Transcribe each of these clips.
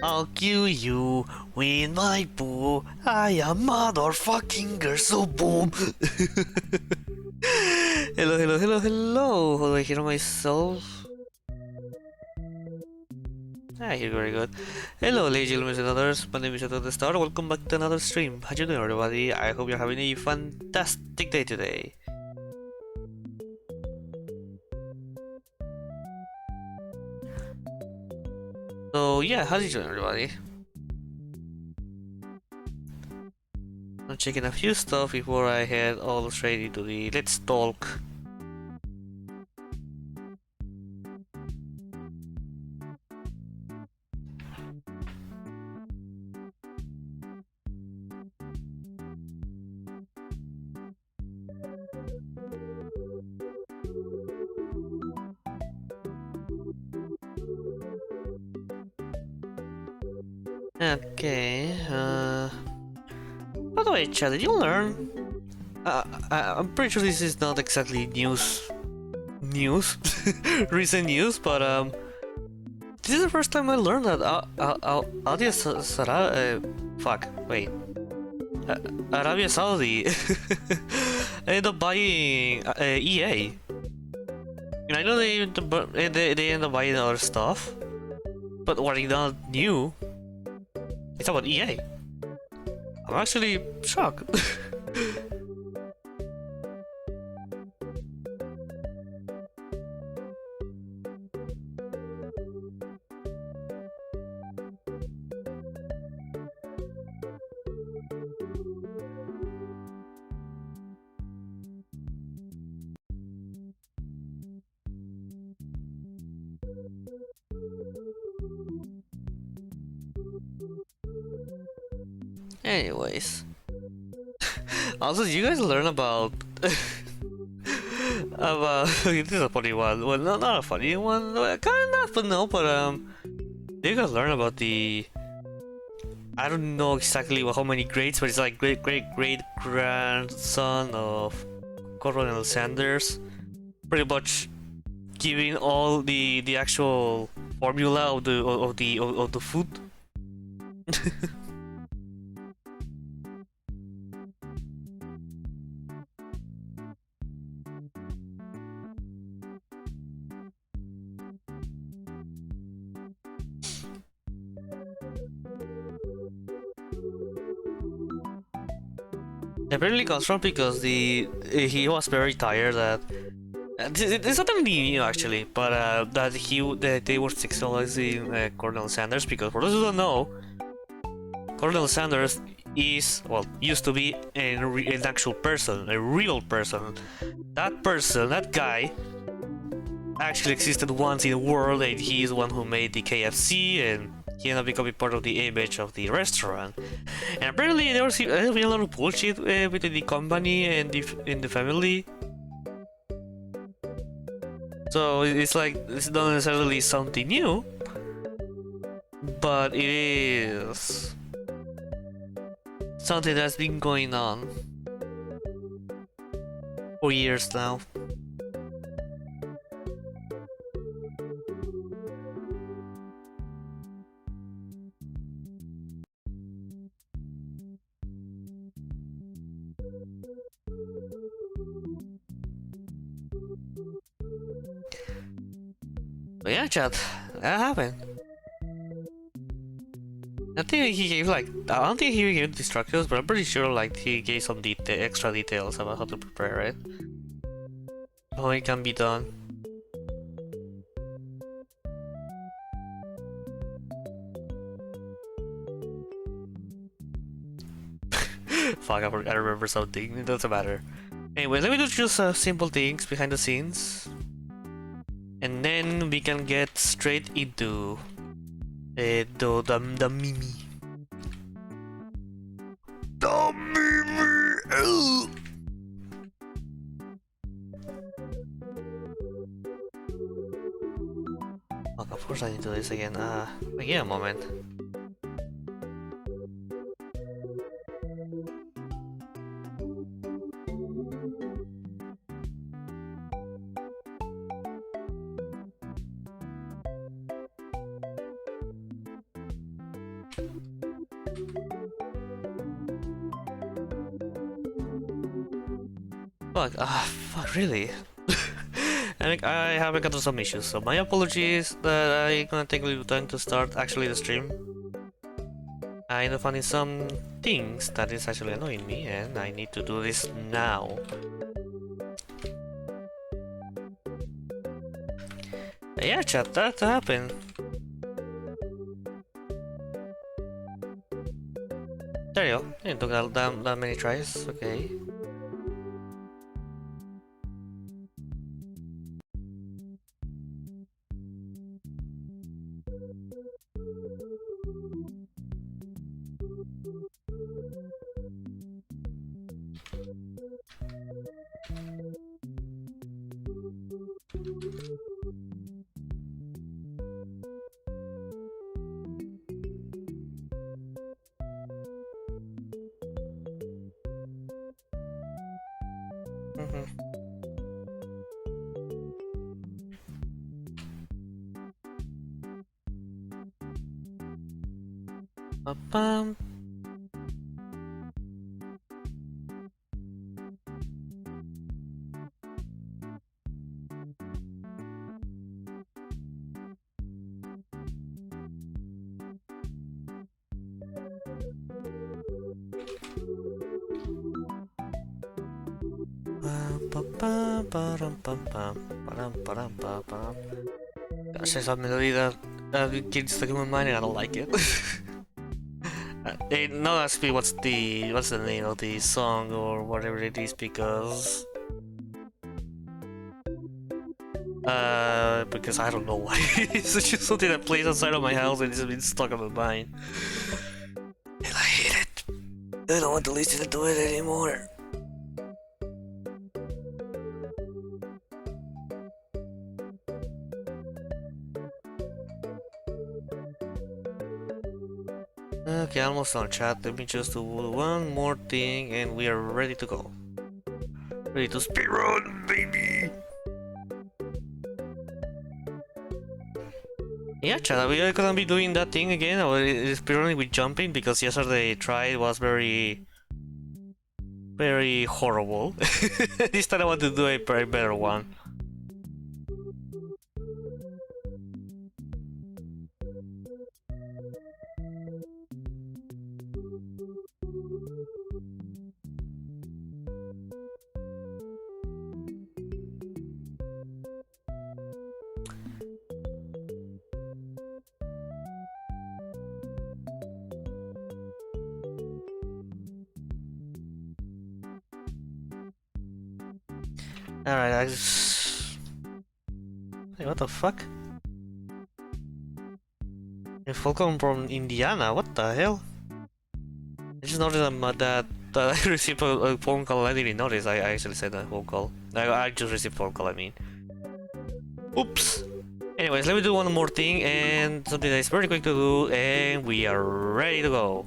I'll kill you with my boo. I am motherfucking so boom. Hello, hello, hello, hello. How do I hear myself? I hear very good. Hello, ladies and gentlemen and others. My name is EduTheVODS. Welcome back to another stream. How you doing, everybody? I hope you're having a fantastic day today. So yeah, how's it doing, everybody? I'm checking a few stuff before I head all straight into the let's talk. Okay, by the way, chat, did you learn? I'm pretty sure this is not exactly news, recent news, but this is the first time I learned that Arabia Saudi ended up buying EA. And I know they end up buying other stuff, but what I not knew is about EA. I'm actually shocked. Anyways, also, did you guys learn about about this is a funny one? Well, not a funny one, kind of, but no. But did you guys learn about the? I don't know exactly how many grades, but it's like great grandson of Colonel Sanders, pretty much giving all the actual formula of the food. Apparently comes from because he was very tired that it's not really new actually, but that they were sexualizing Colonel Sanders because for those who don't know, Colonel Sanders is used to be an actual person, a real person. That person, that guy, actually existed once in the world, and he is the one who made the KFC and he ended up becoming part of the image of the restaurant. And apparently there was been a lot of bullshit between the company and the family. So it's like, it's not necessarily something new, but it is something that's been going on for years now. But yeah, chat, that happened. I think he gave I don't think he gave instructions, but I'm pretty sure he gave some extra details about how to prepare it. How it can be done. Fuck, I remember something, it doesn't matter. Anyway, let me do just simple things behind the scenes. And then we can get straight into the Mimi. The Mimi! Oh, of course I need to do this again. Wait a moment. Fuck, fuck, really? I have encountered some issues, so my apologies that I'm gonna take a little time to start actually the stream. I end up finding some things that is actually annoying me, and I need to do this now. Yeah, chat, that happened. There you go. It took that many tries, okay. Ba-bum. Gosh, there's a melody that keeps stuck in my mind and I don't like it. Now ask me what's the name of the song or whatever it is because I don't know why. It's just something that plays outside of my house and it's been stuck on my mind. And I hate it. I don't want to listen to it anymore. Okay, almost done, chat. Let me just do one more thing and we are ready to go. Ready to speedrun, baby! Yeah, chat, we are gonna be doing that thing again, or speedrunning with jumping, because yesterday try was very horrible. This time I want to do a very better one. Alright, I just... Hey, what the fuck? A Falcon from Indiana, what the hell? I just noticed that I received a phone call. I didn't even notice. I actually said a phone call. I just received a phone call, I mean. Oops! Anyways, let me do one more thing and something that is very quick to do, and we are ready to go.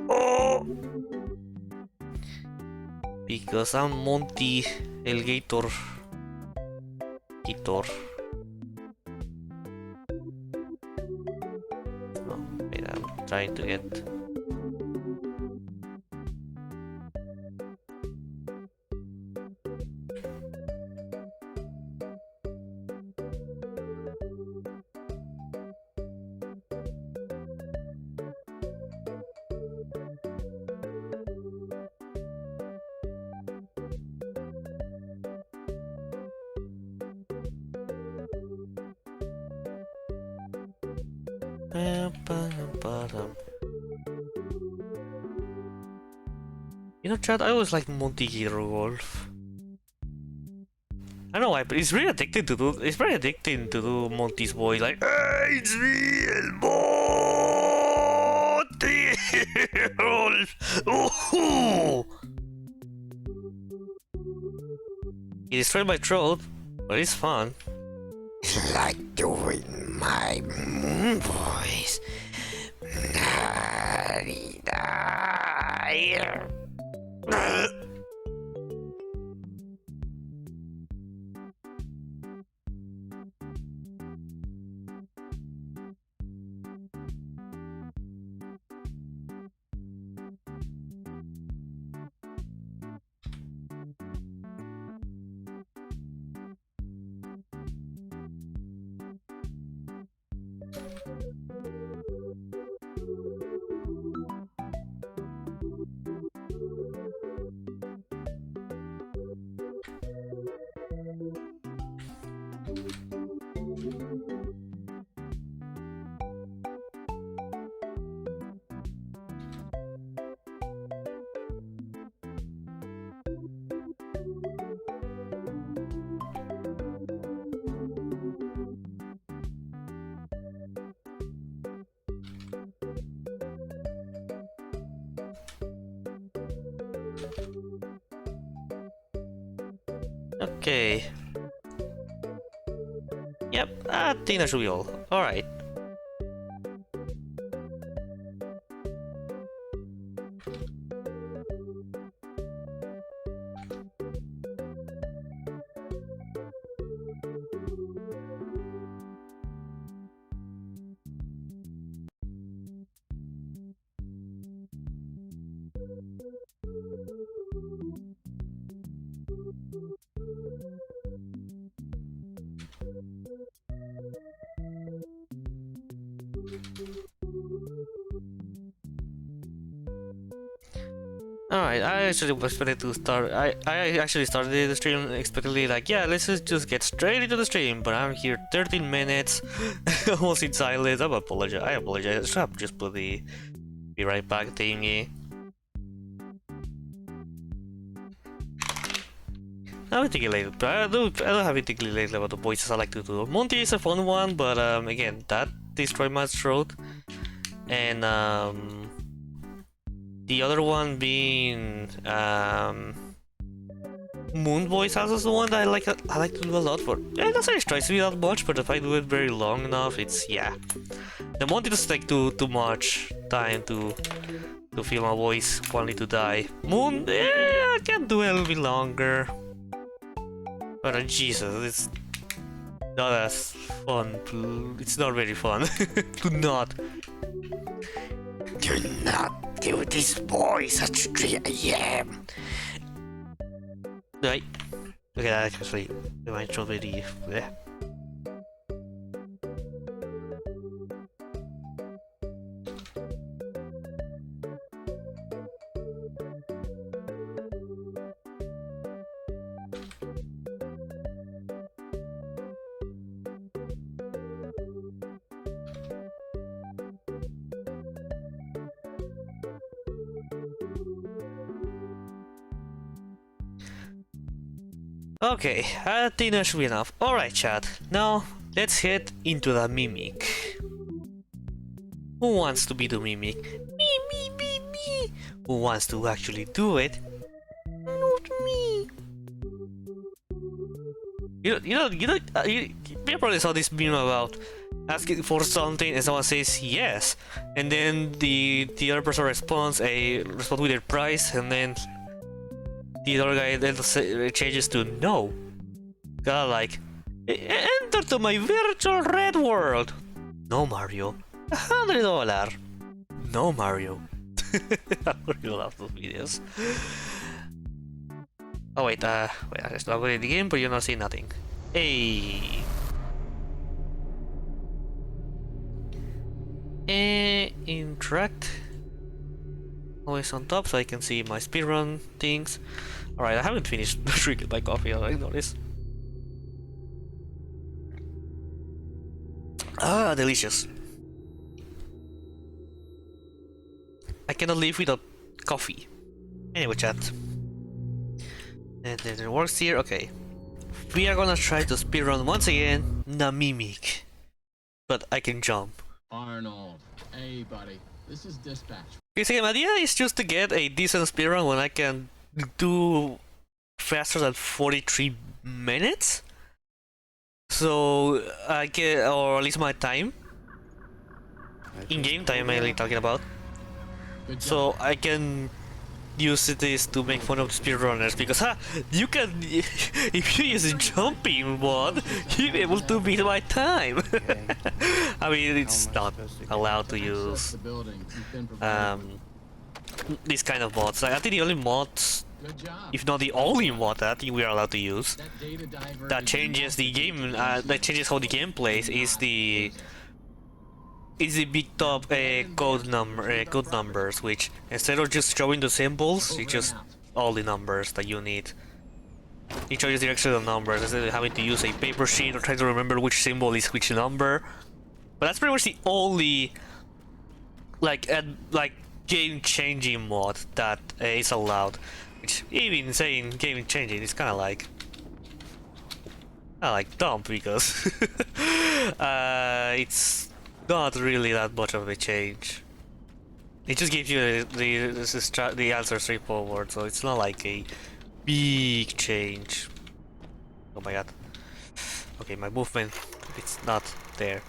Oh! Because I'm Monty el Gator. Gator. Oh, wait, I'm trying to get... You know, Chad, I always like Monty Gator Golf. I don't know why, but it's really addicting to do. It's very addicting to do Monty's voice, like, "Hey, it's me, el Monty Golf." Ooh. It destroyed my throat, but it's fun. It's like doing my moon voice. Okay. Yep, I think that should be all. Alright. Alright, I actually was expecting to start. I actually started the stream expectedly like, yeah, let's just get straight into the stream, but I'm here 13 minutes, almost in silence. I apologize. I'll just put the be right back thingy. I'll be thinking later, but I don't have it thinking lately about the voices I like to do. Monty is a fun one, but again, that destroyed my throat. And the other one being Moon voice is the one that I like to do a lot for. It doesn't really strike me that much, but if I do it very long enough, it's yeah. The Monty doesn't take too much time to feel my voice wanting to die. Moon, I can do it a little bit longer. But Jesus, it's not as fun. It's not very fun. Do not do this voice at 3 AM. Right. Okay, that actually reminds me already. Yeah. Okay, I think that should be enough. Alright, chat. Now, let's head into the mimic. Who wants to be the mimic? Me. Who wants to actually do it? Not me. You probably saw this meme about asking for something and someone says yes, and then the other person responds with their price, and then the other guy then changes to no. Kinda like, enter to my virtual red world. No, Mario. $100. No, Mario. I really love those videos. Oh wait, I just logged in the game, but you're not seeing nothing. Hey. Interact. Always on top, so I can see my speedrun things. Alright, I haven't finished drinking my coffee, I noticed. Ah, delicious. I cannot live without coffee. Anyway, chat. And then it works here, okay. We are gonna try to speedrun once again, the Mimic. But I can jump. Arnold, hey buddy, this is dispatch. Okay, so my idea is just to get a decent speedrun when I can do faster than 43 minutes. So I get, or at least my time. In-game time, mainly talking about. So I can use this to make fun of speedrunners, because you can, if you use a jumping mod, you'll be able to beat my time. I mean, it's not allowed to use these kind of mods. I think the only mods, if not the only mod that I think we are allowed to use, that changes the game, that changes how the game plays, is the is the big top code numbers, which instead of just showing the symbols, it's just all the numbers that you need. It shows you the actual numbers instead of having to use a paper sheet or try to remember which symbol is which number. But that's pretty much the only like game-changing mod that is allowed. Which, even saying game-changing is kind of like dumb because it's not really that much of a change. It just gives you the answer straightforward, so it's not like a big change. Oh my god. Okay, my movement, it's not there.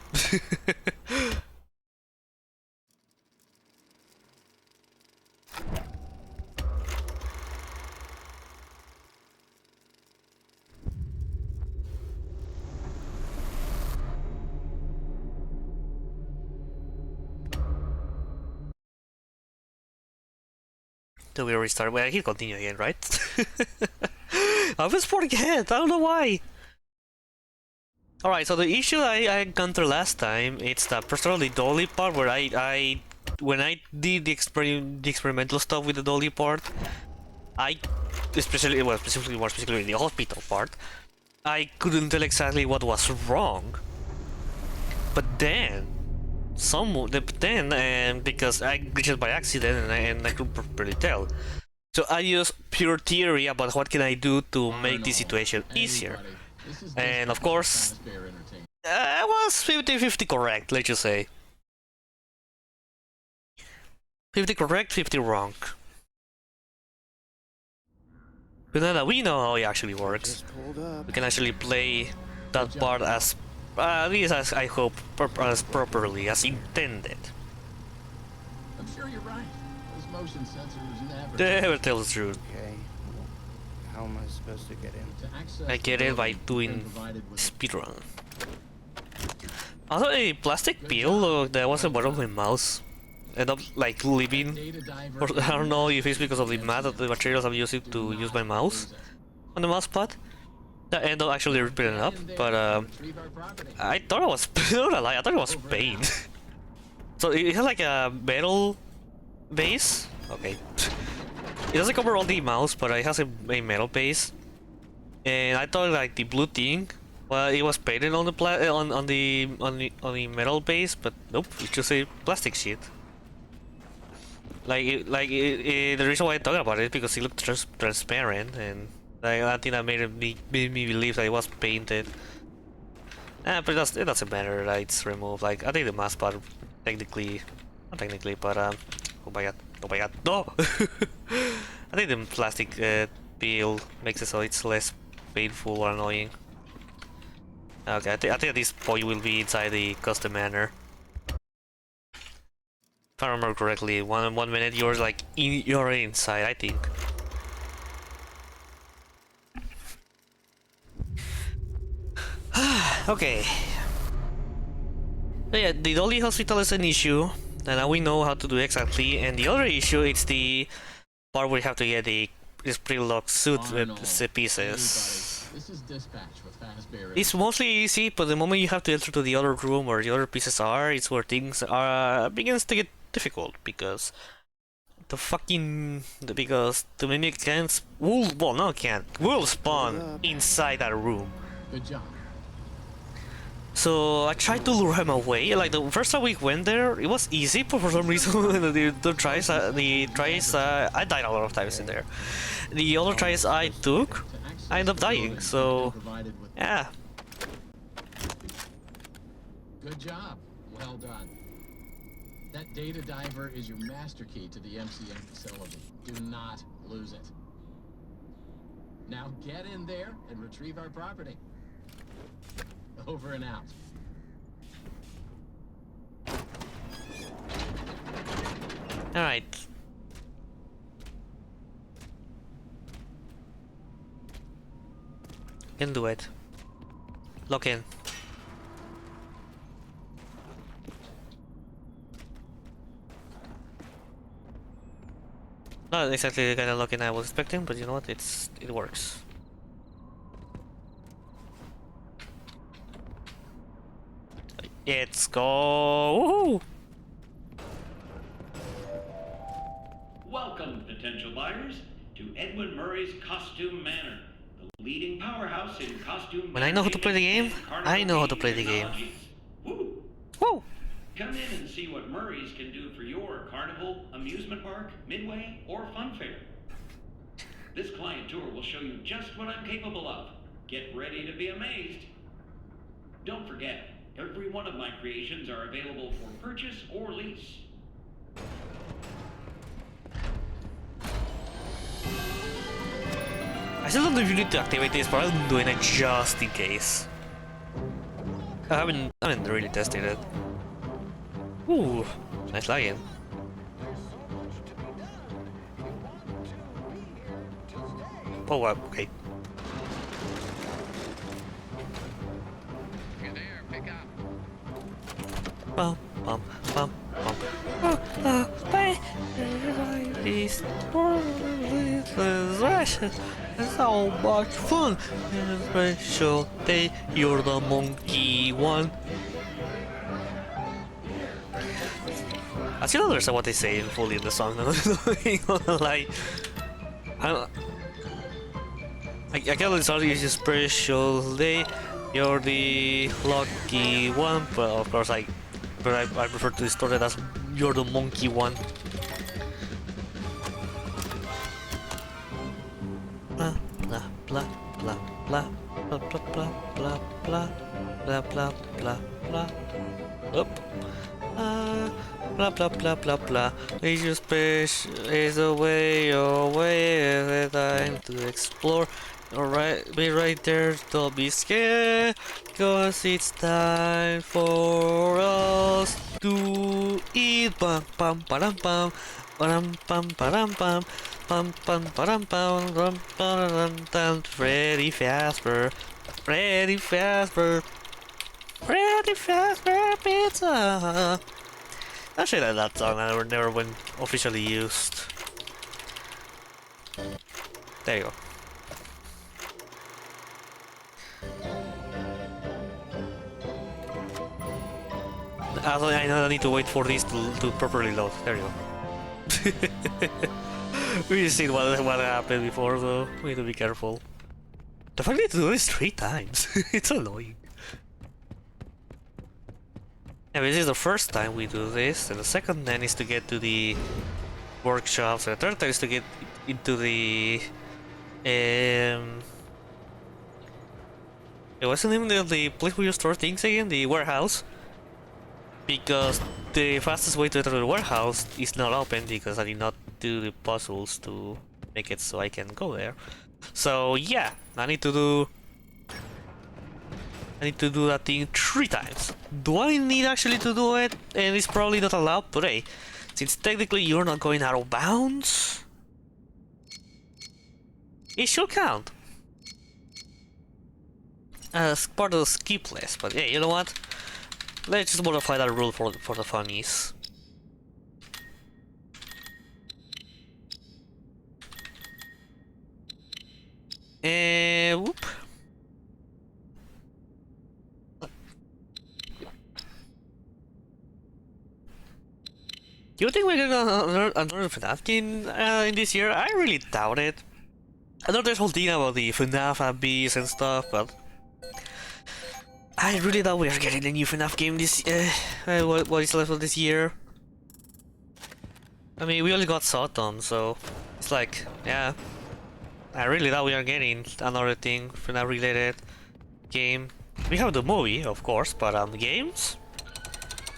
Do we restart? Well, I can continue again, right? I was forget. I don't know why. Alright, so the issue I encountered last time, it's the personally dolly part where when I did the experimental stuff with the dolly part, specifically more specifically the hospital part, I couldn't tell exactly what was wrong. But then because I glitched by accident and I couldn't properly tell. So I used pure theory about what can I do to make the situation easier. And of course, I was 50-50 correct, let's just say. 50 correct, 50 wrong. But now that we know how it actually works, we can actually play that part as, at least as I hope, as properly, as intended. I'm sure you're right. Those motion sensors never... Never tell the truth. Okay. How am I supposed to get in? I get it by doing speedrun. Also, a plastic pill that was a bottom of my mouse ended up like leaving, or I don't know if it's because of the math of the materials I'm using to use my mouse on the mouse pad. That ended up actually ripping it up, but I thought it was not a lie, I thought it was paint. So it has like a metal base. Okay, it doesn't cover all the mouse, but it has a metal base. And I thought like the blue thing, well, it was painted on the on the metal base, but nope, it's just a plastic sheet. The reason why I thought about it because it looked transparent, and like I think that made me believe that it was painted. But it doesn't matter. Like, it's removed. Like I think the mask part technically, not technically, but oh my god, no! I think the plastic peel makes it so it's less painful or annoying. Okay, I think at this point will be inside the custom manner. If I remember correctly, one minute you're like you're inside, I think. Okay. So yeah, the Dolly Hospital is an issue, and now we know how to do it exactly. And the other issue is the part where you have to get this pre-locked suit pieces. This is dispatch with Fazbear. It's mostly easy, but the moment you have to enter to the other room where the other pieces are, it's where things are begins to get difficult because because the mimic will spawn inside that room. Good job. So I tried to lure him away. Like the first time we went there, it was easy, but for some reason the tries I died a lot of times in there. The other tries I took, I ended up dying. So yeah. Good job. Well done. That data diver is your master key to the MCM facility. Do not lose it. Now get in there and retrieve our property. Over and out. Alright. Can do it. Lock in. Not exactly the kind of lock-in I was expecting, but you know what? It works. Let's go! Woohoo! Welcome, potential buyers, to Edwin Murray's Costume Manor, the leading powerhouse in costume. When I know how to play the game, I know how to play the game. Woo! Woo! Come in and see what Murray's can do for your carnival, amusement park, midway, or fun fair. This client tour will show you just what I'm capable of. Get ready to be amazed. Don't forget, every one of my creations are available for purchase or lease. I still don't know if you need to activate this, but I'm doing it just in case. I haven't really tested it. Ooh, nice lagging. Oh, okay. You're there, pick up. Bum, bum, bum, bum. This is so much fun. It's a special day. You're the monkey one. I still don't understand what they say fully in the song. I'm not gonna lie. I can't understand. It's a special day. You're the lucky one, but of course I prefer to distort it as you're the monkey one. Blah blah blah blah blah blah blah blah blah blah blah blah blah. Up. Blah blah blah blah blah. It's your space is away, every time to explore. Alright, be right there, don't be scared, cause it's time for us to eat. Bam pam param pam, param pam param pam, pam pam param pam, rum pam pam. Freddy Fazbear, Freddy Fazbear, Freddy Fazbear Pizza. Actually, that song never been officially used. There you go. I know I need to wait for this to properly load. There you go. We just seen what happened before, though. We need to be careful. The fact that to do this 3 times, it's annoying. Yeah, this is the first time we do this, and the second then is to get to the workshops, and the third time is to get into the what's the name of the place where you store things again? The warehouse. Because the fastest way to enter the warehouse is not open because I did not do the puzzles to make it so I can go there. So yeah, I need to do that thing 3 times. Do I need actually to do it? And it's probably not allowed, but hey, since technically you're not going out of bounds, it should count as part of the skip list. But yeah, you know what? Let's just modify that rule for the funnies. And whoop. Do you think we're gonna another FNAF game in this year? I really doubt it. I know there's whole thing about the FNAF ABs and stuff, but I really doubt we are getting a new FNAF game this what is left of this year. I mean, we only got Sodom, so it's like, yeah. I really doubt we are getting another thing FNAF related game. We have the movie, of course, but games?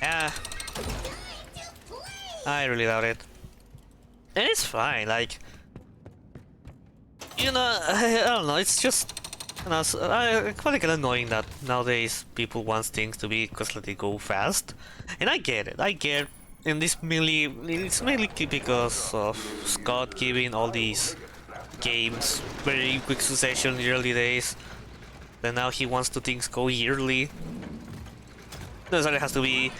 Yeah. I really doubt it. And it's fine, like, you know, I don't know, it's just, you know, I quite annoying that nowadays people want things to be because they go fast. And I get it, and it's mainly because of Scott giving all these games very quick succession in the early days. Then now he wants to things go yearly. Necessarily has to be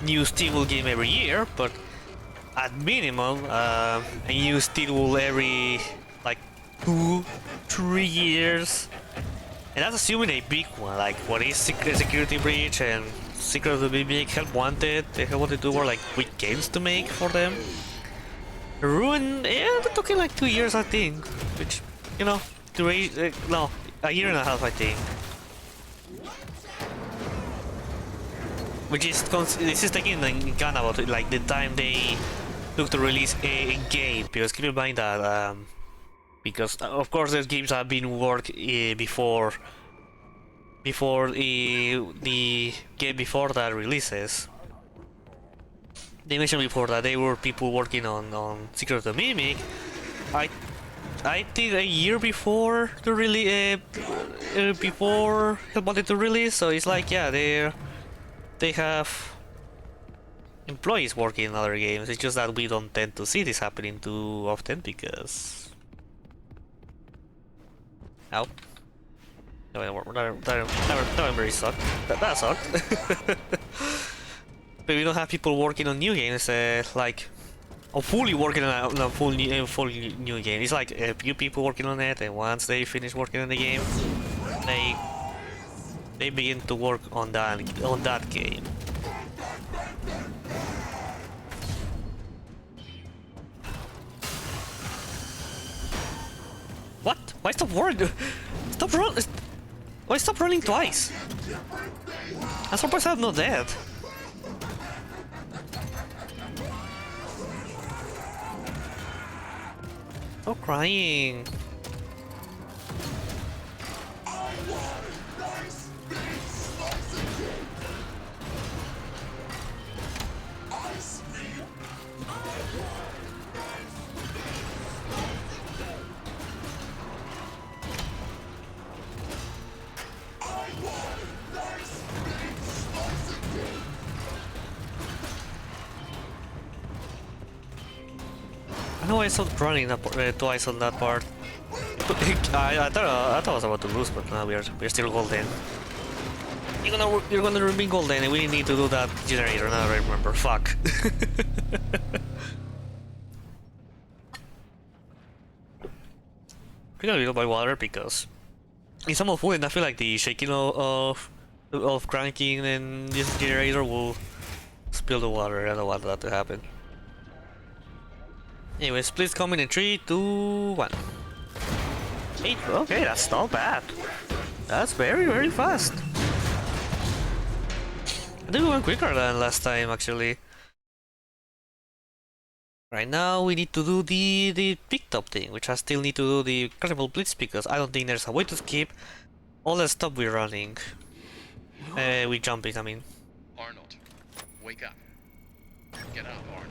new Steel game every year, but at minimum a new Steel every like 2-3 years, and that's assuming a big one like what is Security Breach and Secret of the Mimic, Help Wanted. Help Wanted 2 were like quick games to make for them. Ruin, yeah, they're talking like 2 years, I think. Which, you know, no, a year and a half, I think. Which is this is taking into account about like the time they took to release a game, because keep in mind that because of course those games have been worked before the game before that releases. They mentioned before that they were people working on Secret of the Mimic. I think a year before the before Help Wanted to release, so it's like, yeah, they have employees working in other games. It's just that we don't tend to see this happening too often because... Ow. That very sucked. That sucked. But we don't have people working on new games, like... Or fully working on a full new game. It's like a few people working on it, and once they finish working on the game, they begin to work on that game. What? Why stop running? Stop running! Why stop running twice? I'm surprised I'm not dead. Stop crying. I know I stopped running twice on that part. I thought I was about to lose, but now we're still golden. You're gonna remain golden, and we need to do that generator. Now I remember. Fuck. I'm gonna go by water because in some of food, I feel like the shaking of cranking and this generator will spill the water. I don't want that to happen. Anyways, please come in 3, 2, 1. 8. Okay, that's not bad. That's very fast. I think we went quicker than last time, actually. Right now, we need to do the pick top thing, which I still need to do the Carnival Blitz because I don't think there's a way to skip all the stuff we're running. We jumping, I mean. Arnold, wake up. Get up, Arnold.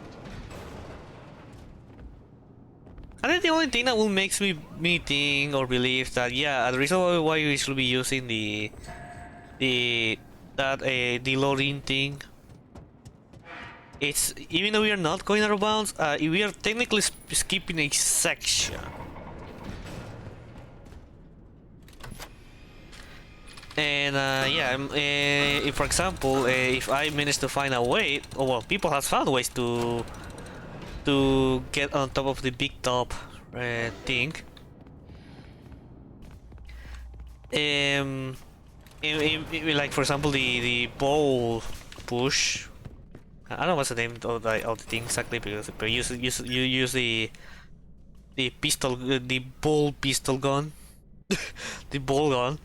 I think the only thing that will make me think or believe that, yeah, the reason why we should be using the loading thing, it's even though we are not going out of bounds, we are technically skipping a section. And yeah, if, for example, if I manage to find a way, or well, people have found ways to get on top of the big top thing. Like for example, the ball push. I don't know what's the name of the thing exactly, because you use the pistol, the ball pistol gun, the ball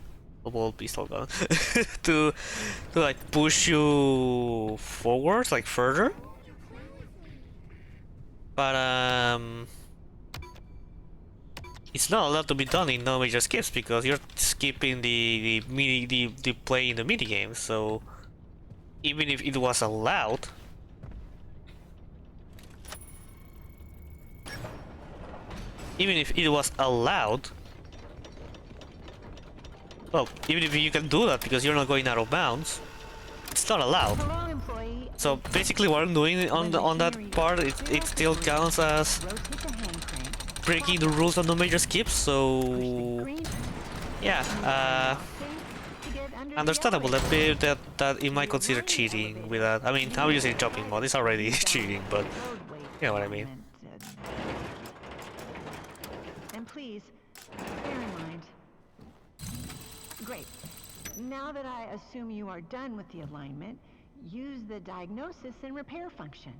pistol gun, to like push you forwards, like further. But it's not allowed to be done in no major skips because you're skipping the play in the mini game. So even if it was allowed, well, even if you can do that because you're not going out of bounds, it's not allowed. So basically what I'm doing on that part, it still counts as breaking the rules on the major skips, so yeah, understandable that it might consider cheating with that. I mean, I'm using jumping mode, it's already cheating, but you know what I mean. And please, bear in mind. Great. Now that I assume you are done with the alignment, use the diagnosis and repair function.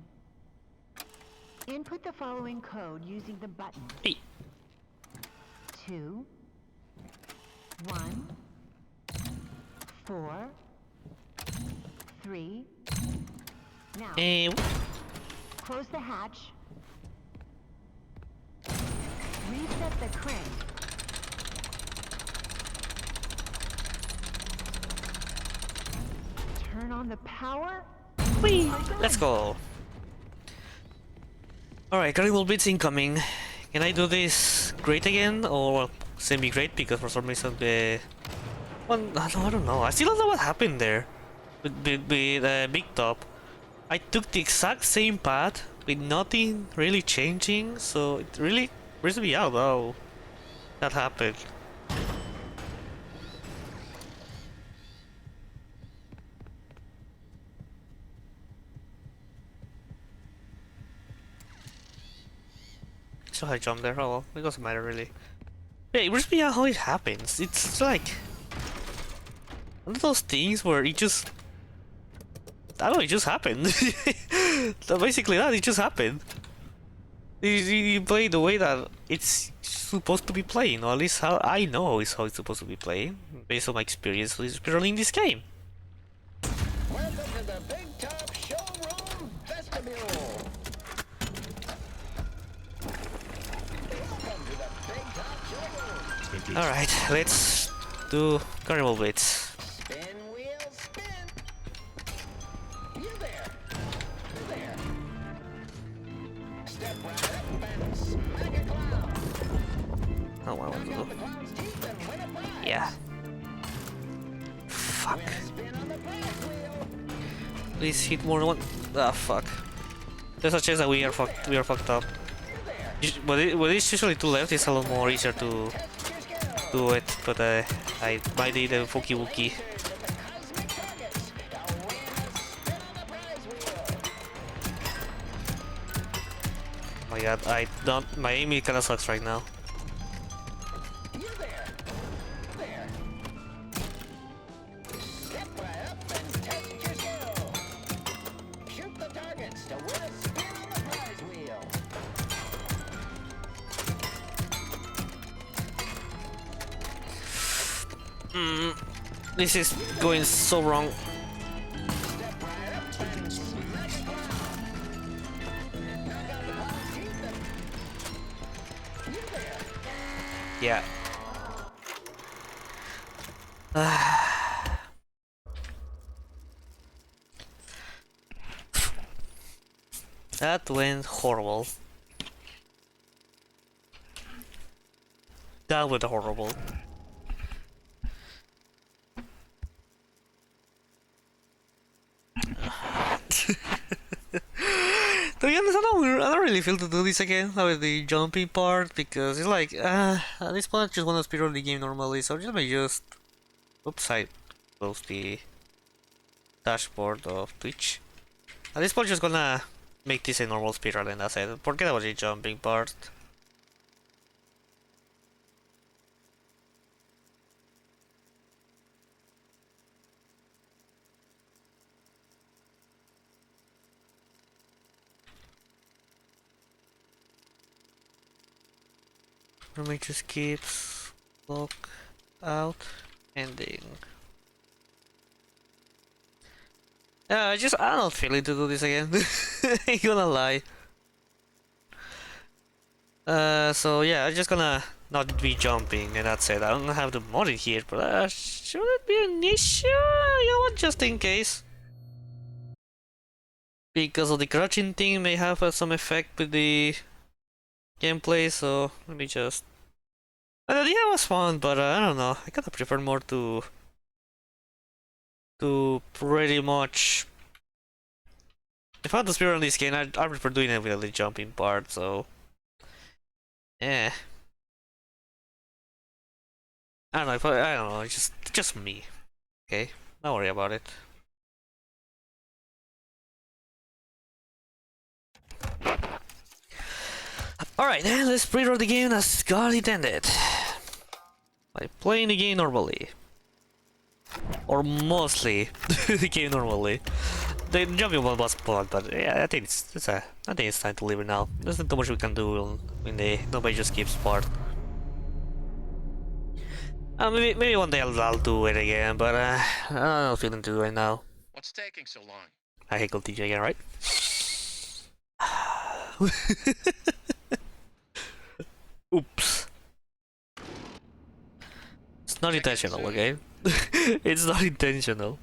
Input the following code using the button. Hey. 2 1 4 3. Now, close the hatch. Reset the crank. Turn on the power. Whee! Let's go. Alright, credible bits incoming. Can I do this great again, or well, semi-great, because for some reason the... Well, I don't know. I still don't know what happened there with Big Top. I took the exact same path with nothing really changing, so it really freaks me out how that happened. So I jumped there. Oh well, it doesn't matter really. Yeah, it freaks me out how it happens. It's like one of those things where it just... I don't know, it just happened. So basically that, it just happened. You play the way that it's supposed to be playing, or at least how I know is how it's supposed to be playing, based on my experience with running this game. Welcome to the Big Top Showroom Vestibule. Welcome to the Big Top Showroom. Alright, let's do carnival blitz. Spin wheel spin. You there. You there. Step right up and smack a clown. Oh, what I want to Knock out do. the clown's teeth and win a prize. Yeah. Fuck. Win a spin on the prize wheel. Please hit more than one. Ah, fuck. There's a chance that we are fucked. We are fucked up. But it's usually to left. It's a lot more easier to do it. But I might need a Fookie Wookie. Oh my god, I don't. My aim kinda sucks right now. You there. There. Step right up and test your skill. Shoot the targets to win a spin on the prize wheel. This is going so wrong. Step right up and smack a clown. Knock out the clown's teeth and... You there. Yeah. That went horrible. That went horrible. To be honest, I don't really feel to do this again with the jumping part, because it's like, at this point I just want to speedrun the game normally, so just oops, I close the dashboard of Twitch. At this point just gonna make this a normal speedrun and that's it. Forget about the jumping part. Let me just keep Clock-out Ending. Yeah, I'm not feeling to do this again. Ain't gonna lie. So yeah, I'm just gonna not be jumping and that's it. I don't have the mod in here, but should it be an issue? You know what, just in case. Because of the crouching thing may have some effect with the gameplay, so let me just... yeah, it was fun, but I don't know. I kinda prefer more to pretty much... If I want to speedrun this game, I prefer doing it with the jumping part, so... Yeah. I don't know, I don't know, it's just me. Okay? Don't worry about it. Alright, then let's speedrun the game as God intended. By playing the game normally. Or mostly the game normally. the jumping one was fun, but yeah, I think it's time to leave it now. There's not too much we can do in the nobody just keeps part. Maybe one day I'll do it again, but I'm not feeling to do it right now. What's taking so long? I hate TJ again, right? Oops. It's not intentional, okay? It's not intentional.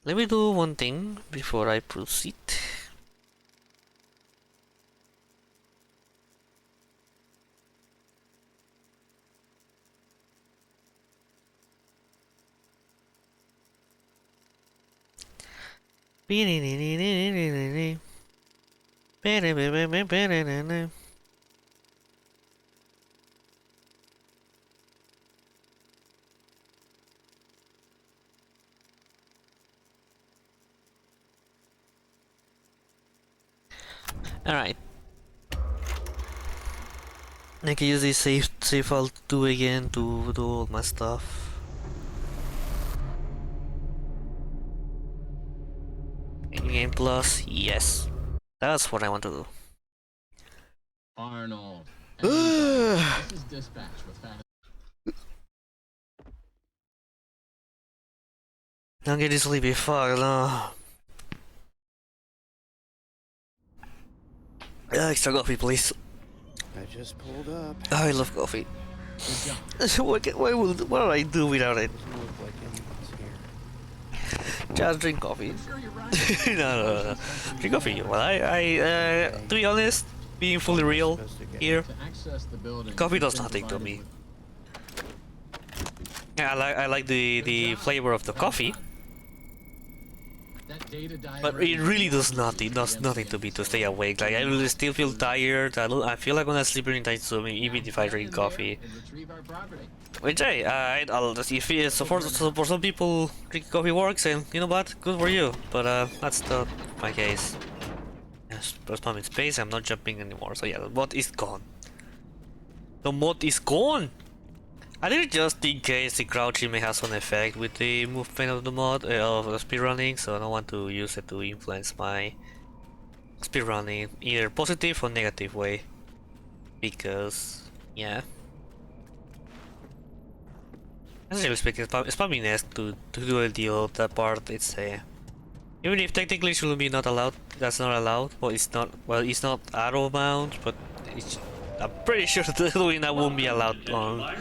Let me do one thing before I proceed. Alright. I can use this save file 2 again to do all my stuff. In-game plus, yes. That's what I want to do. Arnold. This is dispatch with fast. Don't get sleepy, fuck no. Extra coffee, please. I just pulled up. I love coffee. what do I do without it? Doesn't look like anyone's here. Just drink coffee. no. Drink coffee. Well, to be honest, being fully real here, To access the building, coffee does you've been nothing to provided me. with- Yeah, I like the flavor of the coffee, That data diver but it is really does masterkey nothing to me to stay awake. Like I will still feel tired. I feel like when I sleep during night, so even if I drink coffee. And retrieve our property. Which I'll just if it, so for some people drinking coffee works, and you know what, good for you. But that's not my case. Yes, first time in space, I'm not jumping anymore. So yeah, the mod is gone. The mod is gone. I did it just in case the crouching may have some effect with the movement of the mod of the speedrunning, so I don't want to use it to influence my speedrunning either positive or negative way. Because yeah. Actually speaking, it's probably nice to do a deal that part. It's even if technically it should be not allowed, that's not allowed. Well, it's not out of bounds, but I'm pretty sure doing that won't be allowed on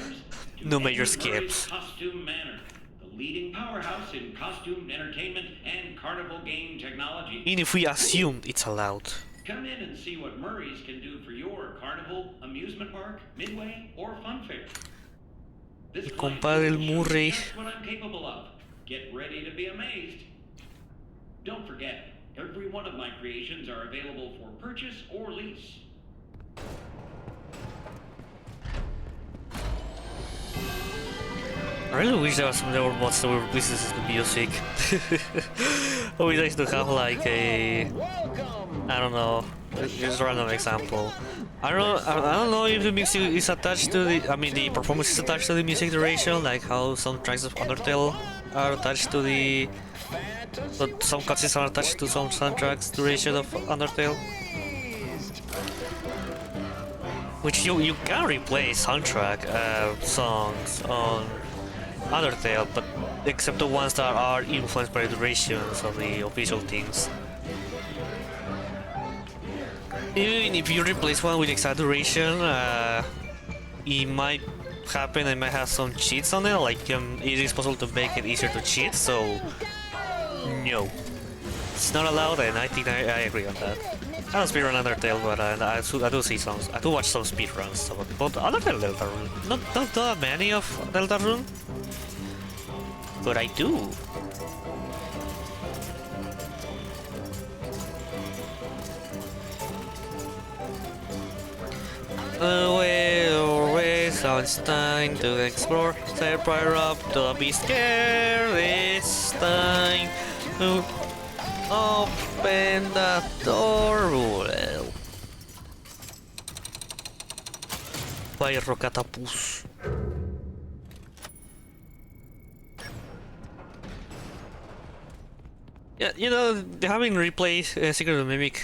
no major skips. Costume Manor, the leading powerhouse in costume entertainment and carnival game technology. Even if we assumed it's allowed. Come in and see what Murray's can do for your carnival, amusement park, midway, or fun fair. This Mi client compadre el will show you Murray. just what I'm capable of. Get ready to be amazed. Don't forget, every one of my creations are available for purchase or lease. I really wish there were mods that were releases the music. I would like to have like a, I don't know, just a random example. I don't know if the music is attached to the, the performance is attached to the music duration, like how some tracks of Undertale are attached to the, but some cutscenes are attached to some soundtracks duration of Undertale. Which you can replay soundtrack songs on Undertale, but except the ones that are influenced by the durations of the official things. Even if you replace one with exact duration, it might happen. It might have some cheats on it. Like it is possible to make it easier to cheat. So no, it's not allowed, and I think I agree on that. I don't speedrun Undertale, but I do see some. I do watch some speedruns. But Undertale Deltarune, not that many of Deltarune, but I do. Always it's time to explore. Step right up, don't be scared. It's time to open the door. Well, by Rocatapus. Yeah, you know, having replayed Secret of the Mimic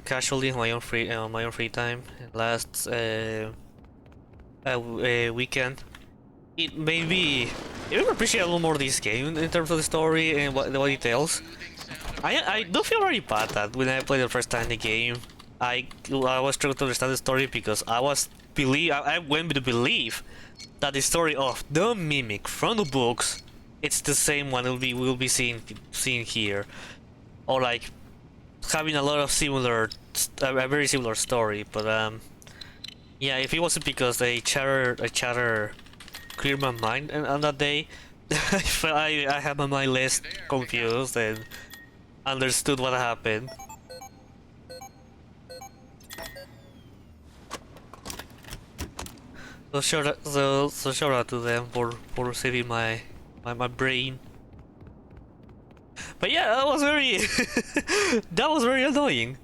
casually on my own free time last weekend, it made me even appreciate a little more this game in terms of the story and what it tells. I do feel very bad that when I played the first time the game, I was trying to understand the story because I went to believe that the story of the Mimic from the books, it's the same one we'll be seeing here, or like having a lot of a very similar story. But yeah, if it wasn't because a chatter cleared my mind and on that day, I had my mind less confused and understood what happened. So shout out to them for saving my brain. But yeah, that was very that was very annoying.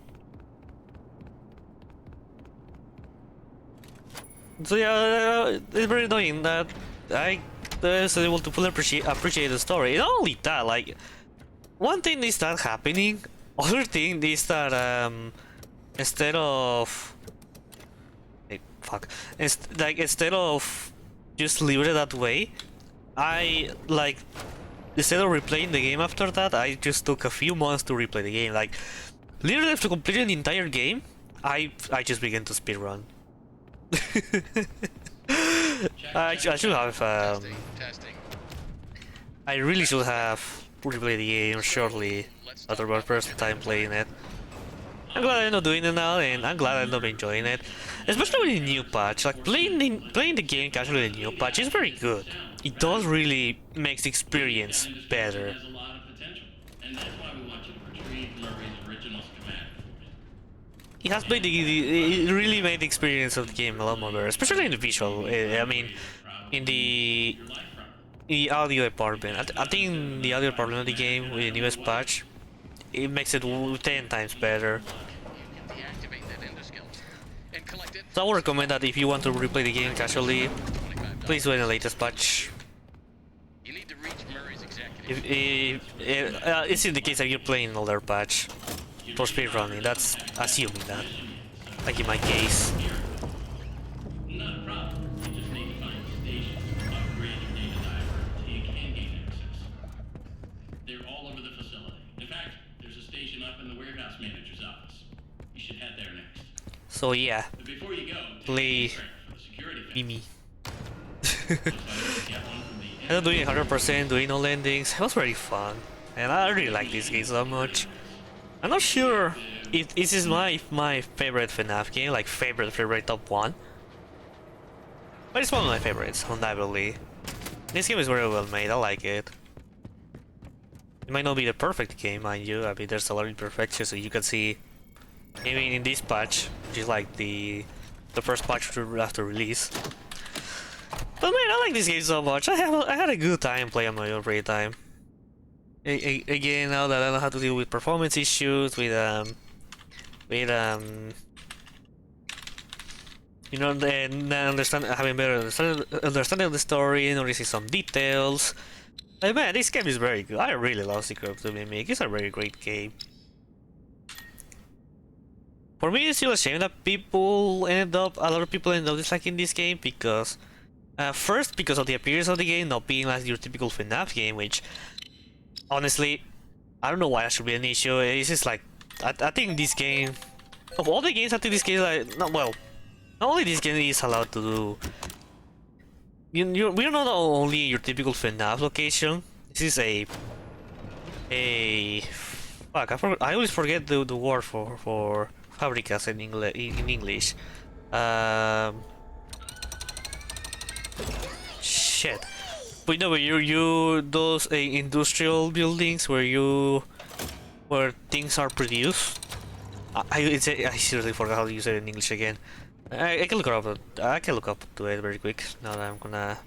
So yeah, it's very annoying that I was able to fully appreciate the story. And not only that, like, one thing is that happening, other thing is that instead of instead of just leave it that way, I like instead of replaying the game after that, I just took a few months to replay the game. Like literally to complete the entire game, I just began to speedrun. I should have Testing. I really should have replayed the game shortly after my first time playing it. I'm glad I'm not doing it now, and I'm glad I'm not enjoying it. Especially with the new patch. Like playing the game casually with the new patch is very good. It does really makes the experience better. Has a lot of potential, and that's why we want you to retrieve Murray's original schematic for me. It has made it really made the experience of the game a lot more better, especially in the visual. I mean, in the audio department. I think the audio department of the game with the newest patch, it makes it 10 times better. Deactivate that endoskeleton and collect it. So I would recommend that if you want to replay the game casually, please do it in the latest patch. You need to reach Murray's executive. It's in the case that you're playing an older patch for speedrunning. That's assuming that, like in my case. Not a problem. You just need to find stations, upgrade your data diver, take and gain access. They're all over the facility. In fact, there's a station up in the warehouse manager's office. You should head there next. So yeah, But before you go, play for the security fence. Mimi. Get one from the I'm not doing 100%, doing all endings. It was very fun, and I really like this game so much. I'm not sure if this is my favorite FNAF game, like favorite top one. But it's one of my favorites, undoubtedly. This game is very well made, I like it. It might not be the perfect game, mind you. I mean, there's a lot of imperfections, so you can see, even in this patch, which is like the first patch after release. But man, I like this game so much. I had a good time playing my own free time. Again, now that I know how to deal with performance issues, with you know, and having better understanding of the story, noticing some details. Like, man, this game is very good. I really love Secret of the Mimic. It's a very great game. For me, it's still a shame that a lot of people end up disliking this game because, first, because of the appearance of the game not being like your typical FNAF game, which, honestly, I don't know why that should be an issue. It's just like, I think this game, of all the games, I think this game is like, not only this game is allowed to do. We're not only your typical FNAF location. This is fuck. I always forget the word for fabricas in English. Shit. But no, you those industrial buildings where things are produced. I seriously forgot how to use it in English again. I can look it up. I can look up to it very quick. Now that I'm gonna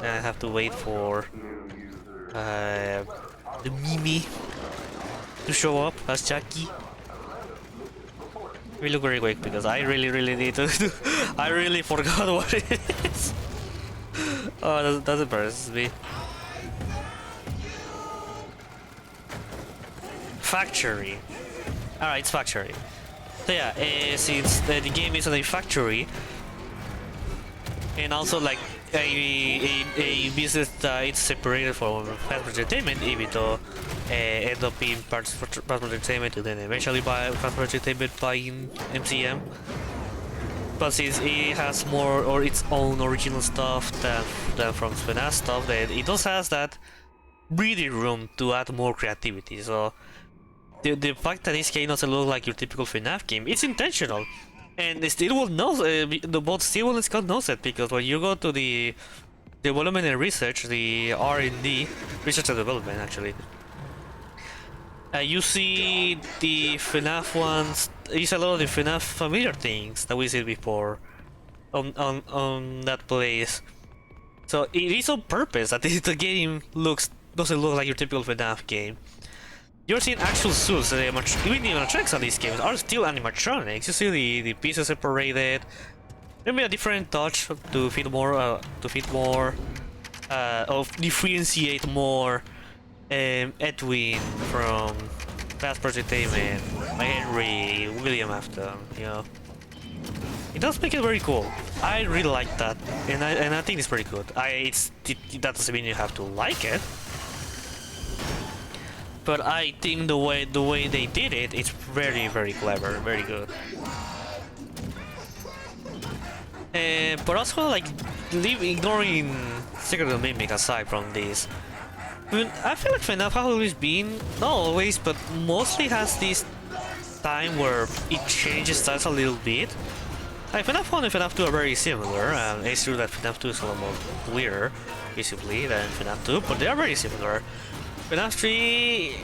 have to wait for the Mimi to show up as Jackie. We look very quick because I really need to do. I really forgot what it is. Oh, that embarrasses me. Factory. Alright, it's factory. So yeah, since the game is a factory, and also like a business that it's separated from fast entertainment, even though end up being part of fast entertainment and then eventually by fast entertainment buying MCM. But since it has more or its own original stuff than from FNAF stuff, then it also has that breathing room to add more creativity. So the fact that this game doesn't look like your typical FNAF game, it's intentional. And they still will know, the bot still will Scott knows it, because when you go to the development and research, the R&D, research and development actually, you see the FNAF ones, you see a lot of the FNAF familiar things that we see before on that place. So it is on purpose that the game doesn't look like your typical FNAF game. You're seeing actual suits, even the animatronics on these games are still animatronics. You see the pieces separated. Maybe a different touch to fit more, differentiate more Edwin from Fast Entertainment, Henry, William Afton, you know. It does make it very cool. I really like that, and I think it's pretty good. That doesn't mean you have to like it. But I think the way they did it, it's very clever, very good. But also like ignoring Secret of the Mimic aside from this, I feel like FNAF has always been, not always, but mostly has this time where it changes styles a little bit. Like FNAF 1 and FNAF 2 are very similar, and it's true that FNAF 2 is a lot more weirder, visibly, than FNAF 2, but they are very similar. FNAF 3,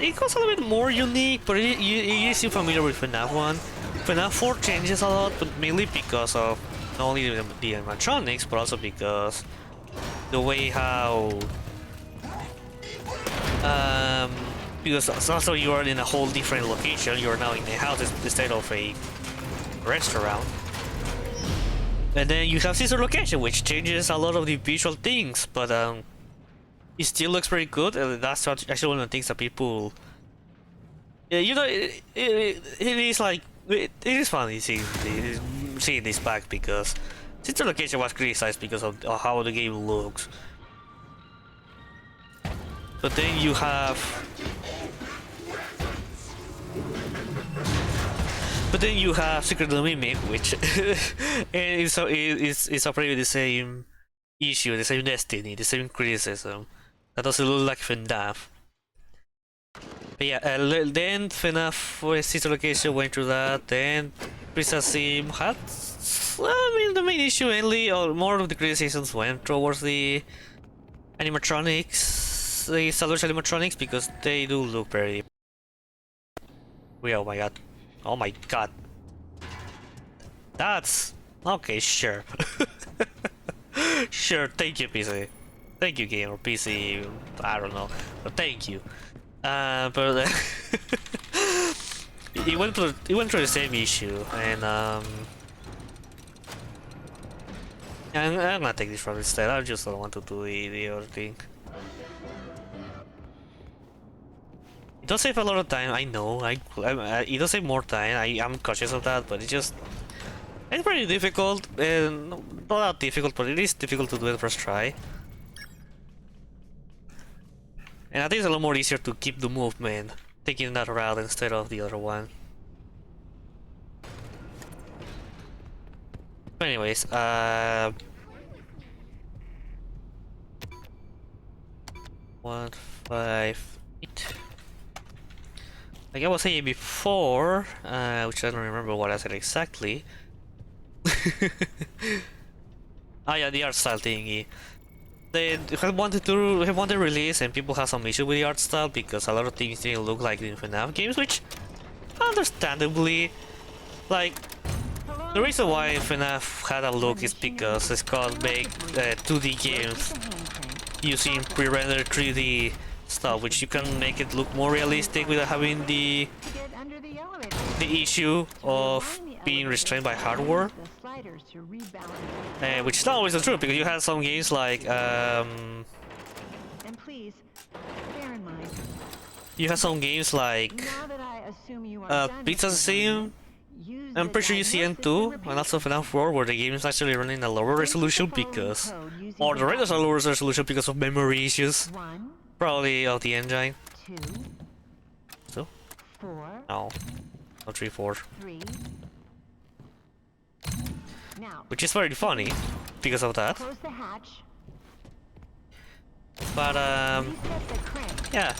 it goes a little bit more unique, but you is familiar with FNAF 1. FNAF 4 changes a lot, but mainly because of not only the animatronics, but also because the way how... because also you are in a whole different location, you are now in a house instead of a restaurant. And then you have sister location, which changes a lot of the visual things, but it still looks pretty good, and that's actually one of the things that people... Yeah, you know, it is like... It is funny seeing this back, because sister location was criticized because of how the game looks. But then you have... But then you have Secret of the Mimic, which is operating the same issue, the same destiny, the same criticism. That doesn't look like FNAF. But yeah, then FNAF sister location went through that, then Princess Sim had... I mean, the main issue mainly, or more of the criticisms went towards the animatronics, the salvage animatronics, because they do look very... Oh my god. Oh my god. That's... okay, sure. Sure, thank you, PC. Thank you, game, or PC, I don't know, but thank you. But it went through the same issue, and I'm gonna take this from instead. I just don't want to do the other thing. It does save a lot of time, I know. It does save more time. I'm conscious of that, but it's pretty difficult, and not that difficult, but it is difficult to do it first try. And I think it's a lot more easier to keep the movement, taking that route instead of the other one. But anyways, 1, 5, 8. Like I was saying before, which I don't remember what I said exactly. Ah yeah, the art style thingy. They have wanted to release, and people have some issue with the art style because a lot of things didn't look like in FNAF games, which understandably, like, the reason why FNAF had a look is because Scott made 2D games using pre-rendered 3D stuff, which you can make it look more realistic without having the Get under the elevator. issue of Behind the being elevator, restrained by hardware, use the sliders to rebalance. which is not always the truth because you have some games like And please, bear in mind, you have some games like now that I assume you are done Pizza with Sim. use I'm the pretty sure you see diagnosis N2 and and also FNAF 4 where the game is actually running a lower resolution because, or the rate is a lower resolution because of memory issues, 1, probably of the engine. 2, So, 4, no, not 3, 4, 3. Now, which is very funny because of that. close the hatch. But Reset the crank. yeah.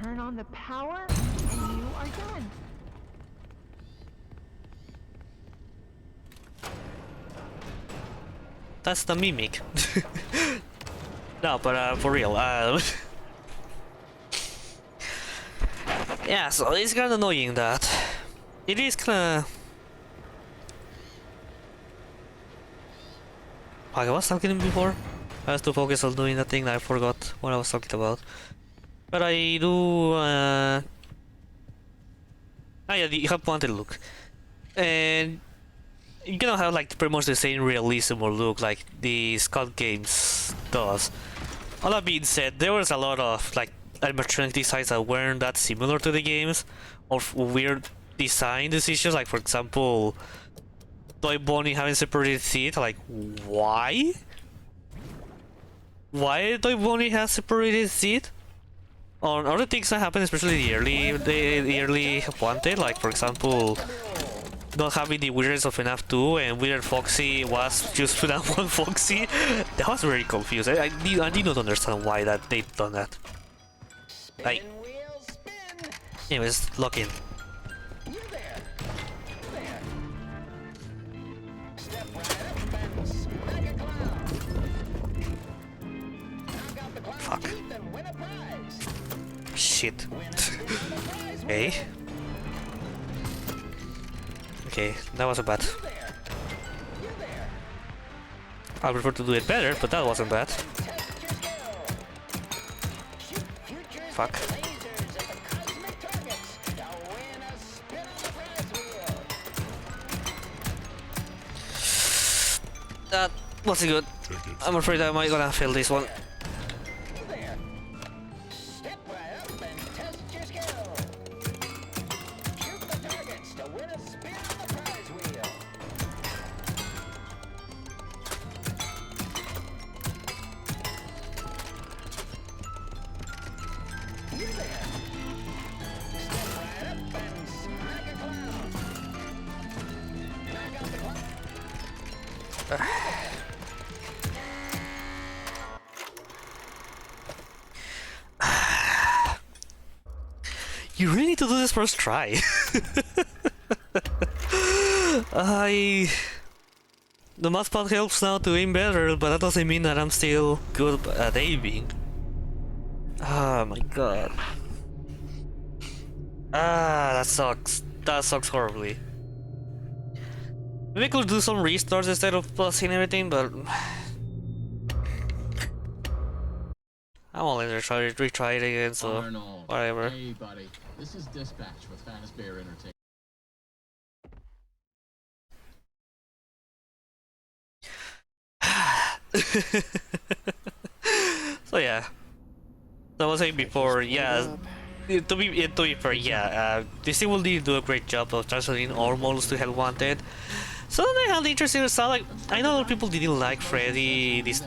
Turn on the power, and you are done. That's the mimic. No, but for real, yeah, so it's kinda annoying that it is kinda. Like I was talking before, I was too focused on doing that thing that I forgot what I was talking about. But I do. Yeah, you have wanted look, and you cannot have like pretty much the same realism or look like the Scott games does. All that being said, there was a lot of like animatronic designs that weren't that similar to the games, or weird design decisions. Like for example, Toy Bonnie having separated teeth. Like why? Why Toy Bonnie has separated teeth? On other things that happen, especially the early Wanted, like for example, not having the weirdness of FNAF 2 and Weird Foxy was just FNAF 1 Foxy. That was very confused. I did not understand why that they done that. Like, Spin wheel, spin. anyways, lock in. You there. There. Step right up and smack a clown. Knock out the clown's Fuck. teeth and win a prize. Shit. Win a spin on the prize Okay. wheel. Okay, that wasn't bad. You there. You there. I prefer to do it better, but that wasn't bad. Test your skill. Shoot futures Fuck. lasers at the cosmic targets to win a spin on the prize wheel. That wasn't good. I'm afraid I might gonna fail this one. You there. Step right up and test your skill. Shoot the targets to win a spin on the prize wheel. You there. Step right up and smack a clown. Knock out the clown. You really need to do this first try. The mousepad helps now to aim better, but that doesn't mean that I'm still good at aiming. Oh my god. That sucks. That sucks horribly. Maybe I could do some restarts instead of plusing everything, but I won't let her retry it again, so Arnold. whatever. Hey, buddy. This is Dispatch with Fazbear Entertainment. So yeah, so I was saying before, yeah, to be fair, yeah, this thing will do a great job of translating all models to Hell Wanted. So they had interesting stuff. Like I know a lot of people didn't like Freddy, this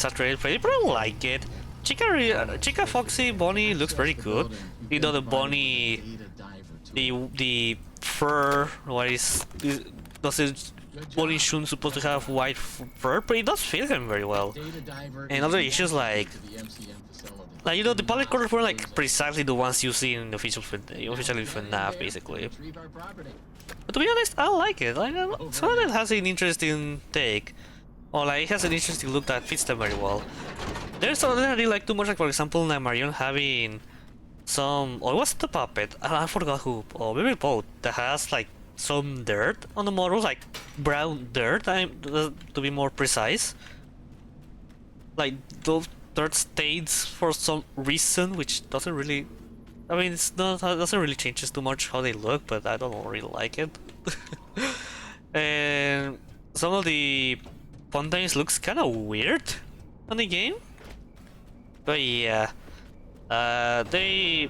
saturated Freddy, but I like it. Chica Foxy Bonnie looks very good. You know the Bonnie, the fur, what is doesn't Bonnie shouldn't supposed to have white fur, but it does fit him very well. And other issues like you know the palette colors were like precisely the ones you see in the officially FNAF basically. But to be honest, I like it. Like some of it has an interesting take, or like it has an interesting look that fits them very well. There's something I didn't like too much, like for example Marion having some, or it was the puppet, I forgot who, or maybe both, that has like some dirt on the models, like brown dirt, to be more precise. Like those dirt stains for some reason, which doesn't really, I mean, doesn't really change too much how they look, but I don't really like it. And some of the fountains looks kind of weird on the game, but yeah, they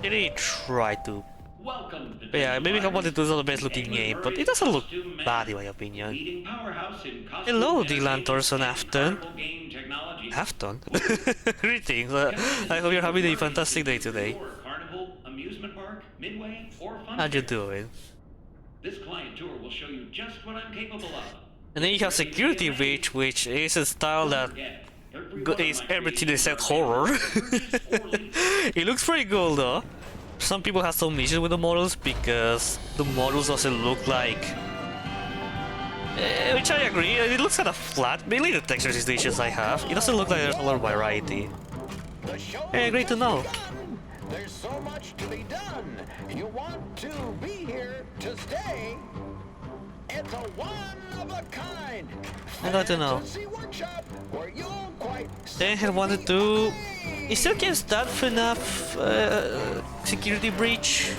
really try to. Welcome to But yeah, maybe I wanted to do the best looking Edward game, but Murray's it doesn't look Costume bad Man, in my opinion. leading powerhouse in costume Hello, animation Dylan Thorson and Afton. carnival game technology. Afton? Greetings, I hope you're having a fantastic day today. Your carnival, amusement park, midway, or fun How you fair. doing? This client tour will show you just what I'm capable of. And then you have Security Breach, which is a style that is everything except horror. It looks pretty cool though. Some people have some issues with the models because the models doesn't look like... which I agree, it looks kind of flat. Mainly the textures is the issues I have. It doesn't look like there's a lot of variety. The show Hey, great to know. begun. There's so much to be done. You want to be here to stay. It's a one-of-a-kind I'd like to know. fantasy workshop where you'll quite They had wanted to... It still gives that FNAF Security Breach.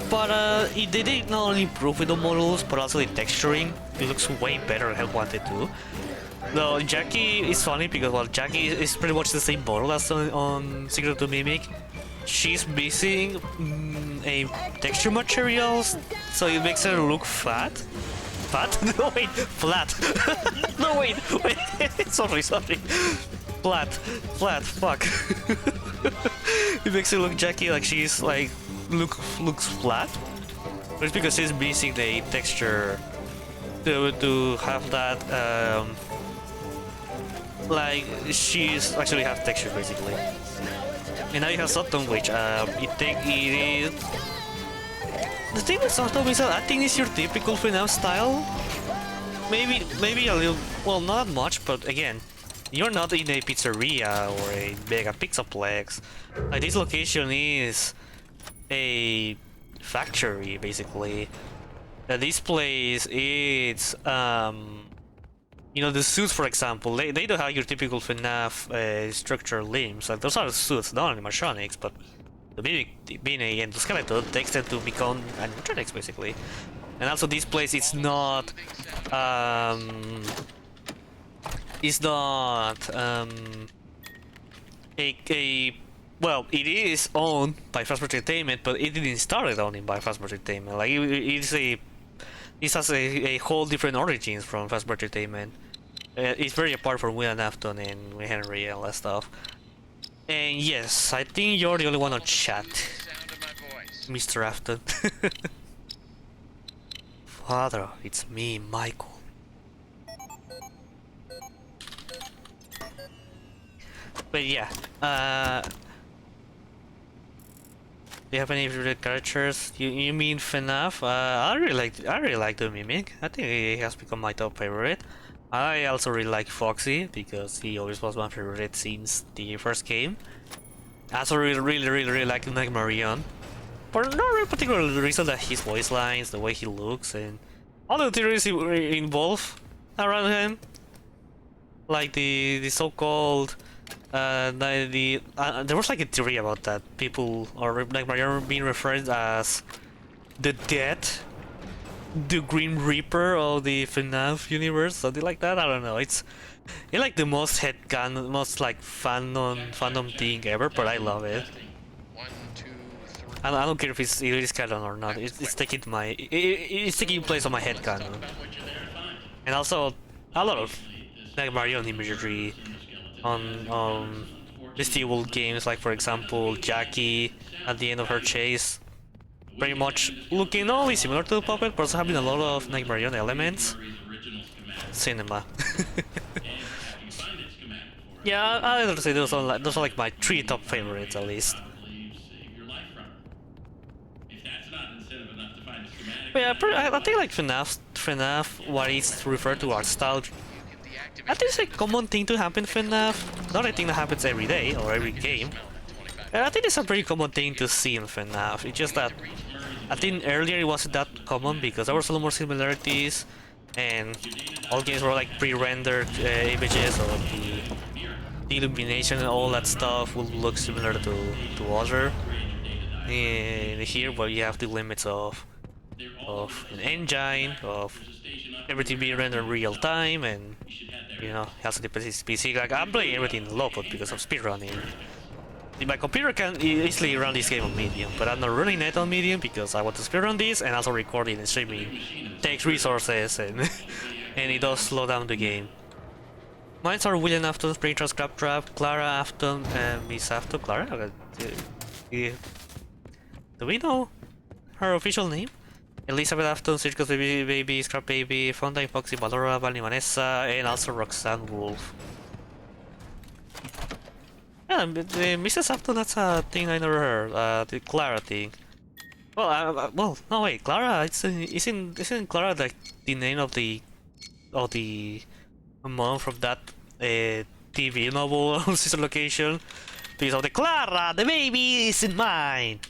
But it did not only improve with the models, but also the texturing. It looks way better than I wanted to. Though Jackie is funny because, well, Jackie is pretty much the same model as on Secret to Mimic. She's missing a texture materials, so it makes her look fat. Fat? No wait, flat. No wait. Sorry. Flat, fuck. It makes her look Jackie like she's like looks flat. But it's because she's missing the texture to have that like she's actually have texture basically. And now you have Sutton, which it is. The thing with Sutton is that I think it's your typical FNAF style. Maybe a little, well, not much, but again, you're not in a pizzeria or a mega pizzaplex. Like this location is a factory basically. This place is you know, the suits, for example, they don't have your typical FNAF structure limbs. Like those are the suits, not animatronics, but the being a endoskeleton takes them to become animatronics basically. And also this place is not a well, it is owned by Fazbear Entertainment, but it didn't start it owning by Fazbear Entertainment. Like it has a whole different origins from Fazbear Entertainment. It's very apart from Will and Afton and Henry and all that stuff. And yes, I think you're the only one on chat, Sound of my voice. Mr. Afton. Father, it's me, Michael. But yeah, do you have any favorite characters? You mean FNAF? I really like the Mimic. I think he has become my top favorite. I also really like Foxy because he always was my favorite since the first game. I also really like Nightmarion. For no real particular reason that his voice lines, the way he looks, and all the theories involved around him. Like the so-called there was like a theory about that people or like Mariano being referred as the Dead, the Grim Reaper of the FNAF universe, something like that. I don't know. It's like the most headcanon, most like fandom thing ever, but I love it. 1, 2, 3. I don't care if it is canon or not. It's taking it's taking place on my headcanon, and also a lot of like Marion imagery on Resident Evil games, like for example Jackie at the end of her chase, pretty much looking only similar to the puppet, but also having a lot of Nightmarion elements. Cinema. Yeah, I would say those are like my 3 top favorites at least. But yeah, I think like FNAF, what is referred to art style, I think it's a common thing to happen in FNAF. Not a thing that happens every day or every game. And I think it's a pretty common thing to see in FNAF. It's just that I think earlier it wasn't that common because there was a lot more similarities, and all games were like pre-rendered images, so the illumination and all that stuff will look similar to other. And here, where you have the limits of an engine, of everything being rendered in real time, and you know, has to depend on PC. Like I'm playing everything low because I'm speedrunning. My computer can easily run this game on medium, but I'm not running it on medium because I want to speedrun this, and also recording and streaming takes resources, and and it does slow down the game. Mines are William Afton, Springtrap, Scraptrap, Clara Afton, and Miss Afton. Clara? Do we know her official name? Elizabeth Afton, Circus Baby, Scrap Baby, Fontaine Foxy, Valora, Valley Vanessa, and also Roxanne Wolf. Yeah, Mrs. Afton, that's a thing I never heard. The Clara thing. Well, no wait, Clara. Isn't Clara like the name of the mom from that TV novel on Sister Location? Because of the Clara, the baby isn't mine.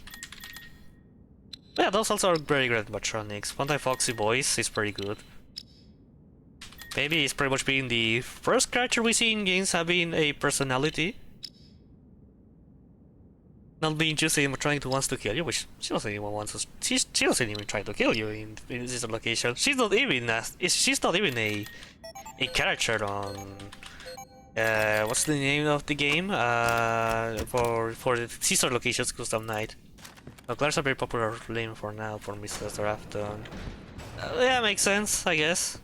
Yeah, those also are very great animatronics. Fontaine Foxy voice is pretty good. Baby is pretty much being the first character we see in games having a personality. Not being just animatronic who wants to kill you, which she doesn't even want to. She doesn't even try to kill you in this location. She's not even a character on what's the name of the game for the sister locations custom night. Claire's a very popular name for now for Mr. Afton. Yeah, makes sense, I guess.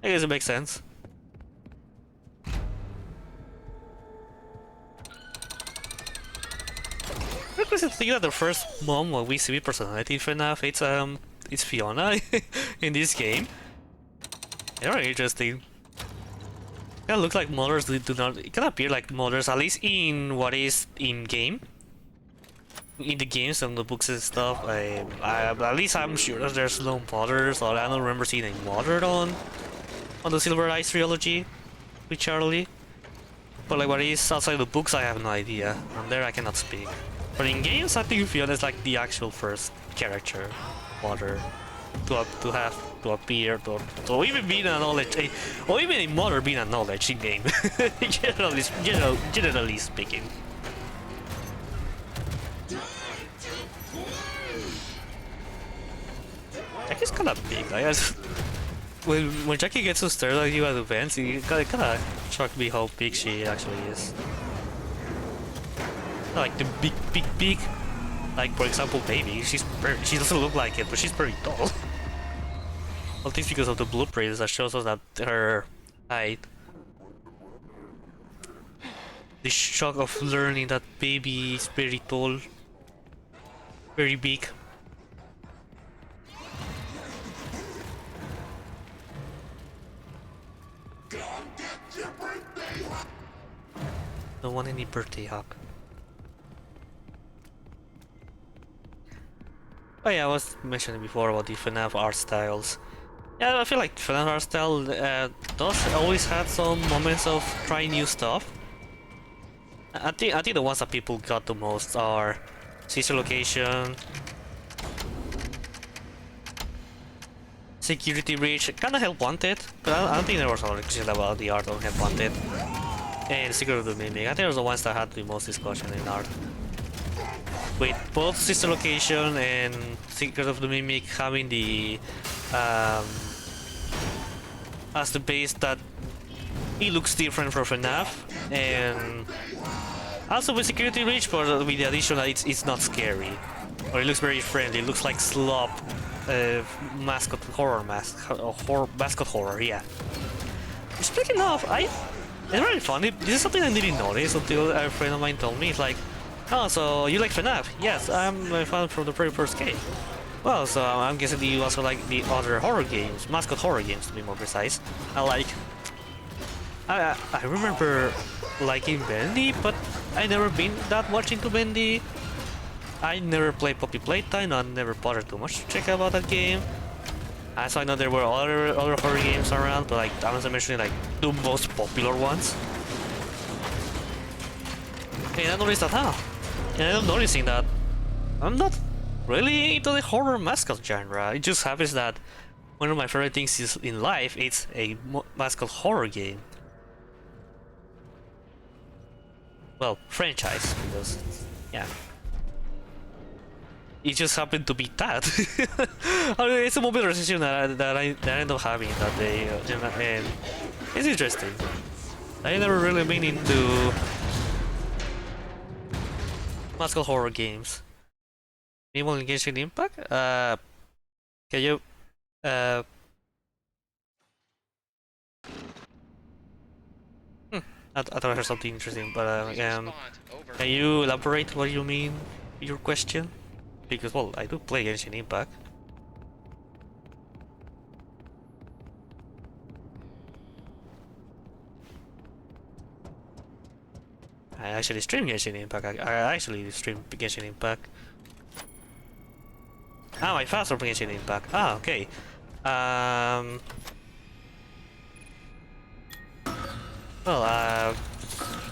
I guess it makes sense. Because I think that the first mom what we see with personality in FNAF, it's Fiona in this game. They're very interesting. Kinda look like mothers do not. It can appear like mothers, at least in what is in game. In the games and the books and stuff, at least I'm sure that there's no mothers, or I don't remember seeing a mother on the Silver Eyes trilogy with Charlie. But like what is outside the books, I have no idea, and there I cannot speak. But in games, I think Fiona is like the actual first character, mother, to appear, to even be acknowledged, or even a mother being acknowledged in game. Generally speaking. Jackie's kind of big. I guess when Jackie gets to stare at you at events, it kind of shocked me how big she actually is. Not like the big. Like for example, Baby. She doesn't look like it, but she's pretty tall. I think because of the blueprints that shows us that her height. The shock of learning that Baby is very tall, very big. Don't want any birthday hug. Oh yeah, I was mentioning before about the FNAF art styles. Yeah, I feel like FNAF art style does always have some moments of trying new stuff. I think the ones that people got the most are Sister Location, Security Breach, kinda Help Wanted, but I don't think there was a lot of discussion about the art on Help Wanted. And Secret of the Mimic, I think those are the ones that had the most discussion in art. With both Sister Location and Secret of the Mimic having the as the base that it looks different from FNAF, and also with Security Breach, but with the addition that it's not scary, or it looks very friendly. It looks like slop mascot horror mascot horror, yeah. Speaking of, it's very funny. This is something I didn't notice until a friend of mine told me. It's like, oh, so you like FNAF? Yes, I'm a fan from the very first game. Well, so I'm guessing you also like the other horror games, mascot horror games to be more precise. I remember liking Bendy, but I never been that much into Bendy. I never played Poppy Playtime, I never bothered too much to check about that game. So I know there were other horror games around, but like I was mentioning like the most popular ones. And I noticed that And I'm noticing that I'm not really into the horror mascot genre. It just happens that one of my favorite things is in life, it's a mascot horror game. Well, franchise, because, yeah. It just happened to be that. I mean, it's a movie recension that I end up having that day, and it's interesting. I never really been into mascot horror games. Minimal engaging impact? Can you I thought I heard something interesting, but Response. Over. can you elaborate what you mean, your question? Because, well, I do play Genshin Impact. I actually stream Genshin Impact. I actually stream Genshin Impact. Ah, my fans are Genshin Impact. Ah, okay. Well,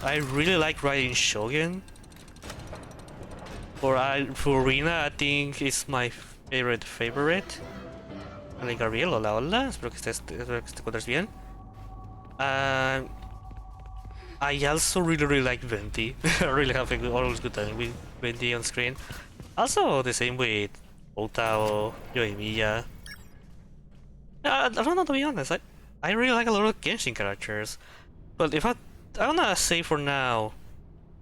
I really like riding Shogun. For Arena, I think it's my favorite. Hola Gabriel, hola, hola. Espero que te encuentres bien. I also really like Venti. I really have always good time with Venti on screen. Also the same with Otao, Yoimiya. I don't know, to be honest. I really like a lot of Genshin characters. But if I wanna say for now,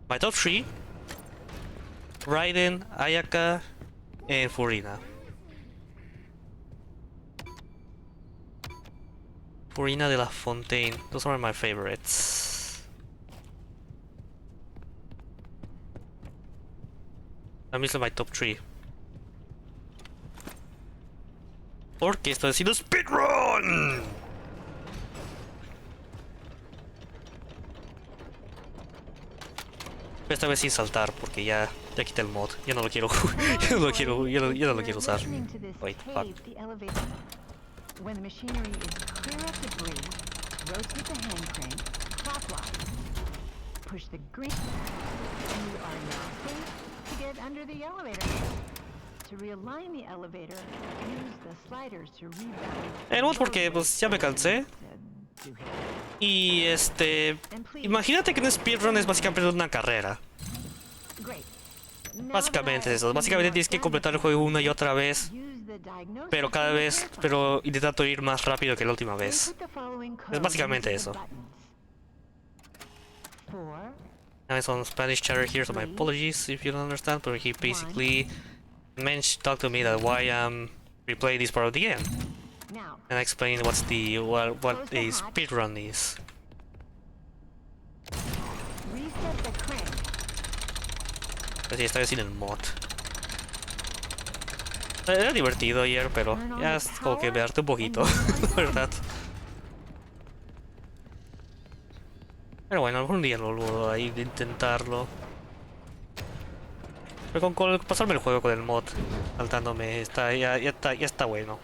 my top 3: Raiden, Ayaka, and Furina. Furina de la Fontaine. Those are my favorites. I'm missing my top 3. Porque estoy haciendo speedrun! Esta vez sin saltar, porque ya quité el mod. Ya no lo quiero. Ya no lo quiero usar. Listening to this Wait, fuck. tape, the elevator. When the machinery is clear up debris, rotate the hand crank clockwise. Push the green, and you are now safe to get under the elevator. To realign the elevator, use the sliders to rebalance. El mod porque pues ya me cansé. Y imagínate que un speedrun es básicamente una carrera. Básicamente es eso. Básicamente tienes que completar el juego una y otra vez, pero intentando ir más rápido que la última vez. Es básicamente eso. I have some Spanish chatter here, so my apologies if you don't understand, but he basically talked to me that why I'm replaying this part of the game. And I explained what a speedrun is. Así estoy sin el mod. Era divertido ayer, pero ya es como que me harté un poquito, la verdad. Pero bueno, algún día lo vuelvo a ir a intentarlo. Pero con pasarme el juego con el mod, saltándome, ya está bueno.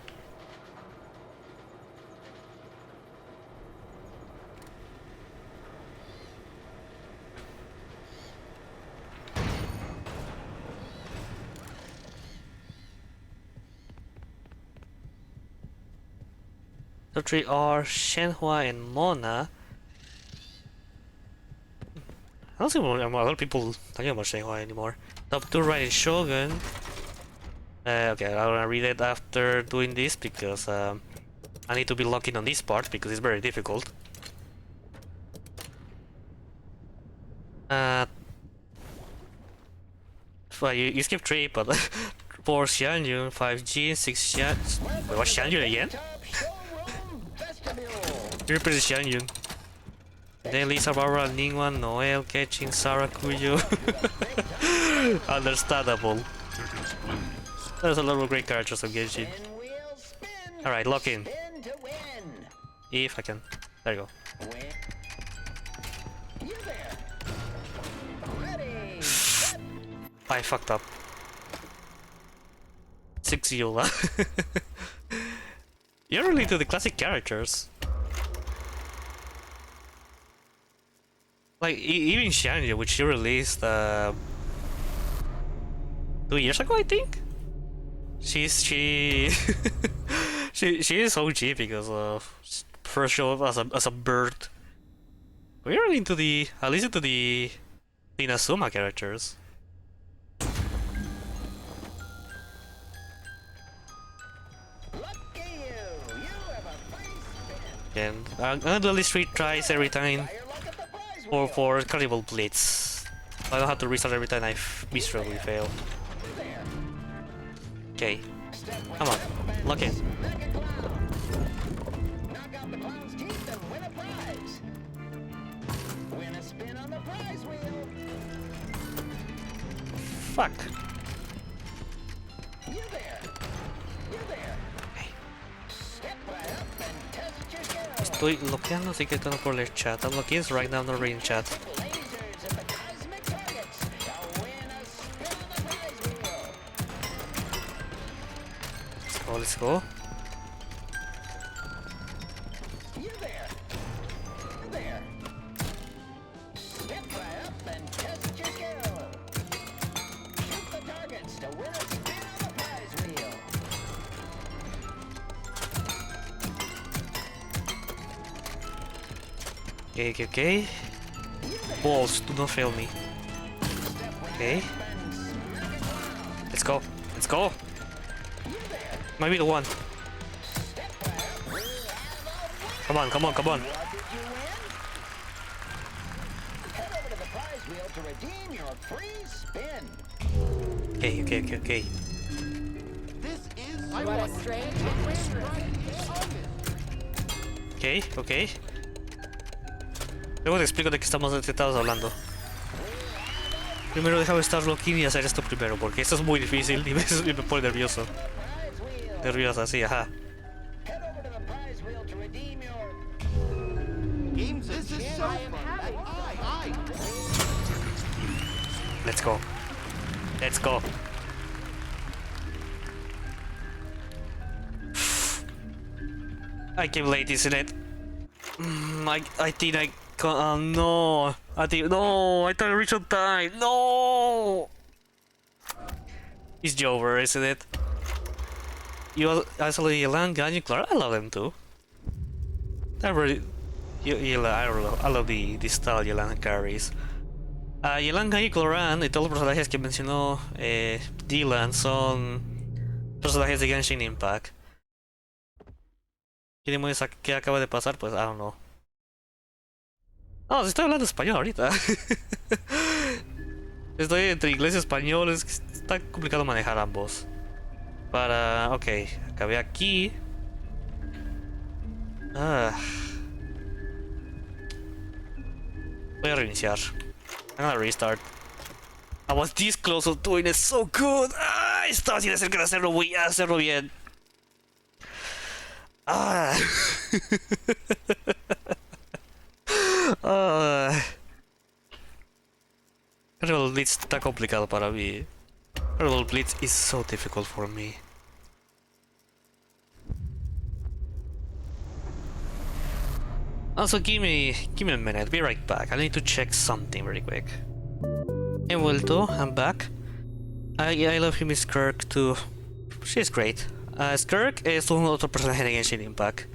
Top 3 are Shenhua and Mona. I don't see a lot of people talking about Shenhua anymore. Top 2 Raiden Shogun. Okay, I'm gonna read it after doing this because I need to be locking on this part because it's very difficult. Well, you skip 3, but 4 Xianyun, 5 Jin, 6 Xian. Wait, what's Xianyun again? You represent Xianyun. Then Lisa, Barbara, Ningguang, Noel, Ketchin, Sarah, Kuyo. Understandable. There's a lot of great characters of Genshin. Alright, lock in. If I can. There you go. I fucked up. 6 Yola. You're really into the classic characters. Like, even Xianyu, which you released 2 years ago, I think. She she is OG because of first show as a bird. We're into the at least into the Inazuma characters. Lucky you! You have a free spin. And I'm gonna do at least 3 tries every time Try your luck at the prize wheel. for Carnival Blitz. I don't have to restart every time I miserably fail. There. Okay, Step right come on, up and lock in. smack a clown. Knock out the clown's teeth and win a prize. Win a spin on the prize wheel. Fuck. You there. You there. Step right up and test your skill. Estoy bloqueando así que tengo por el chat. I'm looking right now, not reading chat. Lasers at the cosmic targets to win a spin on the prize wheel. Let's go. You there. You there. Step right up and test your skill. Shoot the targets to win a spin on the prize wheel. Okay. Balls, do not fail me. Okay. Let's go. Let's go. Might be the one. Come on. What did you win? Head over to the prize wheel to redeem your free spin. Okay. Okay. Luego te explico de qué estamos hablando. Primero déjame estar login y hacer esto primero, porque esto es muy difícil y me pone nervioso. Prize wheel. Nerviosa, sí, ajá. Head over to the prize wheel to redeem your Let's go. I came late, isn't it? I think I can't. No. I thought I reached on time. No. It's Jover, isn't it? You also Yelan, Ganyu, Clara. I love them too. I love the style Yelan carries. Yelan, Ganyu, Cloran y todos los personajes que mencionó Dylan son personajes de Genshin Impact. ¿Qué demonios qué acaba de pasar? Pues, I don't know. No, estoy hablando español ahorita. Estoy entre inglés y español, es que está complicado manejar ambos. Ok, acabé aquí. Voy a reiniciar. I'm gonna restart. I was this close of doing it so good. Estaba sin hacer que hacerlo, voy a hacerlo bien. Carnival Blitz está complicado para mí. Carnival Blitz is so difficult for me. Also, give me a minute. Be right back. I need to check something very quick. He vuelto. I'm back. I love him, Miss Kirk too. She's great. Skirk es un otro personaje de Genshin Impact.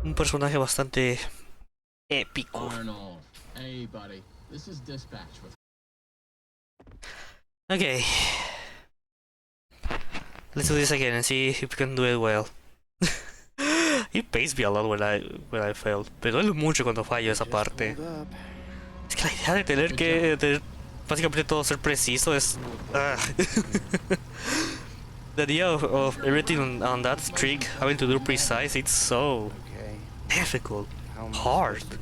Un personaje bastante épico. Arnold. Hey, buddy. This is dispatch with. Okay. Let's do this again and see if we can do it well. He pays me a lot when I fail. Me duele mucho cuando fallo esa parte. Es que la idea de tener que básicamente todo ser preciso es. The idea of everything on that streak having to do precise, it's so difficult, hard. To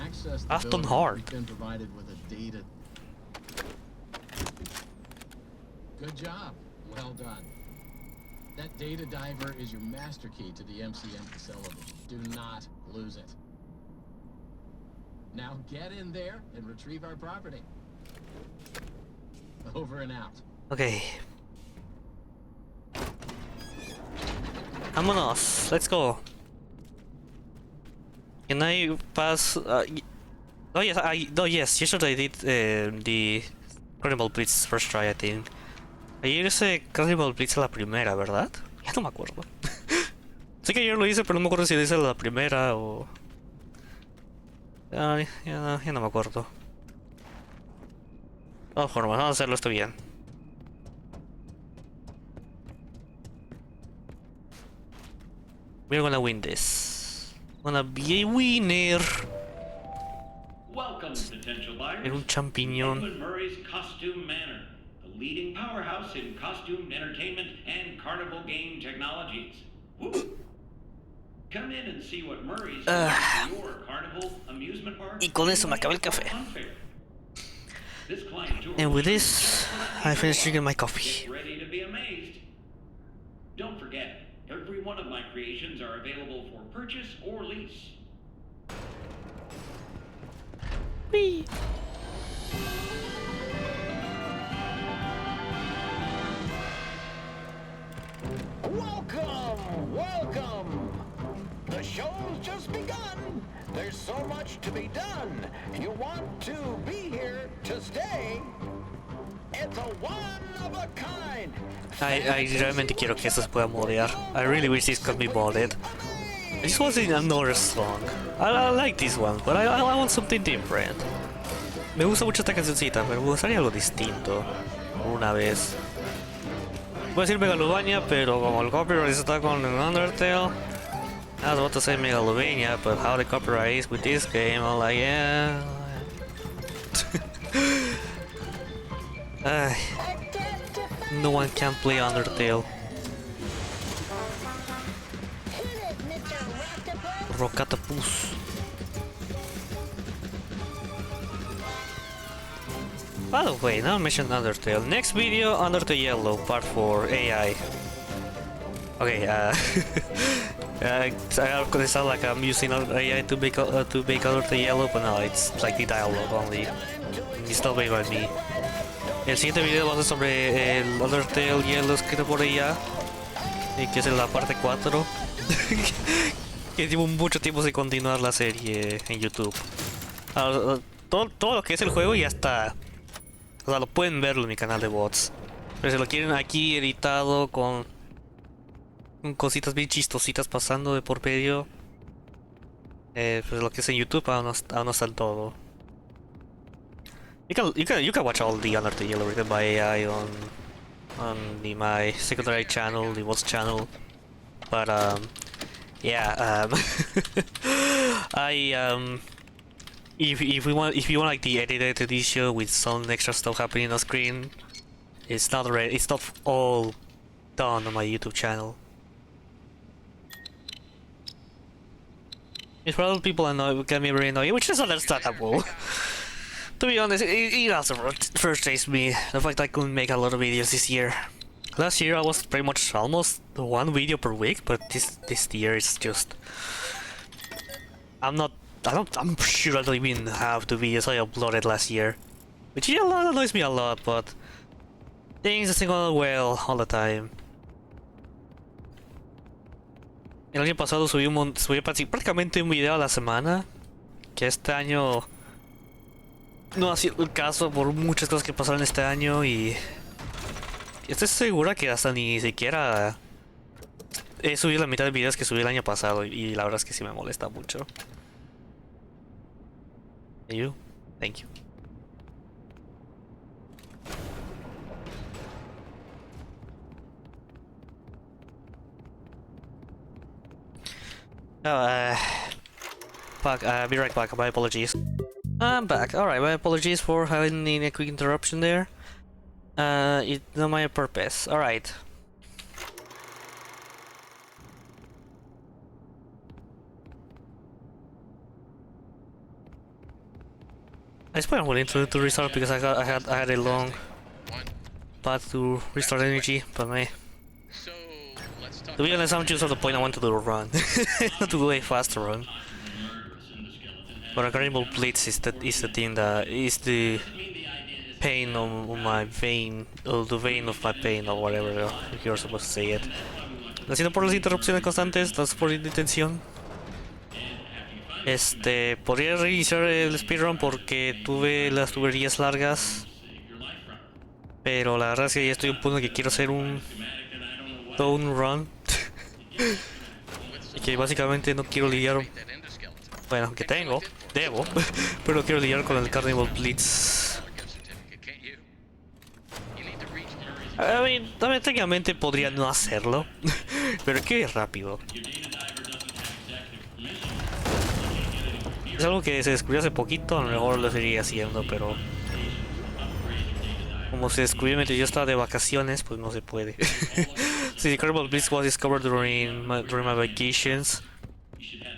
access the I've done building, hard. we've been provided with a data. Good job. Well done. That data diver is your master key to the MCM facility. Do not lose it. Now get in there and retrieve our property. Over and out. Okay. Vámonos. Let's go. Can I pass? Oh yes, yesterday I did the Cannibal Blitz first try, I think. Ayer hice Cannibal Blitz a la primera, ¿verdad? Ya no me acuerdo. Sé que ayer lo hice, pero no me acuerdo si lo hice a la primera o... Ay, ya no me acuerdo. Oh, forma, vamos a hacerlo esto bien. We're gonna win this. Gonna be a winner. Welcome, potential buyers. Era un champiñón. Edwin Murray's Costume Manor, the leading powerhouse in costume entertainment and carnival game technologies. Woo. Come in and see what Murray's doing for your carnival, amusement park, Y con eso me acabé el café. This client tour And with this, I finished drinking my coffee. Get ready to be amazed. Don't forget, every one of my creations are available for purchase or lease. Whee! Welcome, welcome. The show's just begun. There's so much to be done. You want to be here to stay. It's a one of a kind. I realmente quiero que esto se pueda modear. I really wish this could be modded. This wasn't another song. I like this one, but I want something different. Me gusta mucho esta cancioncita, pero me gustaría algo distinto. Una vez. Voy a decir Megalovania, pero como el copyright está con el Undertale, I was about to say Megalovania, but how the copyright is with this game, I'm like, yeah. Ay, no one can play Undertale. Rocatapus. By the way, now I mentioned Undertale. Next video, Undertale Yellow, part 4, AI. Okay, it sounds like I'm using AI to make Undertale Yellow, but no, it's like the dialogue only. It's not made by me. El siguiente video va a ser sobre el Undertale Yellow escrito por ella, que es en la parte 4. Que llevo mucho tiempo sin continuar la serie en YouTube. Todo lo que es el juego ya está. O sea, lo pueden verlo en mi canal de VODs. Pero si lo quieren aquí editado con cositas bien chistositas pasando de por medio, pues lo que es en YouTube aún no está en todo. You can watch all the Undertale Yellow written by AI on my secondary channel, the VODs channel. But yeah, if you want like the edited edition with some extra stuff happening on screen, it's not all done on my YouTube channel. It's for other people can be very annoying, which is understandable. To be honest, it also frustrates me the fact I couldn't make a lot of videos this year. Last year I was pretty much almost one video per week, but this year it's just I'm sure I don't even have the videos I uploaded last year, which annoys me a lot, but things are going well all the time. El año pasado subí prácticamente un video a la semana, que este año no ha sido el caso por muchas cosas que pasaron este año y estoy segura que hasta ni siquiera he subido la mitad de videos que subí el año pasado y la verdad es que sí me molesta mucho. You? Thank you. I'll be right back. My apologies. I'm back. Alright, my apologies for having a quick interruption there. It's not my purpose. Alright. I suppose I'm willing to restart because I had a long path to restore energy, but So let's talk. to be honest, I'm just at the point I want to do a run, not to do a faster run. But a Cannibal Blitz is the thing that is the pain on my vein, or the vein of my pain, or whatever you're supposed to say it. Lo siento por las interrupciones constantes, las por intención. Podría reiniciar el speedrun porque tuve las tuberías largas Pero la verdad es que ya estoy a un punto que quiero hacer un down run. Y que básicamente no quiero lidiar, That endoskeleton. bueno, que tengo, debo, pero no quiero lidiar con el Carnival Blitz. Gift certificate, can't you? You need to reach Murray's También técnicamente podría no hacerlo, pero hay que ir rápido. Es algo que se descubrió hace poquito, a lo mejor lo seguiría haciendo, pero como se descubrió mientras yo estaba de vacaciones, pues no se puede. Si the Carnival Blitz was discovered during my vacations,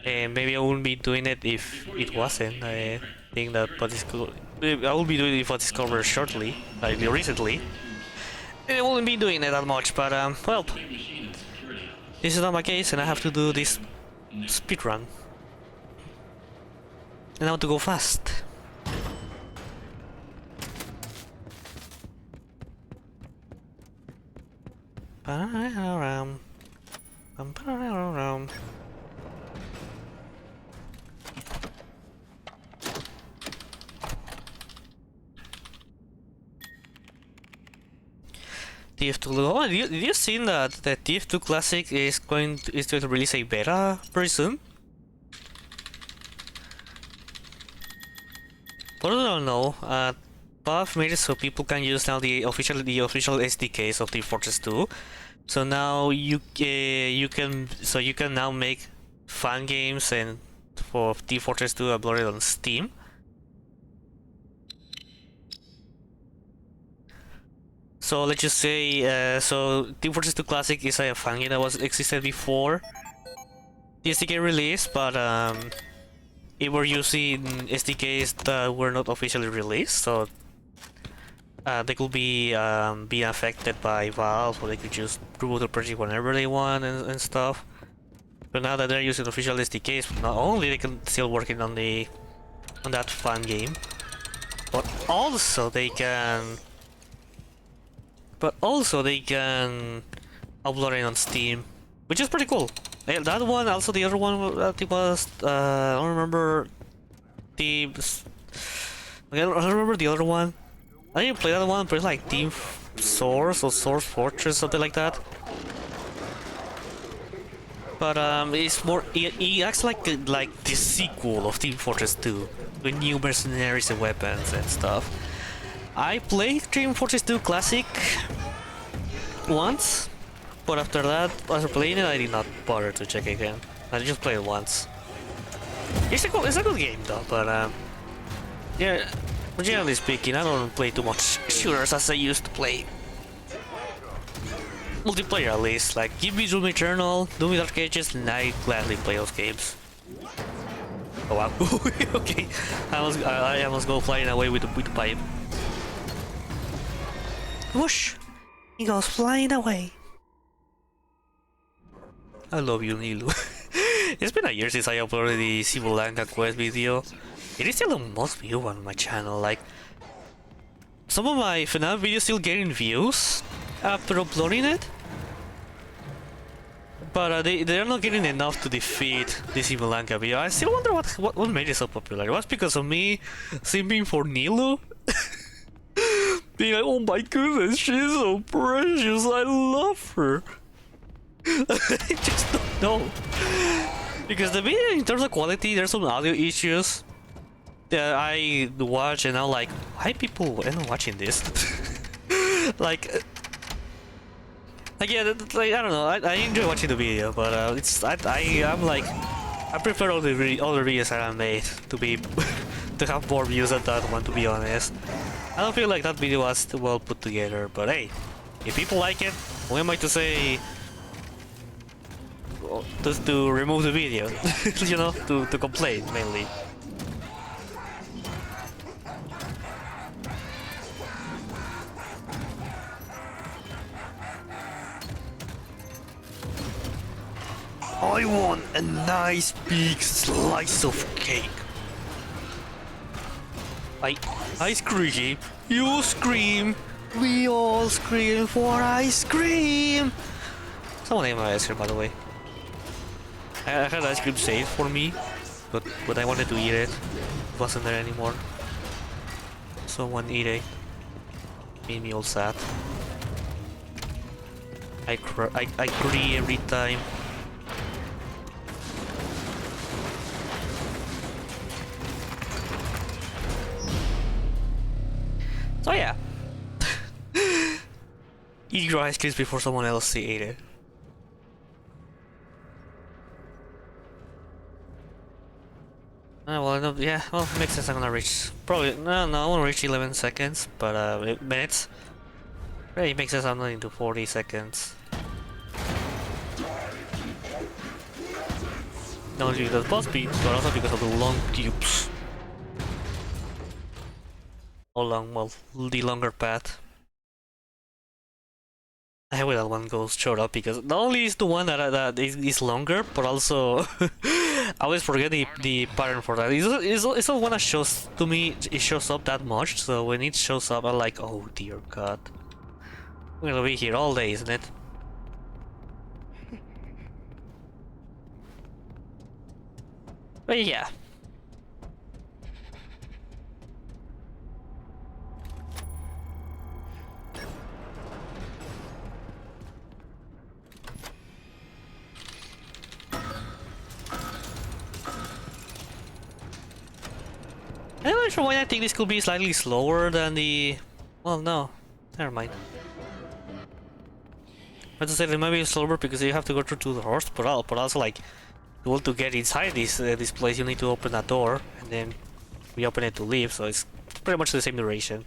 and maybe I wouldn't be doing it if it wasn't. I think that I will be doing it if I discovered shortly, like recently. I wouldn't be doing it that much, but well, this is not my case, and I have to do this speedrun. And I want to go fast. TF2. Oh, did you see that the TF2 Classic is going to release a beta very soon? For those who don't know, Valve made it so people can use now the official SDKs of Team Fortress 2. So now you can now make fan games and for Team Fortress 2 uploaded on Steam. So let's just say, so Team Fortress 2 Classic is a fan game that existed before the SDK release, but it were using SDKs that were not officially released, so they could be affected by Valve, or they could just remove the project whenever they want and stuff. But now that they're using official SDKs, not only they can still working on that fan game, but also they can upload it on Steam, which is pretty cool. That one, also the other one, I think was I don't remember the. I don't remember the other one. I didn't play that one, but it's like Team Source or Source Fortress, something like that. But it's more. It acts like the sequel of Team Fortress 2, with new mercenaries and weapons and stuff. I played Team Fortress 2 Classic once, but after that, after playing it, I did not bother to check again. I just played it once. It's a good game though, but yeah. Generally speaking, I don't play too much shooters as I used to play. Multiplayer at least, like give me Doom Eternal, Doom with Dark Ages, and I gladly play those games. Oh wow, okay, I almost go flying away with the pipe. Whoosh! He goes flying away. I love you, Nilu. It's been a year since I uploaded the Cibolanca quest video. It is still the most viewed one on my channel. Like, some of my FNAF videos still getting views after uploading it, but they're not getting enough to defeat the Cibolanca video. I still wonder what made it so popular. It was because of me simping for Nilu. Being like, oh my goodness, she's so precious, I love her. I just don't know. Because the video, in terms of quality, there's some audio issues that I watch and I'm like, why people end up watching this? like yeah, like, I don't know, I enjoy watching the video, but I'm like, I prefer all the videos that I made to be to have more views than that one, to be honest. I don't feel like that video was well put together, but hey, if people like it, who am I to say just to remove the video? You know, to complain mainly. I want a nice big slice of cake. Ice cream. You scream. We all scream for ice cream. Someone ate my ice cream, by the way. I had ice cream saved for me, but I wanted to eat it. It wasn't there anymore. Someone eat it. Made me all sad. I cry every time. So yeah. Eat your ice creams before someone else ate it. Well, no, yeah, well, it makes sense I'm gonna reach, probably, no, I won't reach 11 seconds, but, minutes. Yeah, it makes sense I'm not into 40 seconds. Not only because of boss speed, but also because of the long tubes. Or long, well, the longer path. I hate when that one goes short up because not only is the one that is longer, but also I always forget the pattern for that. It's not one that shows to me. It shows up that much, so when it shows up, I'm like, oh dear God, we're gonna be here all day, isn't it? But yeah. I'm not sure why I think this could be slightly slower than the... Well, no. Never mind. But to say it might be slower because you have to go through two doors, but also like, you want to get inside this place, you need to open that door, and then reopen it to leave, so it's pretty much the same duration.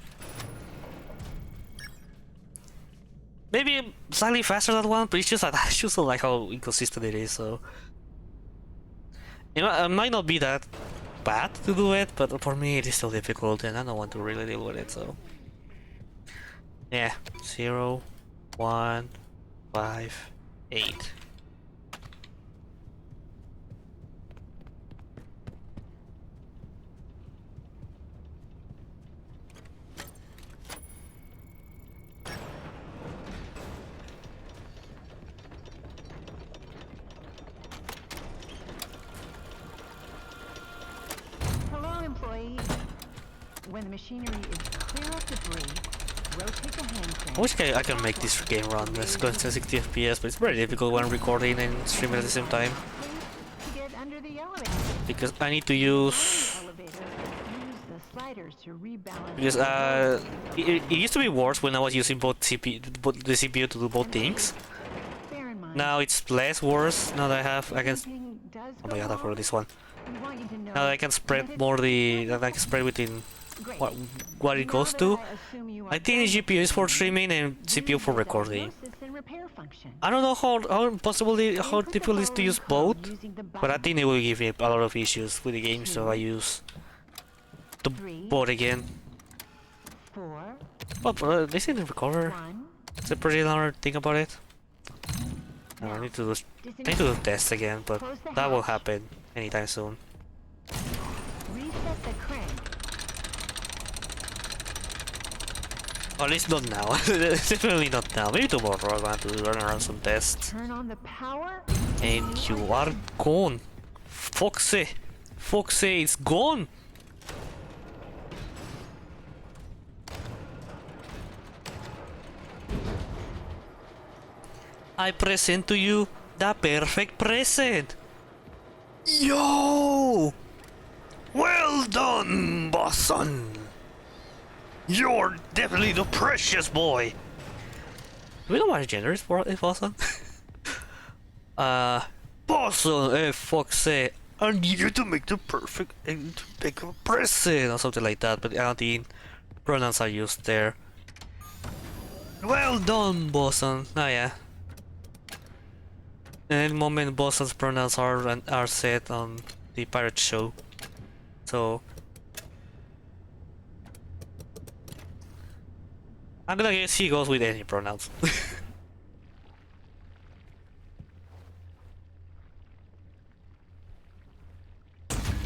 Maybe slightly faster than one, but it's just like, I just don't like how inconsistent it is, so... You know, it might not be that bad to do it, but for me it is still difficult and I don't want to really deal with it, so... Yeah, 0, 1, 5, 8. When the machinery is clear of debris, rotate the hand crank. I wish I can make this game run as close to 60 FPS, but it's very difficult when recording and streaming at the same time. To get under the elevator. Because I need to use... Elevator. Use the sliders to rebalance. Because it used to be worse when I was using both the CPU to do both things. Bear in mind, Now it's less worse now that I can... something does Oh my go god, I wrong, forgot this one. we want you to know Now that I can spread more that I can spread within Great. what it Now goes that to. I assume you are I think the done, GPU is for streaming and CPU for use the recording. diagnosis and repair function. I don't know how typical it is to use both, but I think it will give me a lot of issues with the game, so I use the both again. 4, Oh, but they didn't recover. 1. It's a pretty another thing about it. No, I need to do tests again, but that will happen anytime soon. Reset the crank. Or at least not now. Definitely not now. Maybe tomorrow I'm going to run around some tests. Turn on the power. And you are gone. Foxy. Foxy, it's gone. I present to you the perfect present. Yo! Well done, Boston. You're definitely the precious boy. Do we know what gender is for Boston? Boston, Foxy, I need you to make the perfect present or something like that, but I don't think pronouns are used there. Well done, Boston. Oh yeah. And at the moment, Boston's pronouns are set on the pirate show, so I'm gonna guess he goes with any pronouns.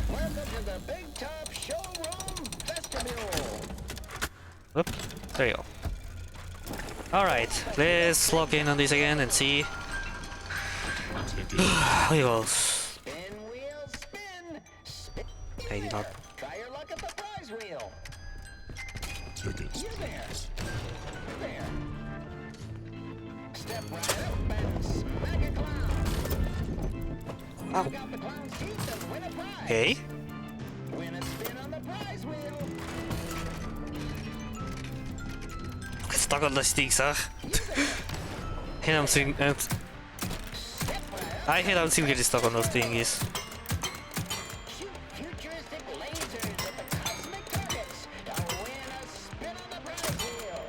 Welcome to the Big Top Showroom Vestibule. Oop, there you go. Alright, let's log in on this again and see. How it goes. Spin wheel, spin. Spin. I did not. Try your luck at the prize wheel. tickets, You there. please. There. Step right up and smack a clown. Knock out the clown's teeth and win a prize. Okay. Win a spin on the prize wheel. Get stuck on the sticks, huh? You there. Hate I'm seeing. Step right up. I hate I'm seeing getting stuck on those thingies. Shoot futuristic lasers at the cosmic targets to win a spin on the prize wheel.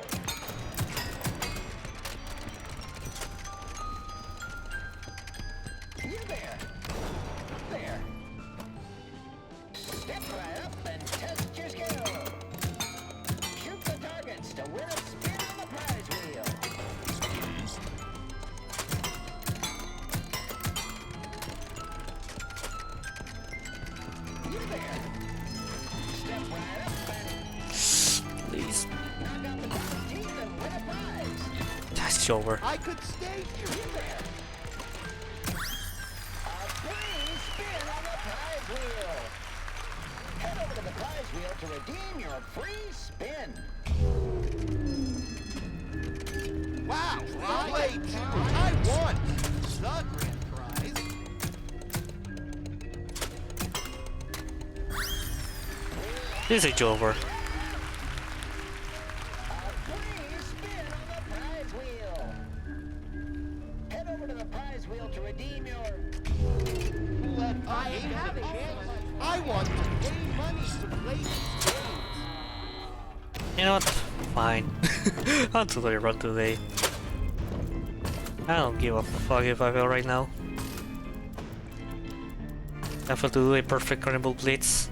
You there. There. Step right up and test your skill. Shoot the targets to win a spin on the prize wheel. Please. You there. Step right up and Please. knock out the clown's teeth and win a prize. That's over. I could stay here. You there. A free spin on the prize wheel. Head over to the prize wheel to redeem your free spin. Wow, I played too. I won. The grand prize. This is over. A free spin on the prize wheel. Head over to the prize wheel to redeem your... But I ain't have a chance. I want to pay money to play these games. You know what? Fine. I'll totally run today. I don't give a fuck if I fail right now. I have to do a perfect carnival blitz.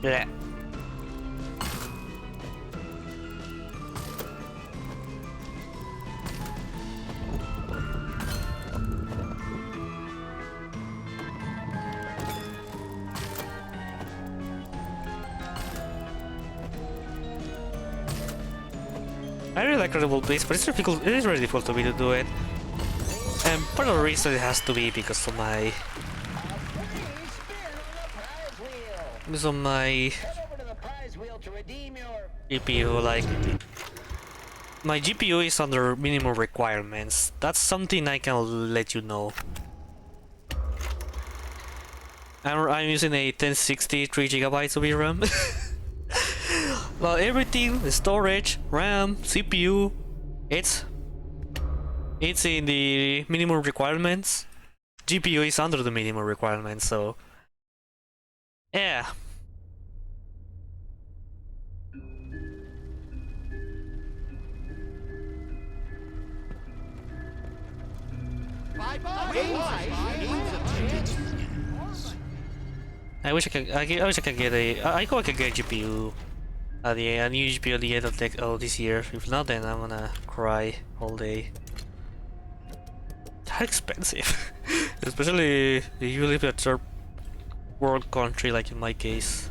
Yeah. I really like Credible Blitz, but it's difficult. It is really difficult for me to do it. And part of the reason it has to be because of my Head over to the prize wheel to redeem your... GPU. Like, my GPU is under minimum requirements. That's something I can let you know. I'm using a 1060 3GB of VRAM. Well, everything, the storage, RAM, CPU, it's in the minimum requirements. GPU is under the minimum requirements, so yeah. I wish I could. I wish I could get a. I hope I could get a GPU. A new GPU at the end of this year. If not, then I'm gonna cry all day. That expensive, especially if you live in a third world country, like in my case.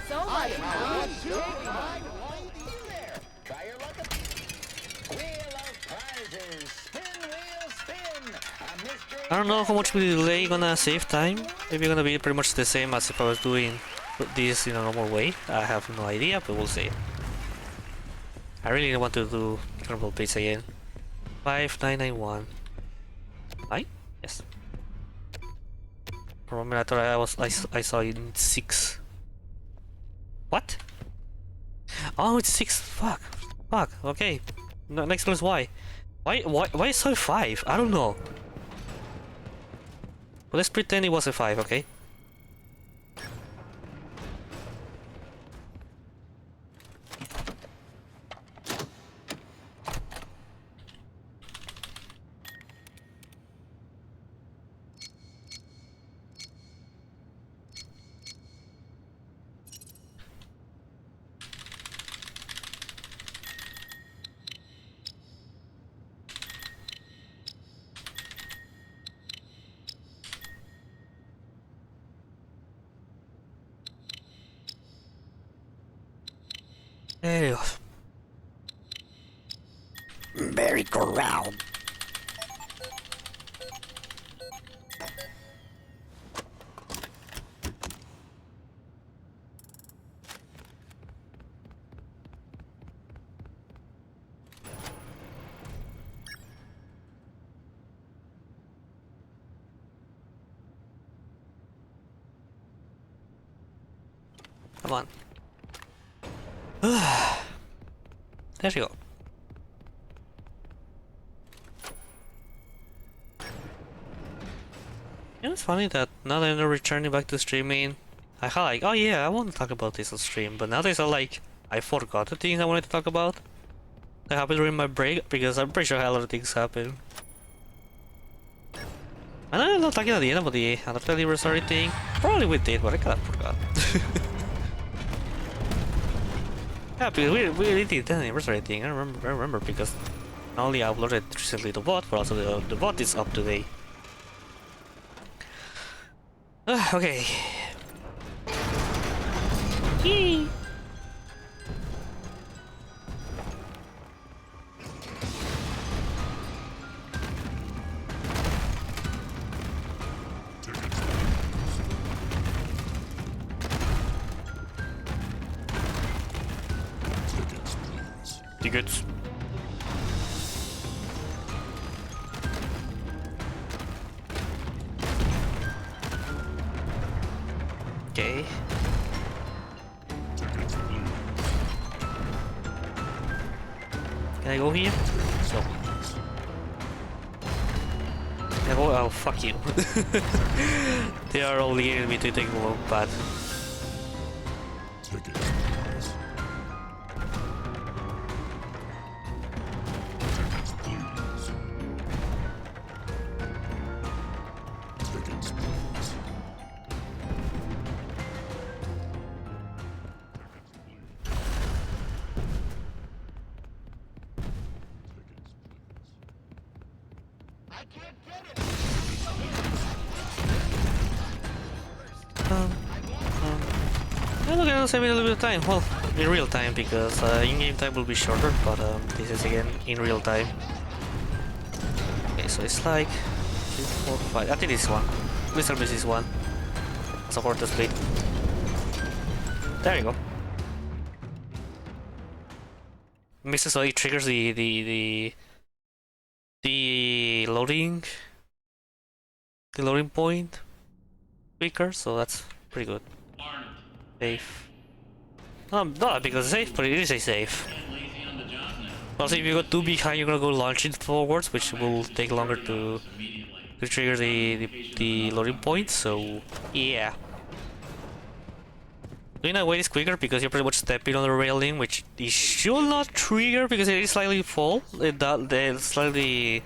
So much Try your luck. Wheel of prizes. Spin, wheel, spin. A mystery. I don't know how much will delay gonna save time. Maybe gonna be pretty much the same as if I was doing this in a normal way. I have no idea, but we'll see. I really want to do Carnival Blitz again. 5991. Right? Yes. For a minute I thought I saw it in 6. What? Oh, it's 6. Fuck. Fuck. Okay. No, next one is why. Why is it 5? I don't know. But let's pretend it was a 5, okay? Hey, merry-go-round. Come on. There you go. You know, it's funny that now that I'm returning back to streaming, I had like, oh yeah, I want to talk about this on stream, but nowadays I like, I forgot the things I wanted to talk about. That happened during my break, because I'm pretty sure a lot of things happen. And I'm not talking at the end about the anniversary thing. Probably we did, but I kind of forgot. Yeah, because we really did the anniversary thing. I remember because not only I uploaded recently the VOD, but also the VOD is up to date. Okay. Yee. Tickets. Okay. Can I go here? So. Can I go? Oh, fuck you. They are obligating me to take a look, but. Yeah, look, it'll save me a little bit of time. Well, in real time, because in-game time will be shorter, but this is again in real time. Okay, so it's like 3, 4, 5. I think this one. Mr. Miss is one. Support the split. There you go. Misses, so it triggers the loading point quicker, so that's pretty good. Safe. Not because it's safe, but it is a safe. Also, if you go too behind, you're gonna go launching forwards, which will take longer to trigger the loading point. So yeah, doing that way is quicker because you're pretty much stepping on the railing, which it should not trigger because it is slightly they're slightly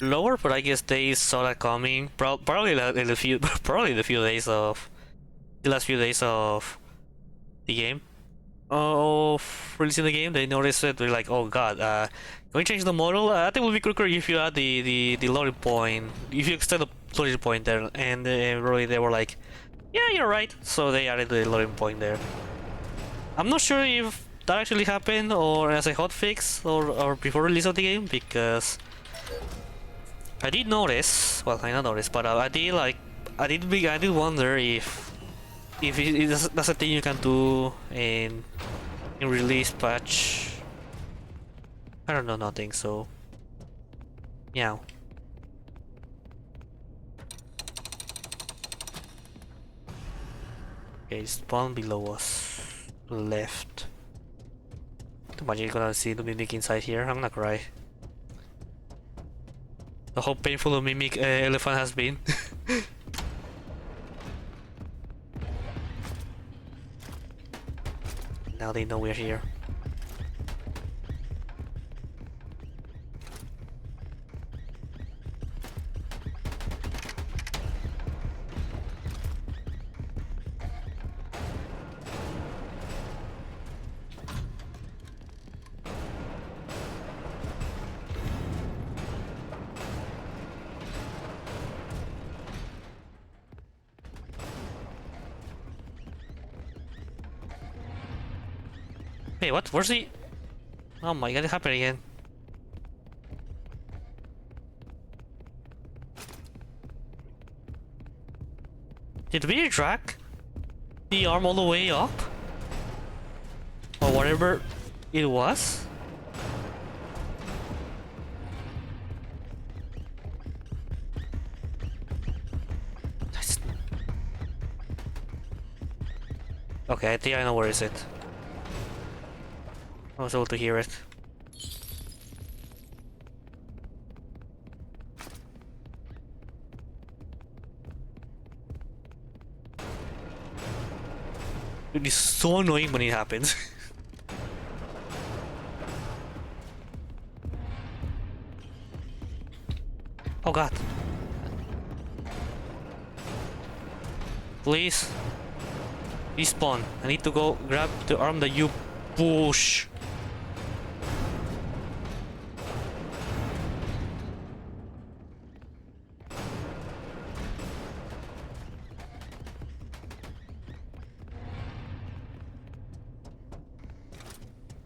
lower. But I guess they saw that coming. Probably in the few days of the last few days of the game. Of releasing the game, they noticed it. They're like, "Oh God, can we change the model? I think it would be quicker if you add the loading point, if you extend the loading point there." And really, they were like, "Yeah, you're right." So they added the loading point there. I'm not sure if that actually happened or as a hotfix or before release of the game, because I did notice. Well, I not noticed, but I did wonder if that's a thing you can do in release patch. I don't know nothing, so yeah. Okay, spawn below us, left. Imagine you're gonna see the mimic inside here. I'm gonna cry. How painful a mimic elephant has been. Now they know we're here. Hey, what? Where's the... Oh my god, it happened again. Did we drag the arm all the way up? Or whatever it was? Okay, I think I know where is it. I was able to hear it. It is so annoying when it happens. Oh god. Please. Respawn. I need to go grab the arm that you push.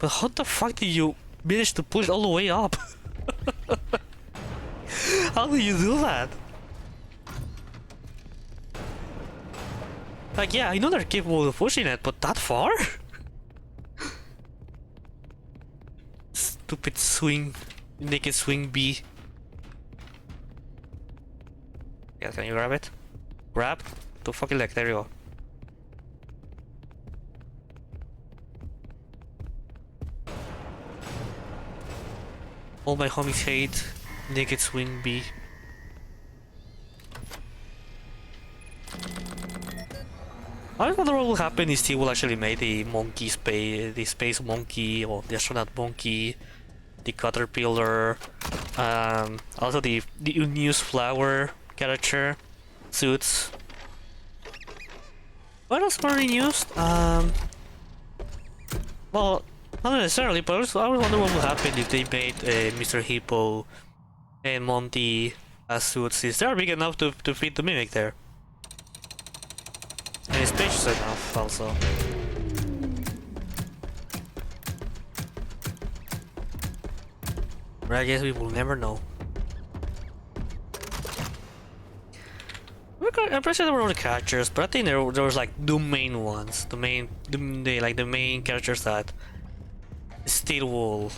But how the fuck did you manage to push all the way up? How do you do that? Like, yeah, I know they're capable of pushing it, but that far? Stupid swing, naked swing B. Yeah, can you grab it? Grab the fucking leg, there you go. All my homies hate naked swing B. I wonder what will happen if he will actually make the monkey space, the space monkey, or the astronaut monkey, the caterpillar, also the unused flower character suits. What else were used? Well, not necessarily, but I was wondering what would happen if they made Mr. Hippo and Monty as suits, since they're big enough to fit the mimic there. And it's spacious enough, also. But I guess we will never know. I'm pretty sure there were other characters, but I think there was like the main ones, the main characters that still will.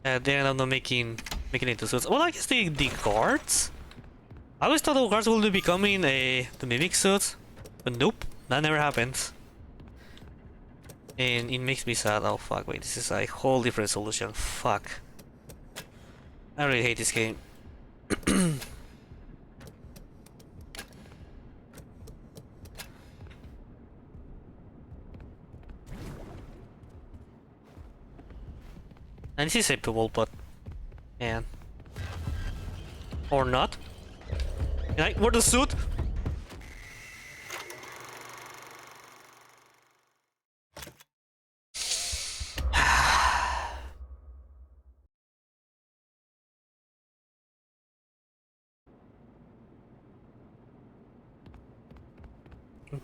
They end up making it into suits. Well, I guess the guards. I always thought the guards would be becoming the mimic suits, but nope, that never happens. And it makes me sad. Oh fuck! Wait, this is a whole different solution. Fuck. I really hate this game. And this is acceptable, but man, or not. Can I wear the suit?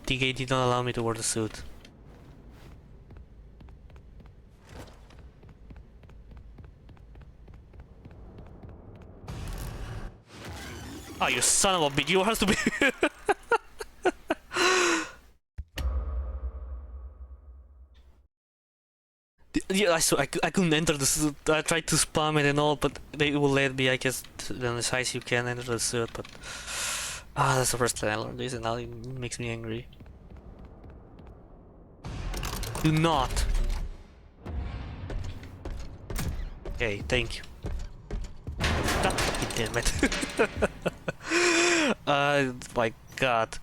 The gate did not allow me to wear the suit. Oh, you son of a bitch! You have to be. Yeah, I couldn't enter the suit. I tried to spam it and all, but they will let me. I guess on the size you can enter the suit, but that's the first time I learned this, and now it makes me angry. Do not. Okay, thank you. God fucking damn it. My god.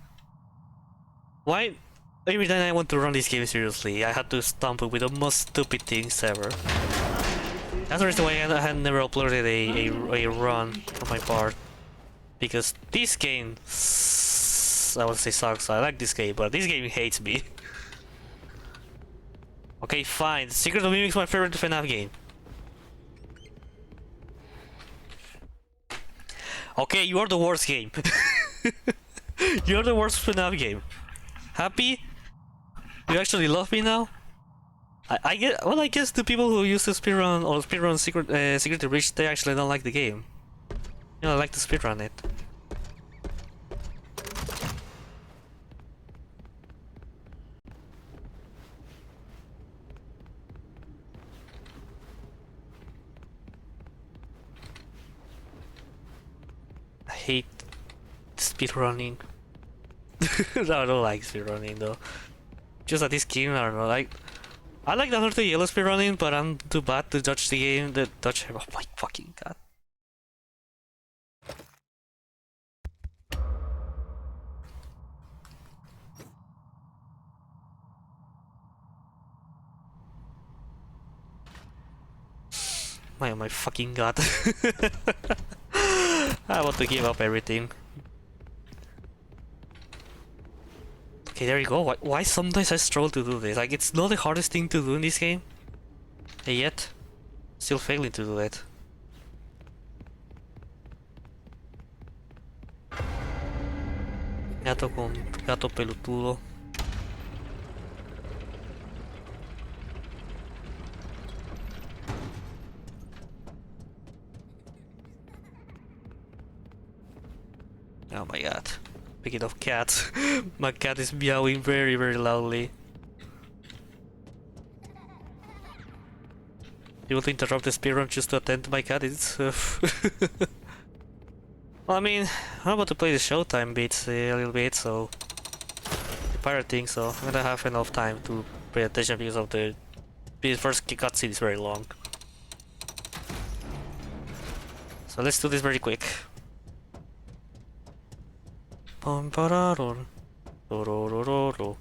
Why? Every time I want to run this game seriously, I had to stumble with the most stupid things ever. That's the reason why I had never uploaded a run on my part. Because this game, I would say sucks. I like this game, but this game hates me. Okay, fine. Secret of Mimic is my favorite FNAF game. Okay, you are the worst game. You're the worst FNAF game. Happy? You actually love me now? I get, well, I guess the people who use the speedrun or speedrun Secret Breach, they actually don't like the game. You know, I like to speedrun it. I hate speedrunning. I don't like speedrunning though. Just that this game, I don't know, like I like the other two yellow speedrunning, but I'm too bad to dodge the game. The dodge. Oh my fucking god! My fucking god! I want to give up everything. Okay, there you go. Why sometimes I struggle to do this? Like, it's not the hardest thing to do in this game, and yet still failing to do that. Gato con gato pelutudo. Oh my god. Speaking of cats, my cat is meowing very, very loudly. You want to interrupt the speedrun just to attend to my cat? It's well, I mean, I'm about to play the showtime bits a little bit, so the pirate thing, so I'm gonna have enough time to pay attention because of the first cutscene is very long. So let's do this very quick. Pom pararon, dorororo.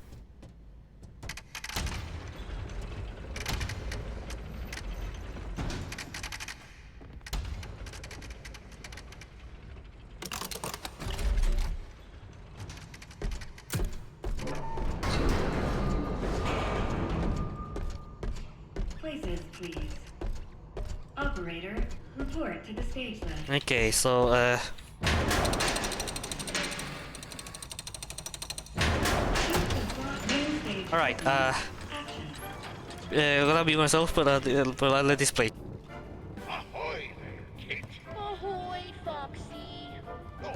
Places, please. Operator, report to the stage left. Okay, so alright, gonna be myself, but I'll let this play. Ahoy there, kid. Ahoy, Foxy. Oh,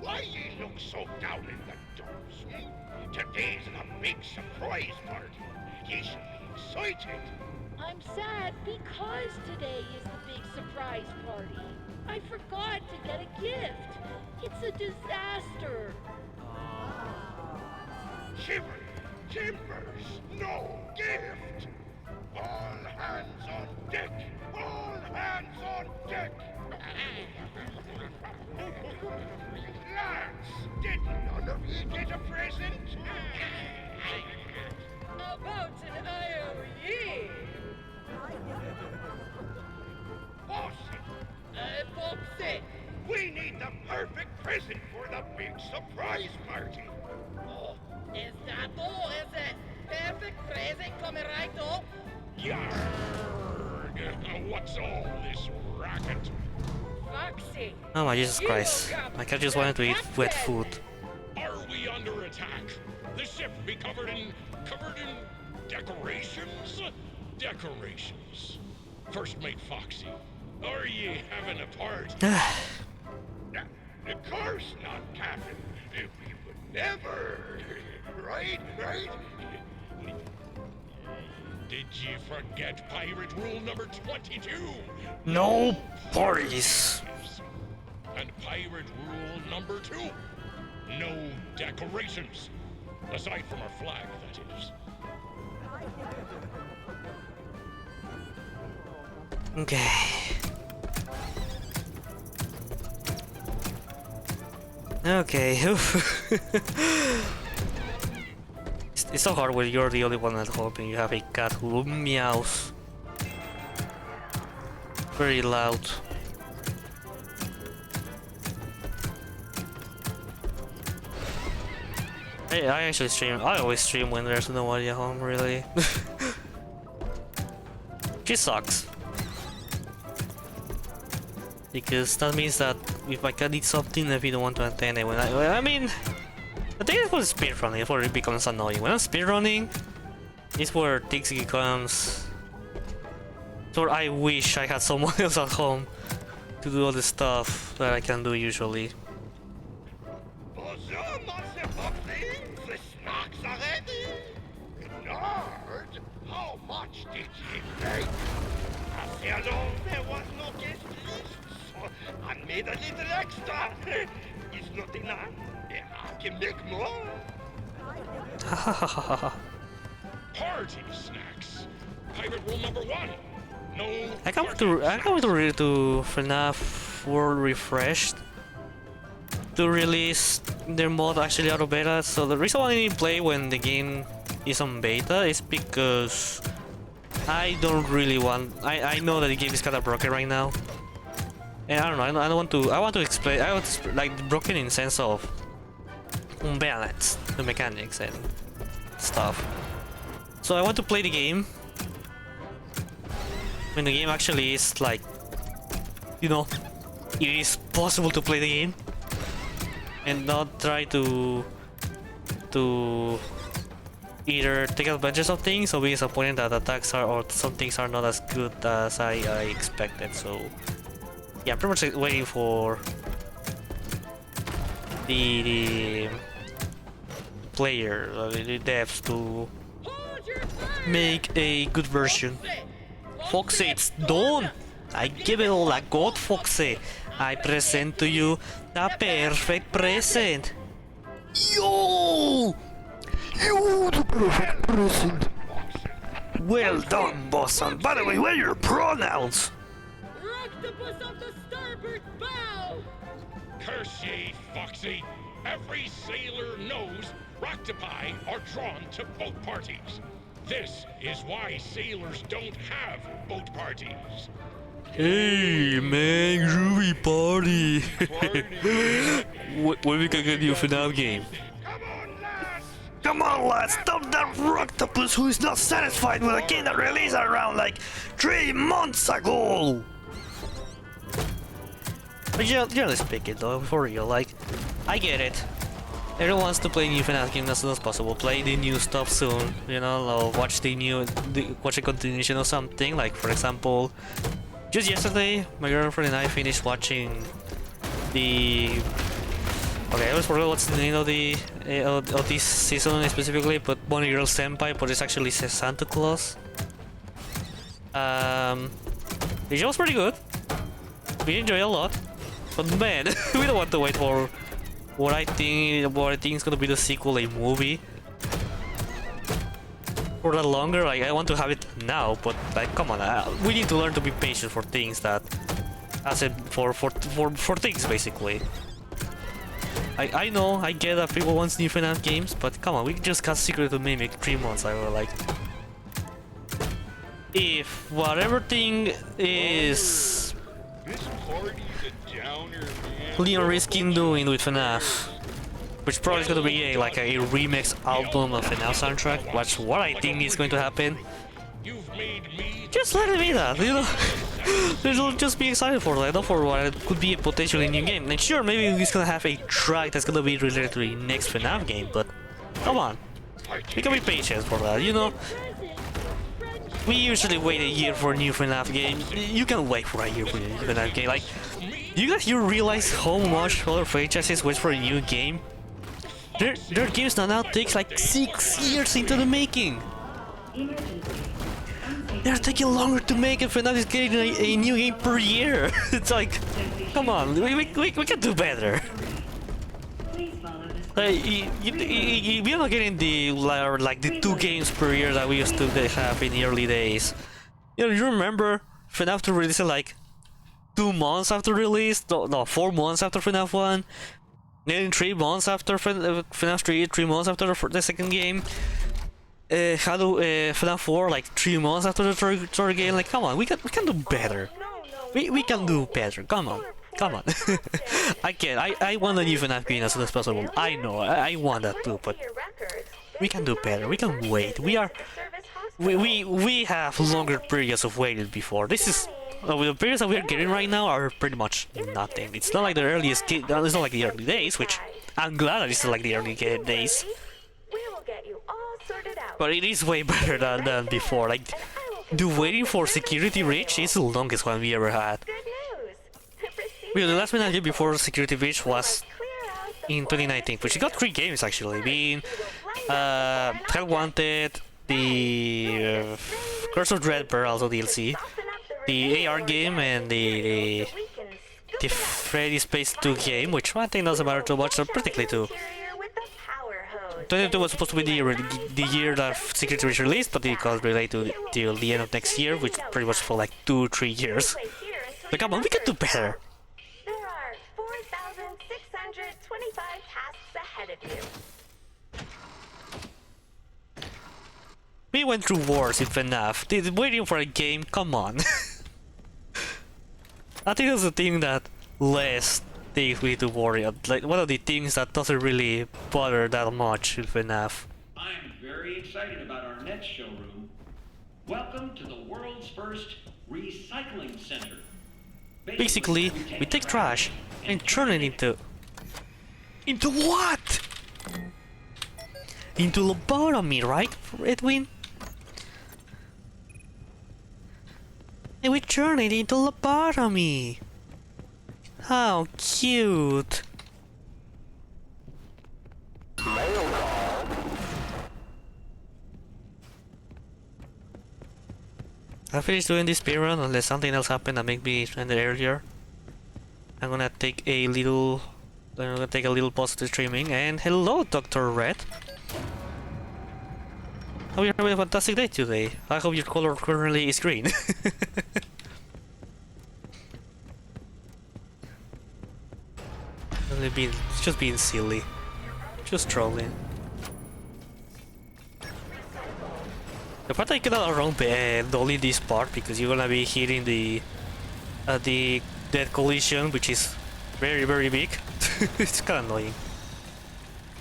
why ye look so down in the dumps, hmm? Today's the big surprise party. Ye should be excited. I'm sad because today is the big surprise party. I forgot to get a gift. It's a disaster. Shiver, timbers, no gift. All hands on deck. All hands on deck. Lads, did none of you get a present? About an IOE. Foxy. We need the perfect present for the big surprise party. Oh, is that all, is it? Perfect present coming right up. Yarg! What's all this racket? Foxy. Oh my Jesus Christ! My cat just wanted to eat wet food. Are we under attack? The ship be covered in decorations? Decorations. First mate Foxy, are ye having a party? Of course not, Captain. We would never. Right? Did you forget pirate rule number 22? No parties. And pirate rule number 2. No decorations. Aside from our flag, that is. Okay. Okay. It's so hard when you're the only one at home and you have a cat who meows very loud. I actually stream. I always stream when there's nobody at home, really. She sucks. Because that means that if my cat needs something, if you don't want to attend it, I mean, I think it's for speedrunning before it becomes annoying. When I'm speedrunning, It's where things becomes. So I wish I had someone else at home to do all the stuff that I can do usually. Bonjour, Monsieur Foxy. The snacks are ready. Nerd, how much did you make? I said, oh, there was no guest list, so I made a little extra. It's not enough. I can make more. Party snacks. Pirate rule number 1. No. I can't wait to read to FNAF World Refreshed to release their mod actually out of beta. So the reason why I didn't play when the game is on beta is because I don't really want. I know that the game is kind of broken right now, and I don't know. I don't want to. I want to explain. I want to like broken in sense of unbalanced the mechanics and stuff. So I want to play the game when the game actually is like, you know, it is possible to play the game, and not try to either take advantage of things or be disappointed that attacks are or some things are not as good as I expected. So yeah, I'm pretty much waiting for the player, the devs to make a good version. Foxy, it's done! I give it all I got, Foxy. I present to you the perfect present. Yo! You the perfect present. Well done, boss. And by the way, what are your pronouns? Octopus of the starboard bow! Curse ye, Foxy. Every sailor knows Roctopi are drawn to boat parties. This is why sailors don't have boat parties. Hey man, groovy party! When we can get you a FNAF game? Come on lads, stop that Roctopus who is not satisfied with a game that released around like 3 months ago! But generally speaking though, for real, like, I get it. Everyone wants to play new FNAF game as soon as possible. Play the new stuff soon, you know, or watch watch a continuation or something. Like for example, just yesterday, my girlfriend and I finished watching the. Okay, I always forgot what's the name of the of this season specifically, but Bunny Girl Senpai, but it's actually Santa Claus. The show was pretty good. We enjoy it a lot, but man, we don't want to wait for what I think is gonna be the sequel, a movie, for that longer. Like I want to have it now, but like come on, we need to learn to be patient for things that, I said for things basically. I know, I get that people want new FNAF games, but come on, we just got Secret of Mimic 3 months ago. Like, if whatever thing is Leon Riskin doing with FNAF, which probably is going to be like a remix album of FNAF soundtrack, that's what I think is going to happen. Just let it be that, you know. Just be excited for that, not for what could be a potentially new game. And sure, maybe it's gonna have a track that's gonna be related to the next FNAF game, but come on, we can be patient for that, you know. We usually wait a year for a new FNAF game. You can wait for a year for a new FNAF game. Like, you realize how much other franchises wait for a new game? Their games now takes like 6 years into the making. They're taking longer to make it. FNAF is getting a new game per year. It's like, come on, we can do better. We are not getting the 2 games per year that we used to have in the early days. You know, you remember FNAF 2 released like 2 months after release? No, 4 months after FNAF 1. Then 3 months after FNAF 3, 3 months after the second game. FNAF 4 like 3 months after the third game. Like, come on, we can do better. We can do better. Come on. I want a new FNAF game as soon as possible. I know, I want that too, but we can do better. We can wait. We have longer periods of waiting before. This is the periods that we're getting right now are pretty much nothing. It's not like the earliest. It's not like the early days, which I'm glad that it's not like the early days. We will get you all sorted out. But it is way better than before. Like, the waiting for security breach is the longest one we ever had. Well, the last one I did before security breach was in 2019, which got 3 games actually, being Hell Wanted, the Curse of Dreadbird, also DLC, the AR game, and the Freddy's Space 2 game, which I think doesn't matter too much, so practically 2. 2022 was supposed to be the year that Secret was released, but it got delayed till the end of next year, which pretty much for like 2-3 years. But come on, we can do better. There are 4,625 tasks ahead of you. We went through wars in FNAF. Waiting for a game, come on. I think that's the thing that less things we need to worry about. Like, one of the things that doesn't really bother that much in FNAF. I'm very excited about our next showroom. Welcome to the world's first recycling center. Basically, we take trash and turn it into... Into what? Into lobotomy, right, Edwin? And we turn it into lobotomy. How cute. I finished doing this speedrun unless something else happened that made me end it earlier. I'm gonna take a little pause to streaming, and hello Dr. Red. Hope you're having a fantastic day today. I hope your color currently is green. Just being silly. Just trolling. The part I cannot run only this part because you're gonna be hitting the dead collision, which is very big. It's kinda annoying.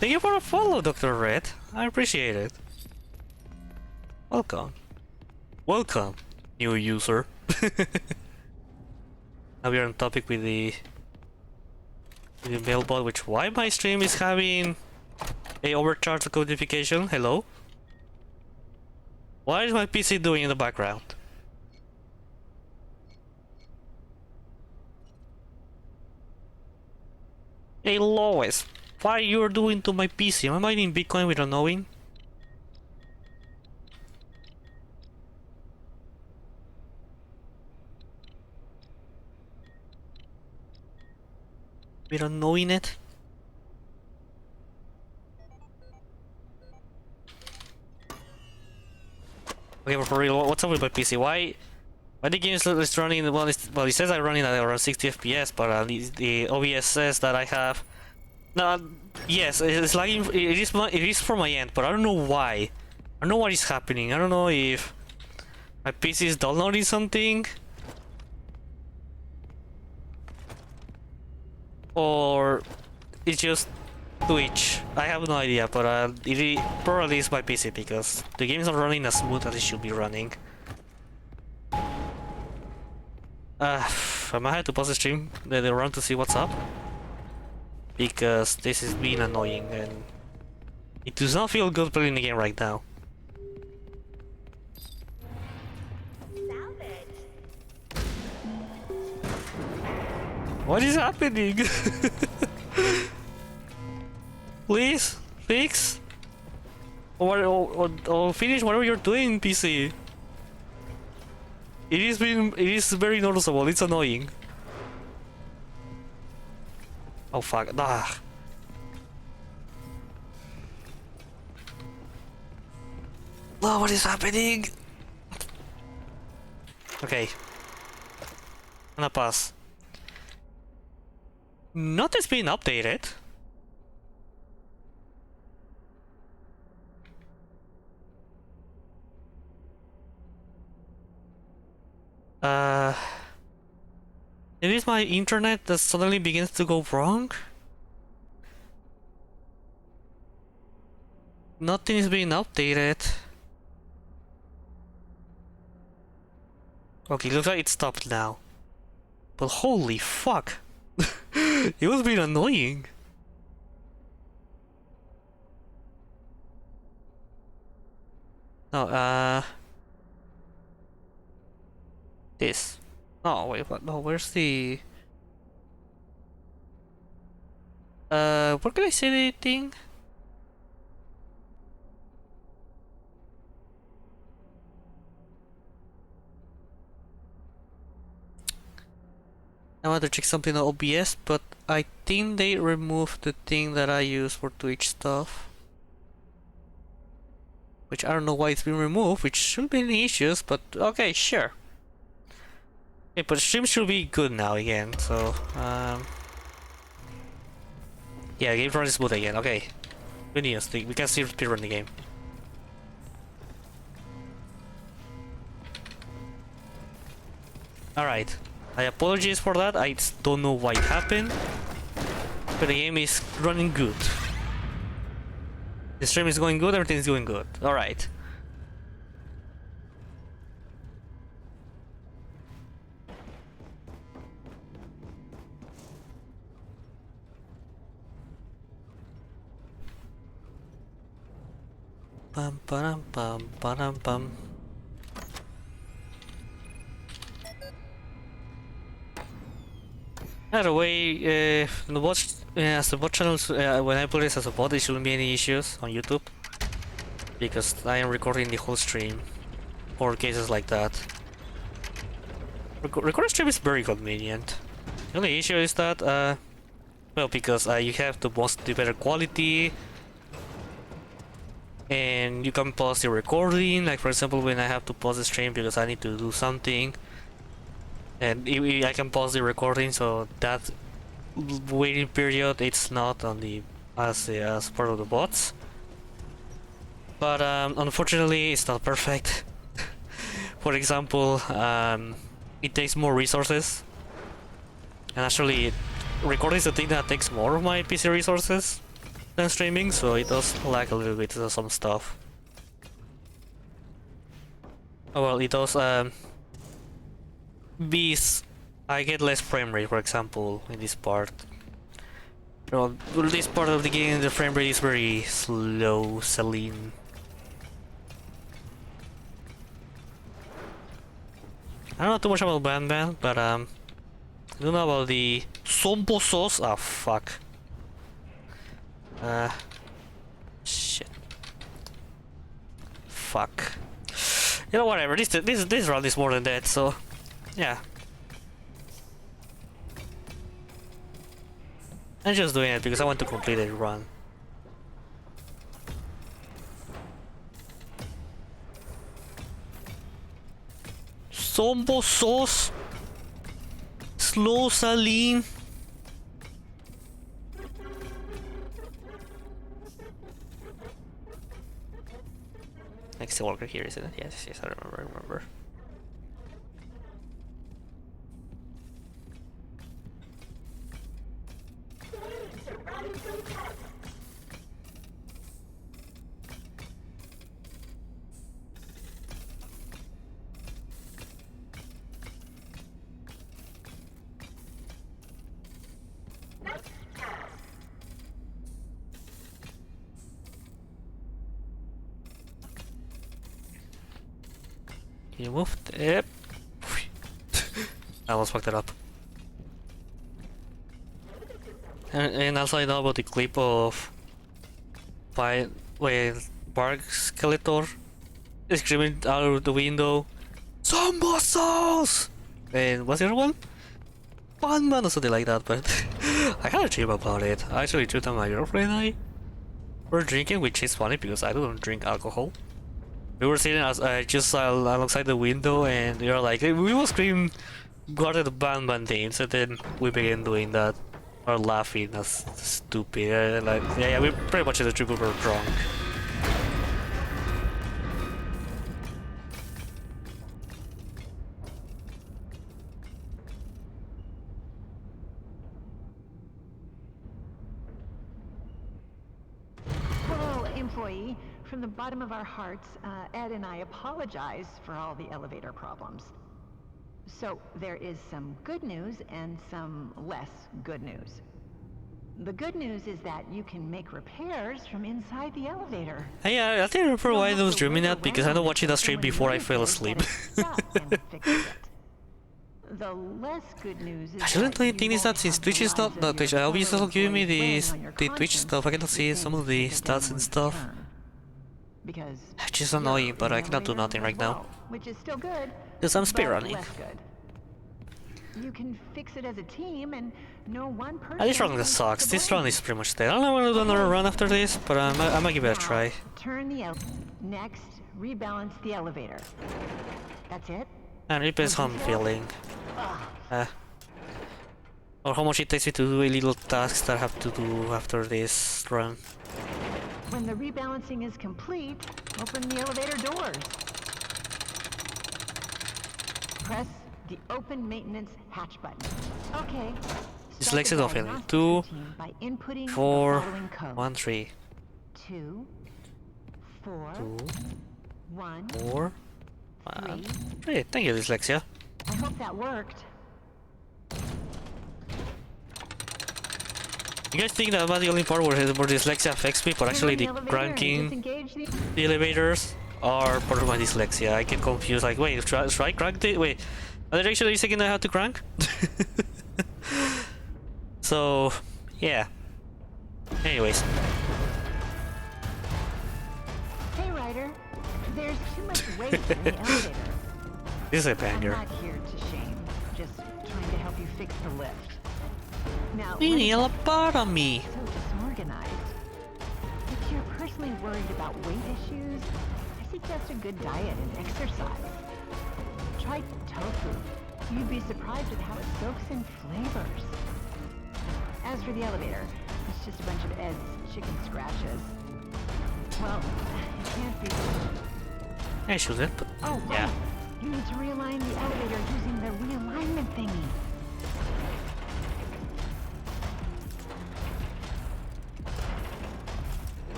Thank you for the follow, Dr. Red. I appreciate it. Welcome. Welcome, new user. Now we are on topic with the mailbot, which why my stream is having a overcharge codification. Hello? What is my PC doing in the background? Hey Lois, what are you doing to my PC? Am I mining Bitcoin without knowing? Without knowing it? Okay, but for real, what's up with my PC? Why the game is running? Well, it says I'm running at around 60 FPS, but the OBS says that I have. No, yes, it's lagging. It is from my end, but I don't know why. I don't know what is happening. I don't know if my PC is downloading something, or it's just Twitch. I have no idea, but it probably is my PC because the game is not running as smooth as it should be running. I might have to pause the stream later on to see what's up, because this is being annoying and it does not feel good playing the game right now. What is happening? Please fix or finish whatever you're doing, PC. It is very noticeable. It's annoying. Oh fuck! Ah. Oh, what is happening? Okay. I'm gonna pass. Nothing's been updated. It is my internet that suddenly begins to go wrong. Nothing is being updated. Okay, looks like it stopped now. But holy fuck! It was being annoying. No, this. No, wait, what? No, where's the... where can I see the thing? I want to check something on OBS, but I think they removed the thing that I use for Twitch stuff. Which I don't know why it's been removed, which shouldn't be any issues, but okay, sure. Okay, but stream should be good now again, so, yeah, game run is smooth again, okay. Good news, we can still speedrun the game. Alright, I apologize for that, I don't know why it happened, but the game is running good. The stream is going good, everything is going good. Alright. Bum ba bum bum. Either way, the watch as the watch channels when I put this as a bot, there shouldn't be any issues on YouTube because I am recording the whole stream for cases like that. Recording stream is very convenient. The only issue is that well, because you have the better quality, and you can pause the recording. Like for example, when I have to pause the stream because I need to do something. And I can pause the recording, so that waiting period it's not on the as part of the bots. But unfortunately, it's not perfect. For example, it takes more resources, and actually, recording is the thing that takes more of my PC resources than streaming, so it does lag a little bit of some stuff. Oh well, it does. I get less frame rate, for example, in this part. Well, this part of the game, the frame rate is very slow, Celine. I don't know too much about Ban, but I don't know about the Sompo sauce. Ah, fuck. Shit. Fuck. You know, whatever. This round is more than that, so yeah. I'm just doing it because I want to complete the run. Sombo sauce. Slow saline. Next worker here, isn't it? Yes, I remember. You moved it. I almost fucked it up. And also I know about the clip of with Bark Skeletor screaming out of the window, "Zombo sauce!" And what's the other one? Batman or something like that, but I had a dream about it. I actually dreamed that my girlfriend and I were drinking, which is funny because I don't drink alcohol. We were sitting just alongside the window, and we were like, we will scream, "What are the Batman names?" And then we began doing that, or laughing. That's stupid. Like, yeah, we pretty much in the trip we were drunk. Hello, employee. From the bottom of our hearts, Ed and I apologize for all the elevator problems. So, there is some good news and some less good news. The good news is that you can make repairs from inside the elevator. Hey, I think I remember why I was dreaming that, because I don't watch that stream before I fell asleep. The less good news is Actually, the thing is that since Twitch is not Twitch, I'll be still giving me the Twitch stuff. I cannot see some of the stats and stuff. Which is annoying, but I cannot do nothing right now. Which is still good. Because I'm speedrunning. You can fix it as a team, and no one person. This run sucks. This run is pretty much dead. I don't know when I'll do another run after this, but I might give it a try. Turn the next, rebalance the elevator. That's it. And it depends how I'm feeling. Or how much it takes me to do a little tasks that I have to do after this run. When the rebalancing is complete, open the elevator doors. Press the open maintenance hatch button. Okay. Dyslexia of failing. 2, 4, 1, 3. 2, 4, 1, 4, 1, 3. Thank you, Dyslexia. I hope that worked. You guys think that about the only part where dyslexia affects me, but actually the cranking the elevators are part of my dyslexia. I get confused, like, wait, should I crank the... Wait, are they actually saying I have to crank? So, yeah. Anyways. Hey, Ryder. There's too much weight in the elevator. This is a banger. I'm not here to shame, just trying to help you fix the lift. Now, We need a part of me. So disorganized. If you're personally worried about weight issues, I suggest a good diet and exercise. Try tofu. You'd be surprised at how it soaks in flavors. As for the elevator, it's just a bunch of Ed's chicken scratches. Well, it can't be. I should have, but oh, yeah. You need to realign the elevator using the realignment thingy.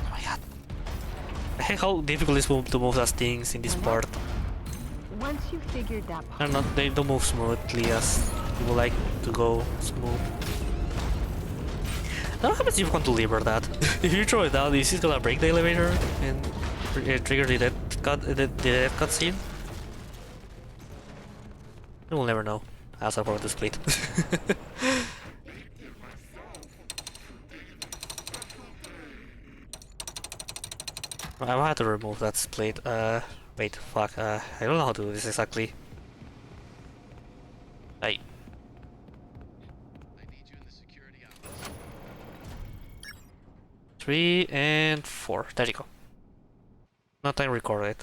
Oh my god. How difficult it is to move those things in this part. Once you figured that part, They don't move smoothly as you would like to go smooth. I don't know how much you want to lever that. If you throw it down, is it gonna break the elevator and trigger the death cutscene? We'll never know. I also forgot to split. I might have to remove that split. Wait, fuck. I don't know how to do this exactly. Hey. 3 and 4. There you go. Not time recorded.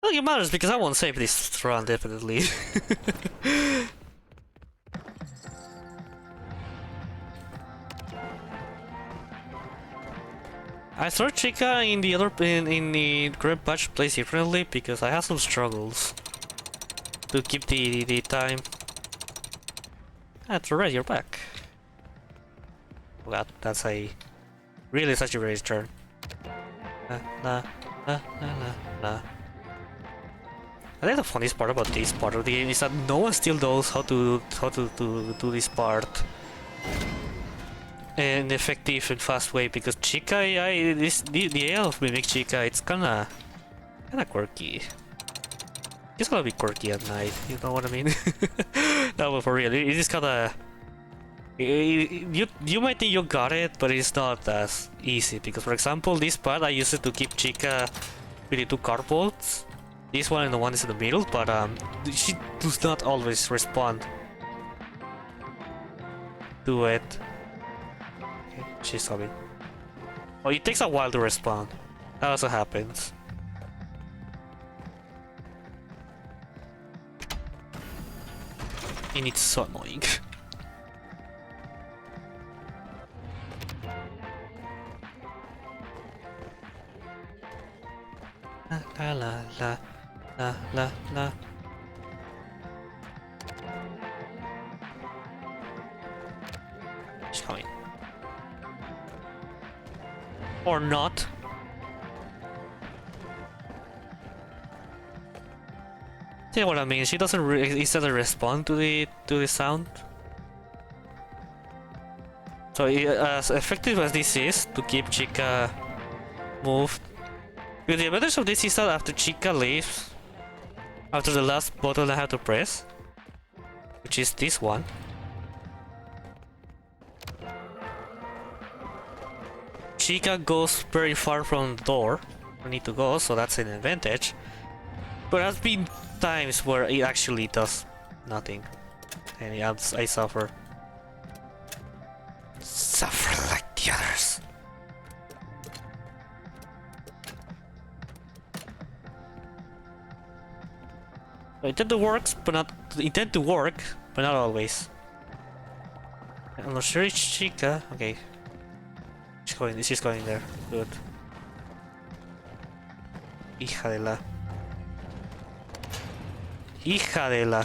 I think it matters because I won't save this run definitely. I thought Chica in the other in the current patch plays differently because I have some struggles to keep the time. That's alright, you're back. Well, that's a really such a raised turn. I think the funniest part about this part of the game is that no one still knows how to do this part in an effective and fast way, because Chica AI, the AI of Mimic Chica, it's kinda quirky. It's gonna be quirky at night, you know what I mean? No, but for real, it is kinda... You might think you got it, but it's not as easy, because for example, this part I used it to keep Chica with the 2 card bolts. This one and the one is in the middle, but she does not always respond to it. Okay, she's coming. Oh, it takes a while to respond. That also happens. And it's so annoying. La la la la la la. She's coming. Or not. See what I mean? She doesn't instantly respond to the sound. So as effective as this is to keep Chica moved, with the advantage of this is that after Chica leaves, after the last button I have to press, which is this one, Chica goes very far from the door I need to go, so that's an advantage. But there has been times where it actually does nothing, and I suffer. Suffer like the others. It tend to work, but not always. I'm not sure it's Chica. Okay, she's going there. Good. Hija de la. Hija de la.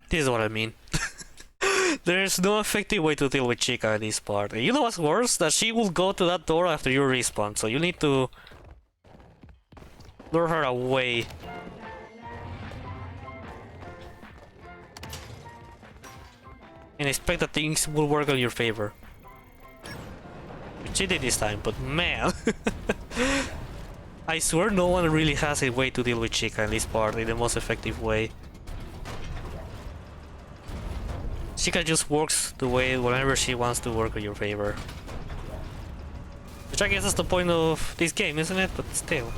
This is what I mean. There's no effective way to deal with Chica in this part. You know what's worse? That she will go to that door after you respawn, so you need to lure her away. And expect that things will work on your favor. Which she did this time, but man. I swear no one really has a way to deal with Chica in this part in the most effective way. Chica just works the way whenever she wants to work in your favor. Which I guess is the point of this game, isn't it? But still.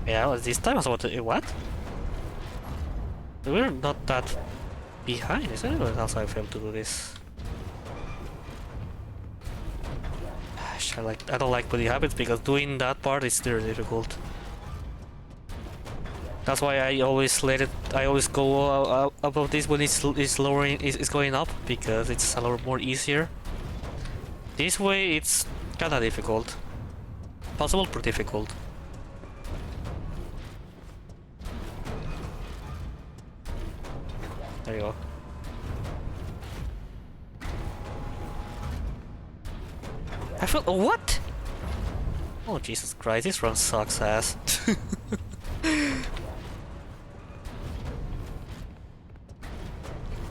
Yeah, well, this time I was about to... What? We're not that behind, isn't it? Or else I failed to do this. I don't like putting habits because doing that part is very difficult. That's why I always go above this when it's going up, because it's a lot more easier. This way it's kinda difficult. Possible but difficult. There you go. I felt what? Oh Jesus Christ, this run sucks ass. You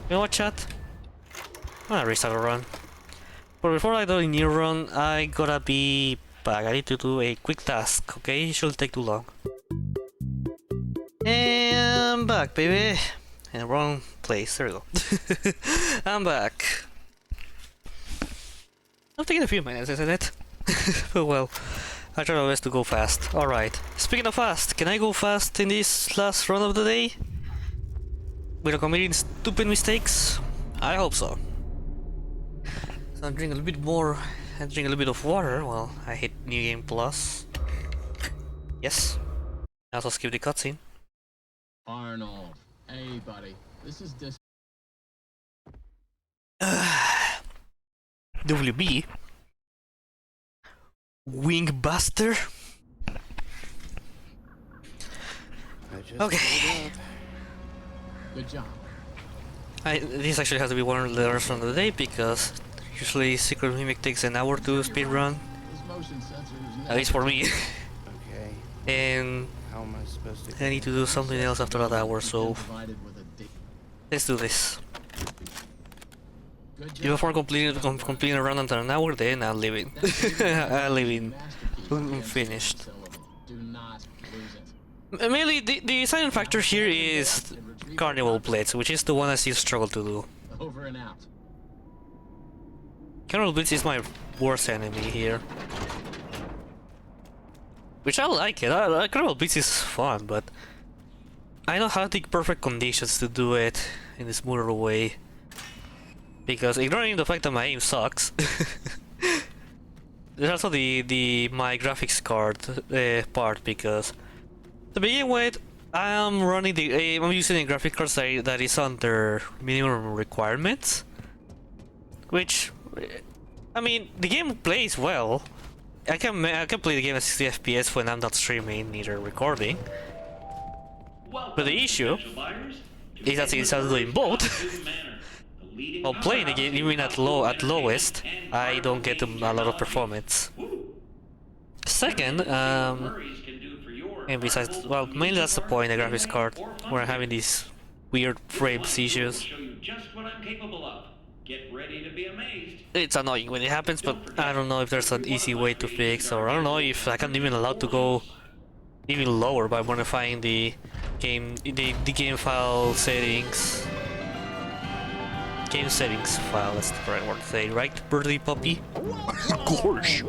know what, chat? I'm gonna restart a run. But before I do a new run, I gotta be back. I need to do a quick task, okay? It shouldn't take too long. And I'm back, baby. In the wrong place, there we go. I'm back. It'll take a few minutes, isn't it? But well, I try my best to go fast. Alright. Speaking of fast, can I go fast in this last run of the day? Without committing stupid mistakes? I hope so. So I'm drinking a little bit more. I drink a little bit of water while I hit New Game Plus. Yes. I also skip the cutscene. Arnold. Hey, buddy. This is WB Wingbuster. Okay. Good job. This actually has to be one of the rest of the day because usually Secret Mimic takes an hour to speedrun. At least for me. Okay. And how am I supposed to? I need to do something else after that hour, so let's do this. Before completing a run under an hour, then I'm leaving. I'm leaving. Finished. Mainly, the deciding factor here is Carnival Blitz, which is the one I still struggle to do. Over and out. Carnival Blitz is my worst enemy here. Which I like it. Carnival Blitz is fun, but I don't have the perfect conditions to do it in a smoother way. Because ignoring the fact that my aim sucks, there's also the my graphics card part, because to begin with, I'm using a graphic card that is under minimum requirements, which I mean, the game plays well. I can play the game at 60 FPS when I'm not streaming, neither recording. But the issue is that since I'm doing both, while playing the game even at lowest, I don't get a lot of performance. Second, and besides, well, mainly that's the point, the graphics card, where I'm having these weird frames issues. It's annoying when it happens, but I don't know if there's an easy way to fix, or I don't know if I can even allow to go even lower by modifying the game file settings. Game settings file, that's the right word to say, right, birdie puppy? Of course.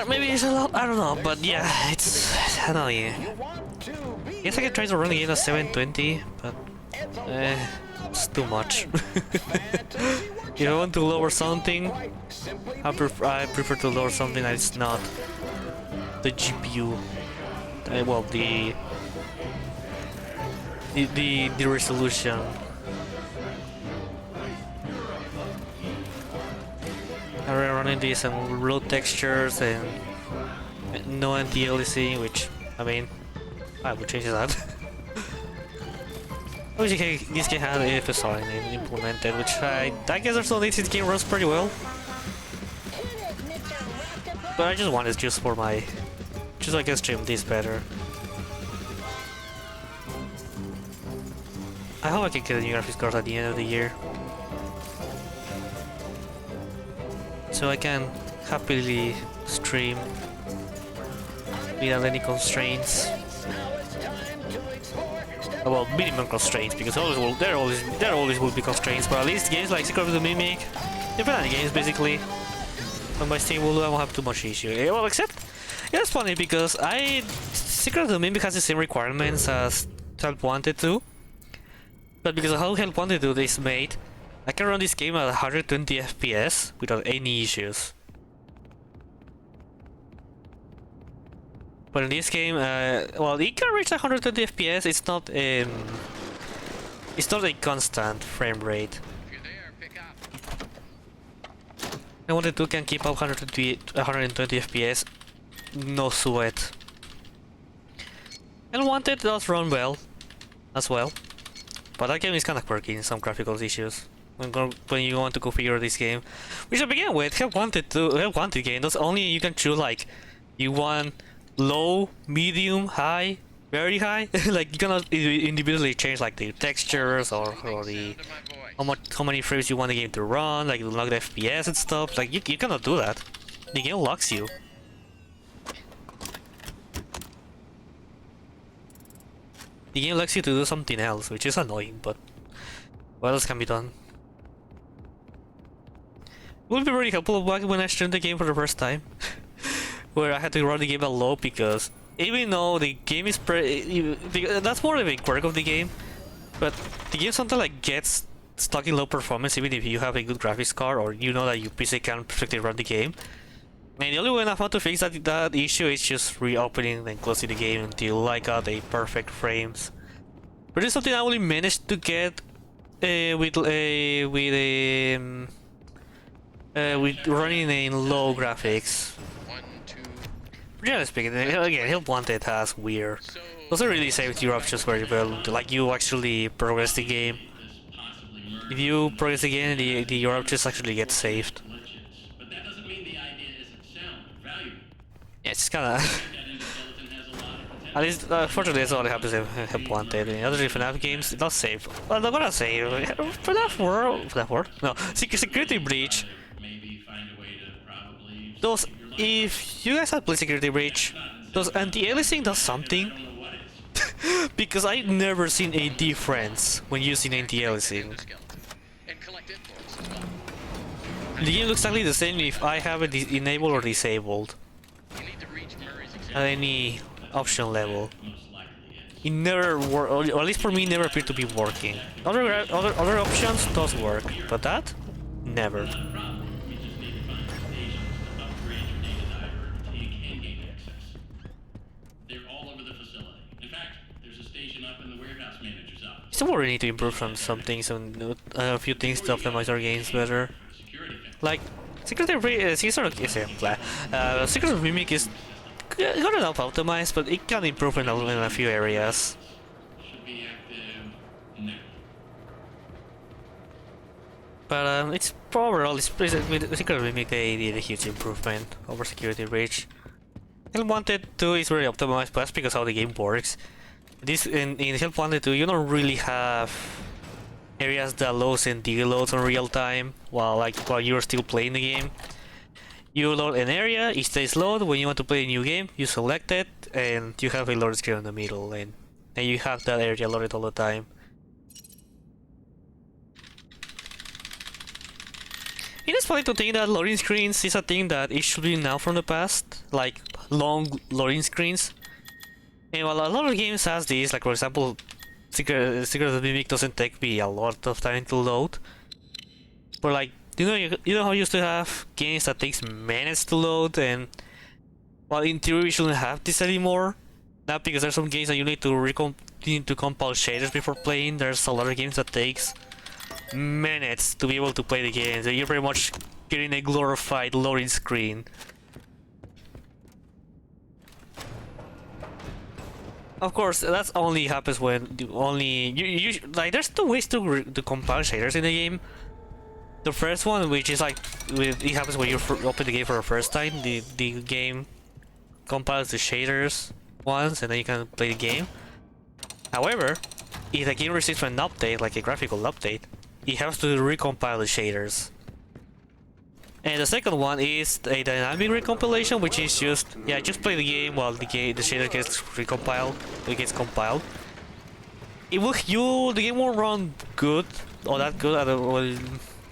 Maybe it's a lot, I don't know, but yeah, it's annoying. I guess I can try to run the game at 720, but it's too much. If I want to lower something, I prefer to lower something that is not the GPU. Well, the resolution. I'm running this and low textures and no anti-aliasing, which, I mean, I would change that. Obviously, this game had FSR implemented, which I guess there's no need, this game runs pretty well. But I just want it just for my, just so I can stream this better. I hope I can get a new graphics card at the end of the year, so I can happily stream without any constraints. Well, minimum constraints, because there always will be constraints, but at least games like Secret of the Mimic, different games basically, on my Steam won't have too much issue. Well, except, yeah, it's funny because Secret of the Mimic has the same requirements as Help Wanted to, but because of how Help Wanted to is made, I can run this game at 120 FPS without any issues. But in this game, well, it can reach 120 FPS. It's not a constant frame rate. And 1.2 can keep up 120 FPS, no sweat. And Wanted does run well, as well. But that game is kind of quirky in some graphical issues when you want to configure this game. Which to begin with, Help Wanted game. That's only you can choose like you want low, medium, high, very high. Like you cannot individually change like the textures or the how many frames you want the game to run, like lock the FPS and stuff. Like you cannot do that. The game locks you. The game lets you to do something else, which is annoying, but what else can be done? It would be very helpful back when I streamed the game for the first time, where I had to run the game at low, because even though the game is that's more of a quirk of the game, but the game sometimes like gets stuck in low performance even if you have a good graphics card or you know that your PC can perfectly run the game. And the only way I found to fix that issue is just reopening and closing the game until I got a perfect frames. But it's something I only managed to get with running in low graphics. Generally speaking, again, Help Wanted has weird. Those are really safety options where you actually progress the game. If you progress the game, your options actually get saved. Yeah, it's kinda... At least, fortunately, that's all I have to say. Help Wanted. In other FNAF games, it does save. Well, I'm gonna say FNAF World? No, Security Breach. Those, if you guys have played Security Breach, does anti-aliasing does something? Because I've never seen a difference when using anti-aliasing. The game looks exactly the same if I have it enabled or disabled at any option level. It never work, or at least for me, never appeared to be working. Other options does work, but that never. Still really need to improve on some things and a few things to optimize our games better. Like, Secret of Mimic is good enough optimized, but it can improve in a few areas. Should be active now. But it's overall, Secret of Mimic they did a huge improvement over Security Breach. Help Wanted 2 is very optimized, but that's because how the game works. This in Help Wanted 2 you don't really have areas that loads and deloads on real time while you're still playing the game. You load an area, it stays loaded. When you want to play a new game, you select it, and you have a loading screen in the middle, and you have that area loaded all the time. It is funny to think that loading screens is a thing that it should be now from the past, like long loading screens. And while a lot of games has these, like for example, Secret of the Mimic doesn't take me a lot of time to load. But like, you know how you used to have games that takes minutes to load, and well, in theory we shouldn't have this anymore. Not because there's some games that you need to compile shaders before playing. There's a lot of games that takes minutes to be able to play the game. So you're pretty much getting a glorified loading screen. Of course, that only happens when you like. There's two ways to compile shaders in the game. The first one, which is like, it happens when you open the game for the first time. The game compiles the shaders once, and then you can play the game. However, if the game receives an update, like a graphical update, it has to recompile the shaders. And the second one is a dynamic recompilation, which is just play the game while the shader gets recompiled. It gets compiled. The game won't run good or that good when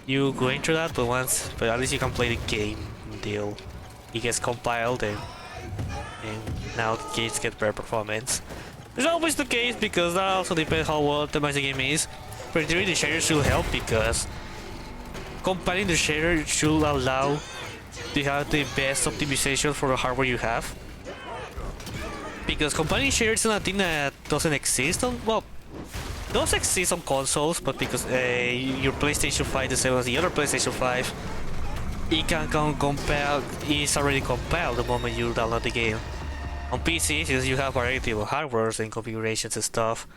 you going through that, but at least you can play the game until it gets compiled, and now the games get better performance. It's not always the case because that also depends how well optimized the game is. But in theory, the shader should help because compiling the shader should allow to have the best optimization for the hardware you have. Because compiling shaders is not a thing that doesn't exist on, well, does exist on consoles, but because your PlayStation 5 the same as the other PlayStation 5, it can compile, it's already compiled the moment you download the game. On PC, since you have variety of hardwares and configurations and stuff,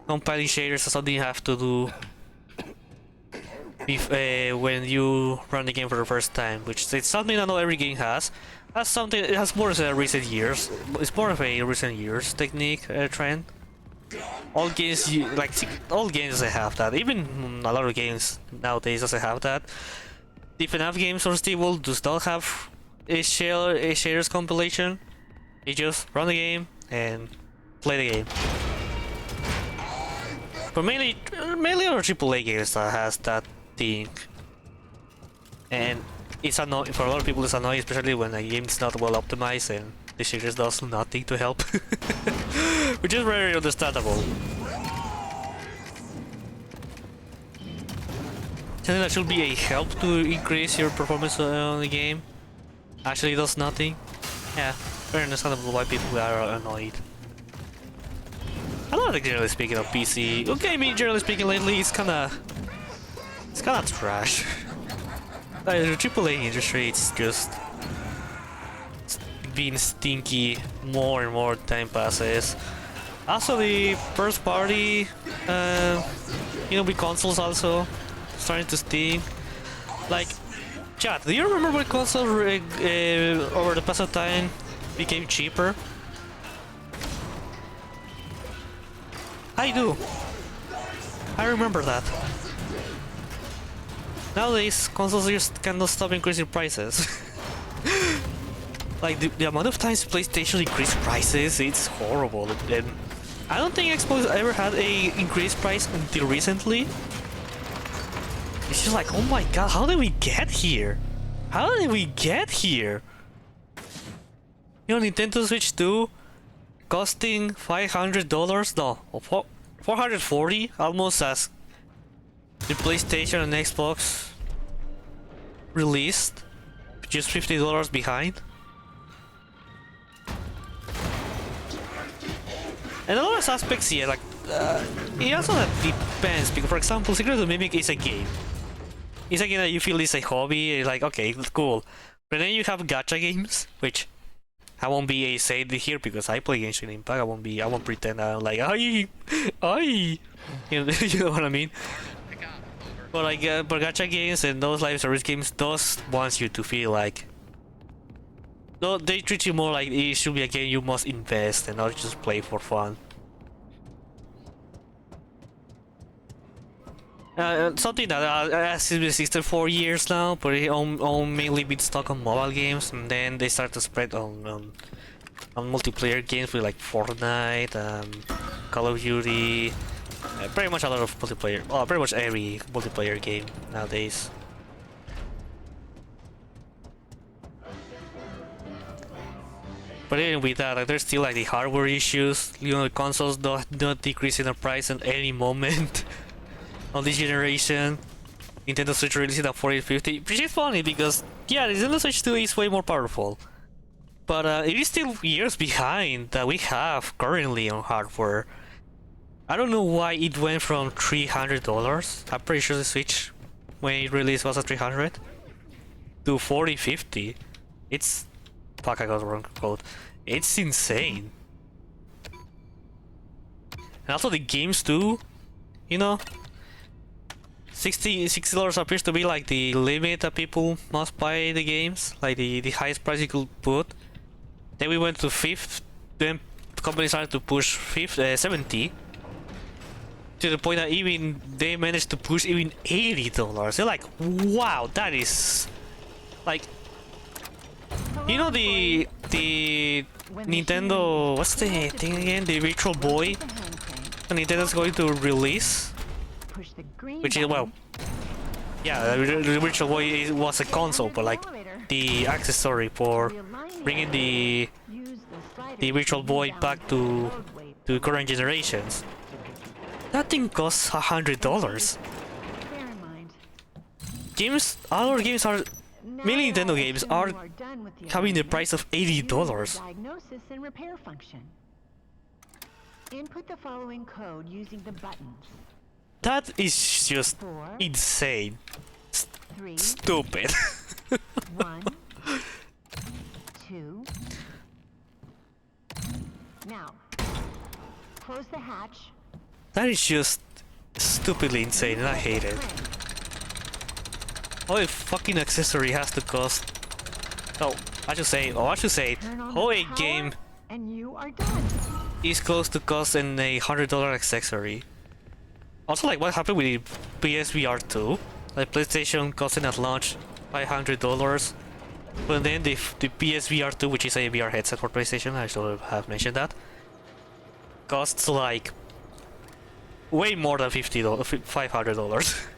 compiling shaders is something you have to do when you run the game for the first time, which is something that not every game has. That's something it has more of a recent years. It's more of a recent years technique trend. All games all games have that. Even a lot of games nowadays doesn't have that. The FNAF games or Stable does not have a shaders compilation. You just run the game and play the game. But mainly other AAA games that has that thing. And it's annoying for a lot of people. It's annoying, especially when a game's not well optimized and the shaders does nothing to help, which is very understandable. Something that should be a help to increase your performance on the game actually does nothing. Yeah, very understandable why people are annoyed. I don't think, generally speaking, of PC. Okay, generally speaking, lately it's kinda trash. The AAA industry, it's just being stinky more and more time passes. Also, the first party, with consoles also starting to stink. Like, chat, do you remember when consoles over the past of time became cheaper? I do. I remember that. Nowadays, consoles just cannot stop increasing prices. Like, the amount of times PlayStation increased prices, it's horrible. And I don't think Xbox ever had a increased price until recently. It's just like, oh my god, how did we get here? How did we get here? Nintendo Switch 2 costing $500? No, $440, almost as the PlayStation and Xbox released, just $50 behind. And a lot of aspects here, like, it also depends, because for example, Secret of the Mimic is a game. it's like, you know, you feel it's a hobby, you're like, okay, cool. But then you have gacha games, which I won't be a say here because I play Genshin Impact. I won't pretend I'm like, I, you know what I mean? But like, but gacha games and those live service games, those wants you to feel like, no, they treat you more like it should be a game you must invest and not just play for fun. Something that has been existed for years now, but it mainly been stuck on mobile games, and then they start to spread on multiplayer games with like Fortnite, Call of Duty, pretty much a lot of multiplayer. Well, pretty much every multiplayer game nowadays. But even with that, like, there's still like the hardware issues. You know, the consoles don't decrease in the price at any moment. On this generation, Nintendo Switch released at 4050, which is funny because, yeah, the Nintendo Switch 2 is way more powerful. But it is still years behind that we have currently on hardware. I don't know why it went from $300, I'm pretty sure the Switch, when it released, was at $300, to 4050. It's... fuck, I got the wrong quote. It's insane. And also the games too, you know? $60 appears to be like the limit that people must buy the games, like the highest price you could put. Then we went to 50, then companies started to push 70, to the point that even they managed to push even $80. They're like, wow, that is like, you know, the Nintendo, what's the thing again, the Virtual Boy that Nintendo's going to release, which is, well, yeah, the Virtual Boy was a console, but like the accessory for bringing the Virtual Boy back to current generations. That thing costs $100. Games, other games are, mainly Nintendo games, are having the price of $80. Diagnosis and repair function. Input the following code using the buttons. That is just insane. Stupid. 1, 2. Now, close the hatch. That is just stupidly insane, and I hate it. Oh, a fucking accessory has to cost. Oh, I should say, oh, a game and you are done. is close to costing a $100 accessory. Also, like, what happened with the PSVR 2? Like, PlayStation costing at launch $500, but then the PSVR 2, which is a VR headset for PlayStation, I should have mentioned that, costs like way more than $500.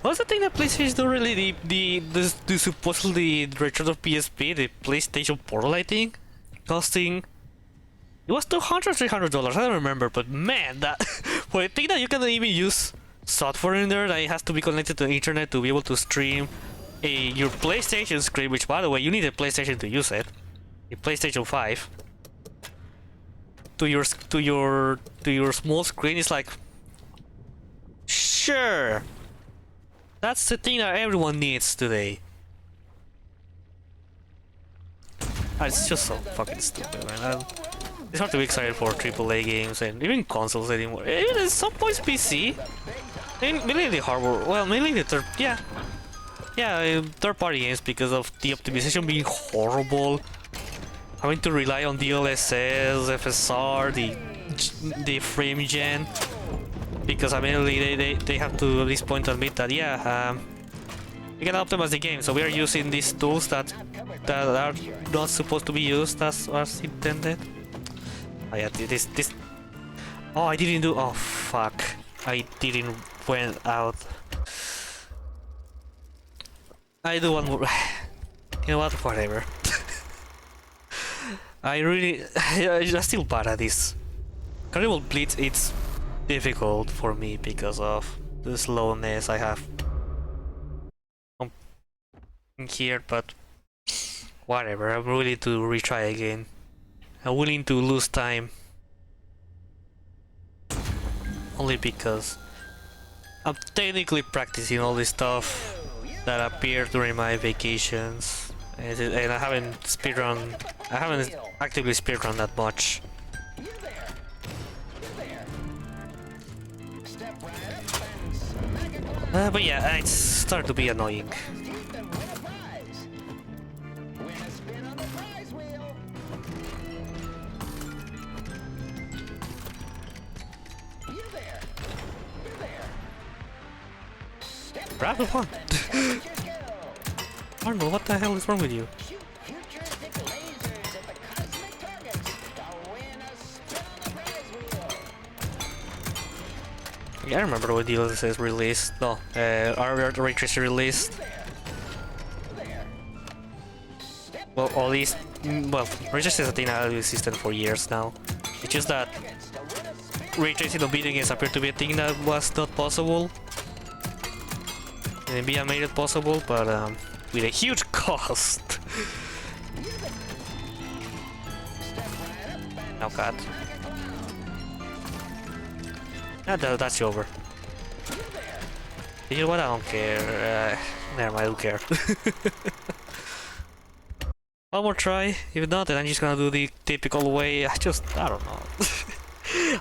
What's the thing that PlayStation do really? The supposedly return of PSP, the PlayStation Portal, I think, costing, it was $200, $300. I don't remember, but man, that for a thing that you cannot even use software in there, that it has to be connected to the internet to be able to stream your PlayStation screen. Which, by the way, you need a PlayStation to use it. A PlayStation 5 to your small screen is like, sure. That's the thing that everyone needs today. It's just so fucking stupid, man. It's hard to be excited for AAA games and even consoles anymore. Even at some points PC. Mainly the hardware. Well, mainly the third-party games, because of the optimization being horrible. Having to rely on DLSS, FSR, the frame gen. Because I mean, they have to at this point admit that, yeah, we can optimize the game, so we are using these tools that are not supposed to be used as intended. Oh yeah, this. Oh, I didn't do. Oh fuck! I didn't went out. I do one more. You know what? Whatever. I'm still bad at this. Carnival Blitz, it's difficult for me because of the slowness I have here, but whatever, I'm willing to retry again. I'm willing to lose time only because I'm technically practicing all this stuff that appeared during my vacations, and I haven't speedrun. I haven't actively speedrun that much. You there. You there. Step right up and smack it down. But yeah, it's starting to be annoying. Teeth and win a prize. Win a spin on the prize wheel. You there. You there. Step Grab the right phone. up and test your skill. Arnold, what the hell is wrong with you? Shoot futuristic lasers at the cosmic targets to win a spin on the prize wheel. Yeah, I remember when DLSS is released. No, our Ray Tracer released. There. Step Well, at least, well, Ray Tracer has been out of the system for years now. It's just that targets to win a spin. Ray Tracing on video games appeared to be a thing that was not possible. And NVIDIA made it possible, but with a huge cost. Oh god. That's over. You know what? I don't care. Never mind, I don't care. One more try. If not, then I'm just gonna do the typical way. I don't know.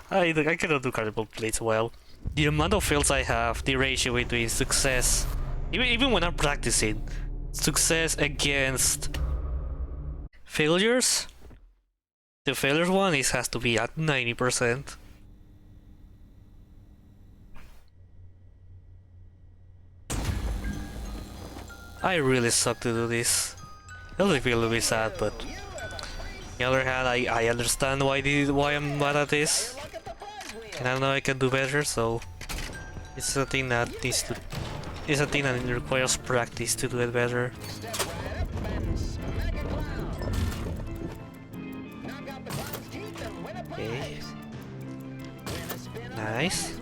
I cannot do cardboard plates well. The amount of fails I have, the ratio between success, even when I'm practicing, success against failures. The failures one has to be at 90%. I really suck to do this. It doesn't feel a little bit sad, but on the other hand, I understand why I'm bad at this, and I know I can do better. So it's a thing that it's a thing that requires practice to do it better. Okay. Nice.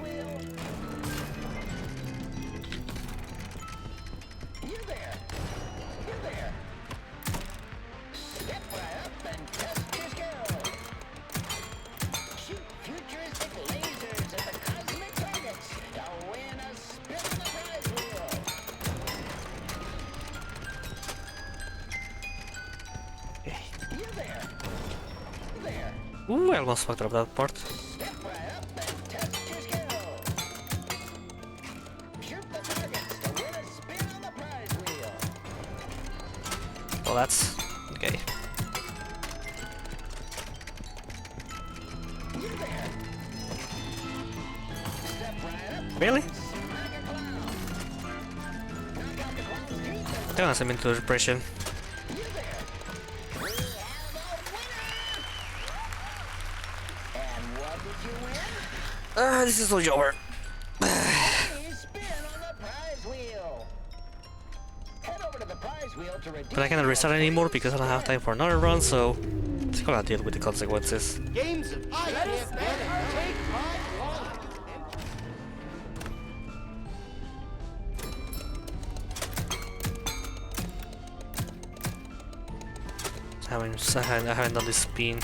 Ooh, I almost fucked up that part. Well, that's okay. Really? Turn us into depression. This is so over. But I cannot restart anymore because I don't have time for another run, so I'm gonna deal with the consequences. Games of I can't bet it. Take my wallet. I haven't done this spin.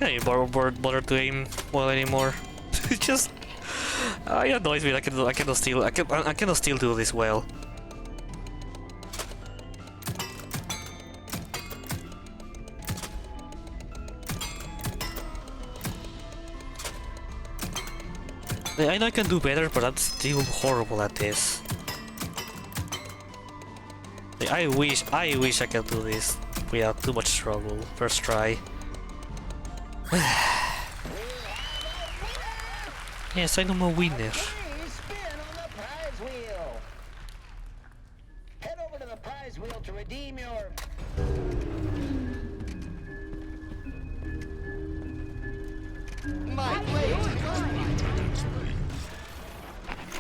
I don't bother to aim well anymore. It just it annoys me. I cannot still do this well. I know I can do better, but I'm still horrible at this. I wish I could do this without too much struggle. First try. Yes, I'm a winner. Head over to the prize wheel to redeem your... My blade.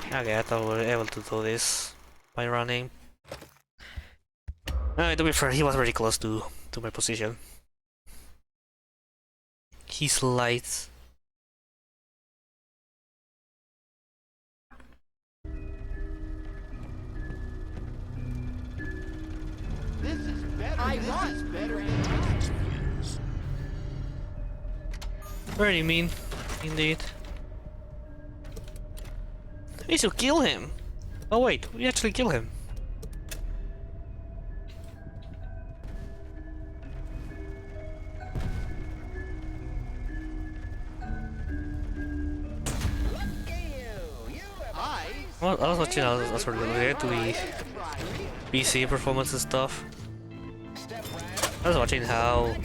Okay, I thought we were able to do this by running. To be fair, he was very close to my position. He's light. This is better. This is better than Very mean, indeed. We should kill him. Oh wait, we actually kill him. Well, I was watching also related to the PC performance and stuff. I was watching how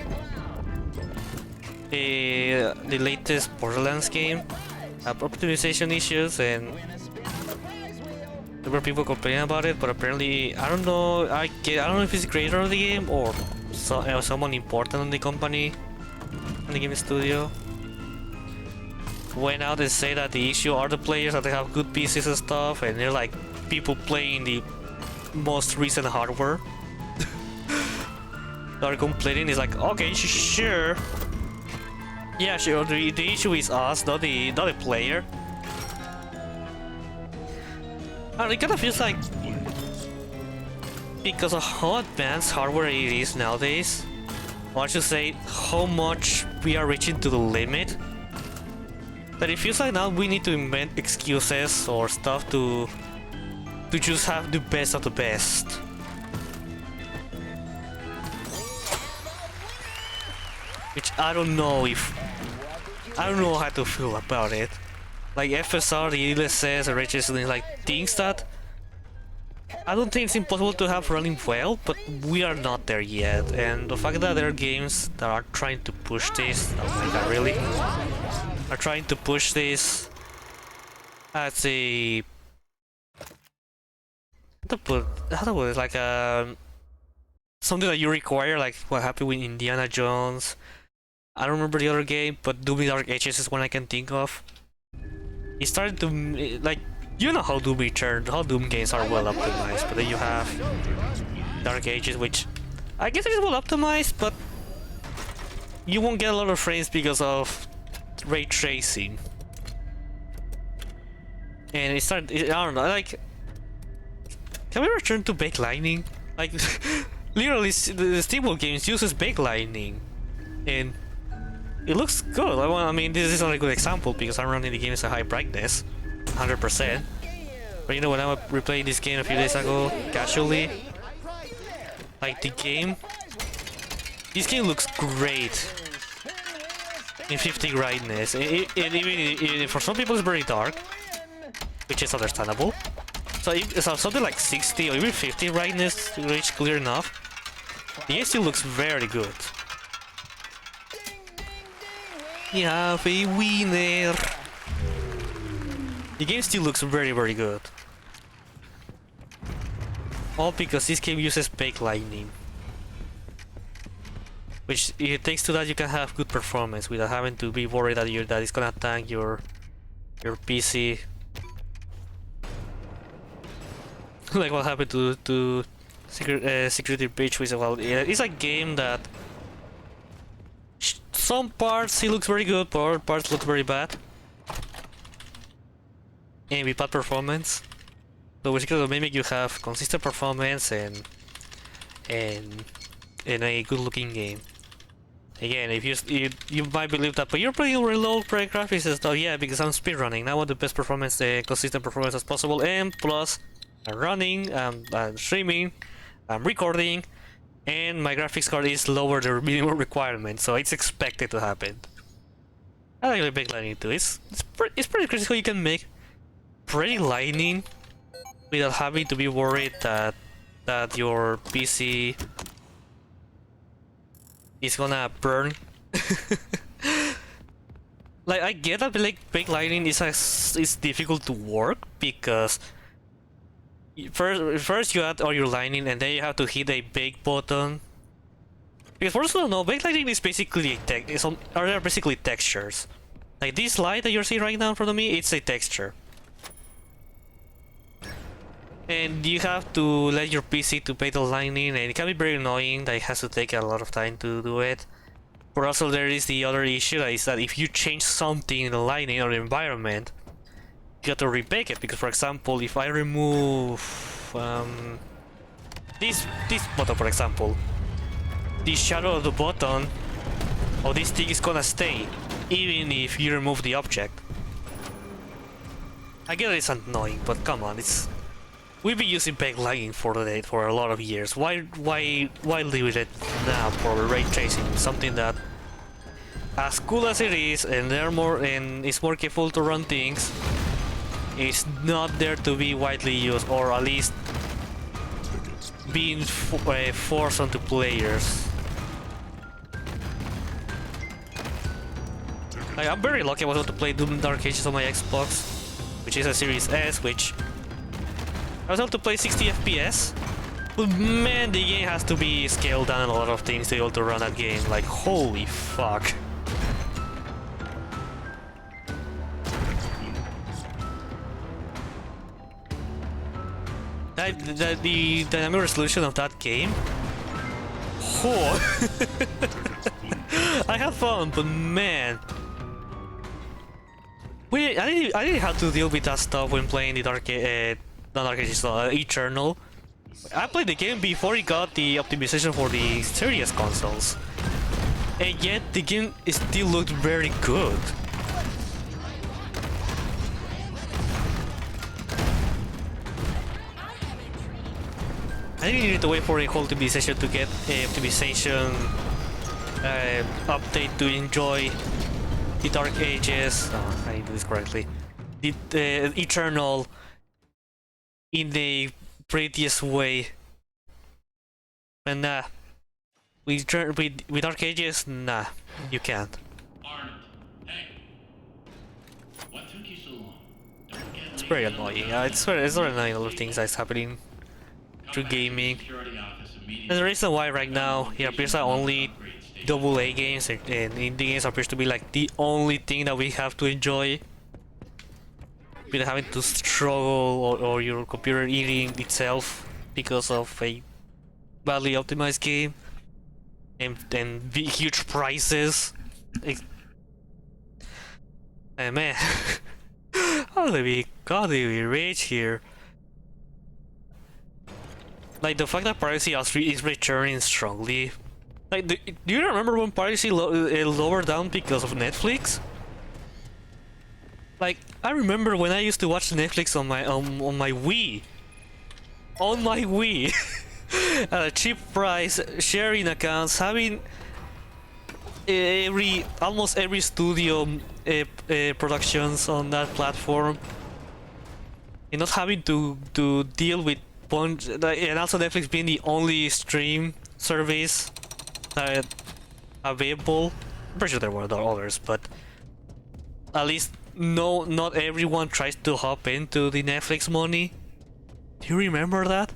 the latest Borderlands game have optimization issues, and there were people complaining about it. But apparently, I don't know. I don't know if it's the creator of the game or someone important in the company, in the game studio, went out and said that the issue are the players, that they have good PCs and stuff, and they're like people playing the most recent hardware. Are complaining. Is like, okay, sure, yeah, sure. The issue is us, not the player. And it kind of feels like, because of how advanced hardware it is nowadays, or I should say, how much we are reaching to the limit, that it feels like now we need to invent excuses or stuff to just have the best of the best. Which I don't know how to feel about it. Like FSR, the DLSS, and ray tracing, like things that I don't think it's impossible to have running well, but we are not there yet. And the fact that there are games that are trying to push this, oh my god, really? Are trying to push this as a how to put it, like something that you require, like what happened with Indiana Jones. I don't remember the other game, but Doom Dark Ages is one I can think of. It started to, like, you know how Doom Eternal, how Doom games are well optimized, but then you have Dark Ages, which I guess it is well optimized, but you won't get a lot of frames because of ray tracing. And it started, I don't know, like, can we return to backlining? Like, literally, the SteamWorld games uses backlining, and it looks good. I mean, this is not a good example because I'm running the game at a high brightness, 100%. But you know, when I was replaying this game a few days ago, casually, like this game looks great in 50 brightness. And even for some people it's very dark, which is understandable. So if something like 60 or even 50 brightness reach clear enough, the game still looks very good. You have a winner. The game still looks very, very good. All because this game uses backlining. Which, thanks to that, you can have good performance without having to be worried that it's gonna tank your PC. Like what happened to Security Breach, which, well, it's a game that some parts it looks very good, but other parts look very bad. And with bad performance. So basically the Mimic, you have consistent performance and a good looking game. Again, if you might believe that, but you're pretty low graphics and stuff. Yeah, because I'm speedrunning. I want the best performance, consistent performance as possible, and plus I'm running, I'm streaming, I'm recording, and my graphics card is lower than the minimum requirement, so it's expected to happen. I like the backlighting too. It's pretty critical. You can make pretty lightning without having to be worried that your PC is gonna burn. Like, I get that like backlighting is difficult to work because first you add all your lighting and then you have to hit a bake button. Because for those who don't know, backlighting is basically are basically textures. Like this light that you're seeing right now in front of me, it's a texture. And you have to let your PC to bake the lighting, and it can be very annoying that it has to take a lot of time to do it. But also there is the other issue, that is that if you change something in the lighting or the environment, you have to rebake it. Because for example, if I remove this button, for example, the shadow of the button of this thing is gonna stay. even if you remove the object. I get it's annoying, but come on, we've been using backlighting for a lot of years. Why leave it now for ray tracing? Something that, as cool as it is, and it's more capable to run things, is not there to be widely used, or at least being forced onto players. Like, I'm very lucky I was able to play Doom Dark Ages on my Xbox, which is a Series S, which I was able to play 60 FPS. But man, the game has to be scaled down a lot of things to be able to run that game. Like, holy fuck. The dynamic resolution of that game. Oh. I had fun, but man, I didn't have to deal with that stuff when playing the Eternal. I played the game before it got the optimization for the Series consoles, and yet the game still looked very good. I didn't need to wait for a whole optimization to get a optimization update to enjoy the Dark Ages. Oh, I do this correctly. The Eternal in the prettiest way. And nah, with Dark Ages, nah, you can't. Arnold, hey. What took you so long? Don't get It's very annoying. It's very annoying, all the things that's happening through gaming. And the reason why right now it appears that only AA games and indie games appears to be like the only thing that we have to enjoy, without having to struggle or your computer eating itself because of a badly optimized game and huge prices. And man, how do we rage here? Like, the fact that piracy is returning strongly. Like, do you remember when piracy lowered down because of Netflix? Like, I remember when I used to watch Netflix on my Wii. On my Wii. At a cheap price, sharing accounts, having almost every studio productions on that platform, and not having to deal with and also Netflix being the only stream service available. I'm pretty sure there were others, but at least not everyone tries to hop into the Netflix money. Do you remember that?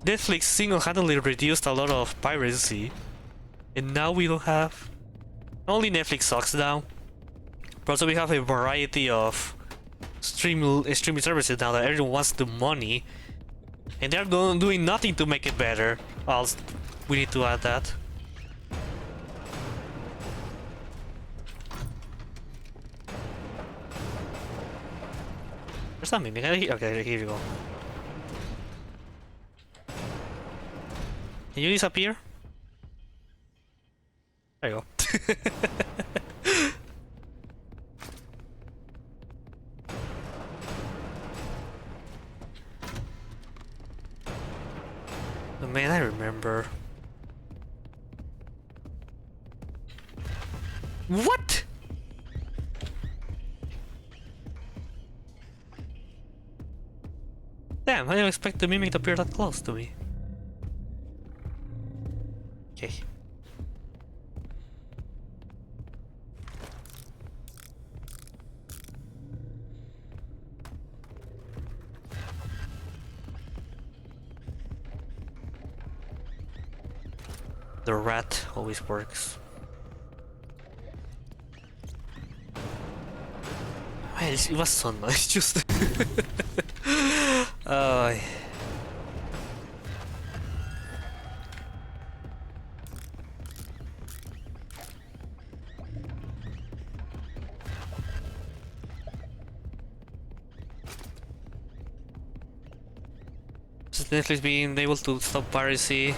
Netflix single-handedly reduced a lot of piracy, and now we don't have. Not only Netflix sucks now, but also we have a variety of streaming services now that everyone wants the money, and they're doing nothing to make it better. Else, we need to add that. There's something. Okay, here you go. Can you disappear? There you go. Oh, man, I remember. What? Damn, I didn't expect the mimic to appear that close to me. Okay. The rat always works. Man, it was so nice just... Oh... Netflix being able to stop piracy,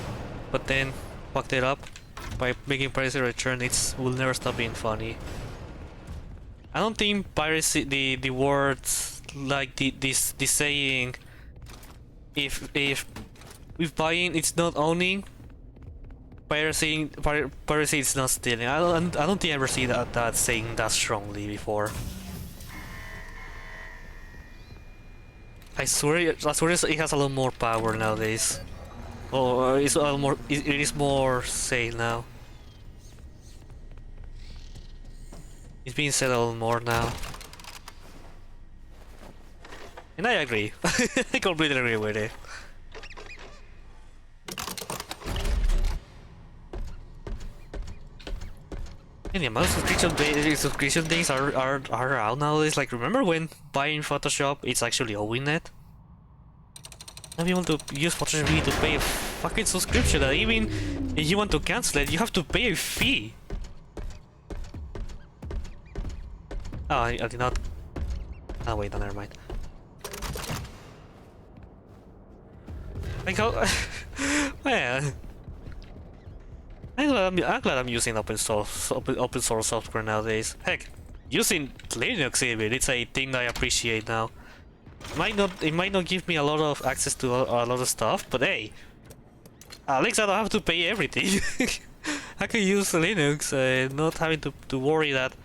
but then fucked it up. by making piracy return, it will never stop being funny. I don't think piracy, the words like this saying, if with buying it's not owning, piracy is not stealing. I don't think I ever see that saying that strongly before. I swear it has a lot more power nowadays. Or it's a lot more. It is more safe now. It's being said a lot more now. And I agree. I completely agree with it. And the amount of subscription things are out nowadays. Like, remember when buying Photoshop it's actually owing it? Now you want to use Photoshop, you need to pay a fucking subscription, and even if you want to cancel it, you have to pay a fee. Oh, I did not. Oh wait, no, never mind. Like how? Man, I'm glad I'm using open source software nowadays. Heck, using Linux even, it's a thing that I appreciate now. It might not give me a lot of access to a lot of stuff, but hey, at least I don't have to pay everything. I can use Linux, not having to worry that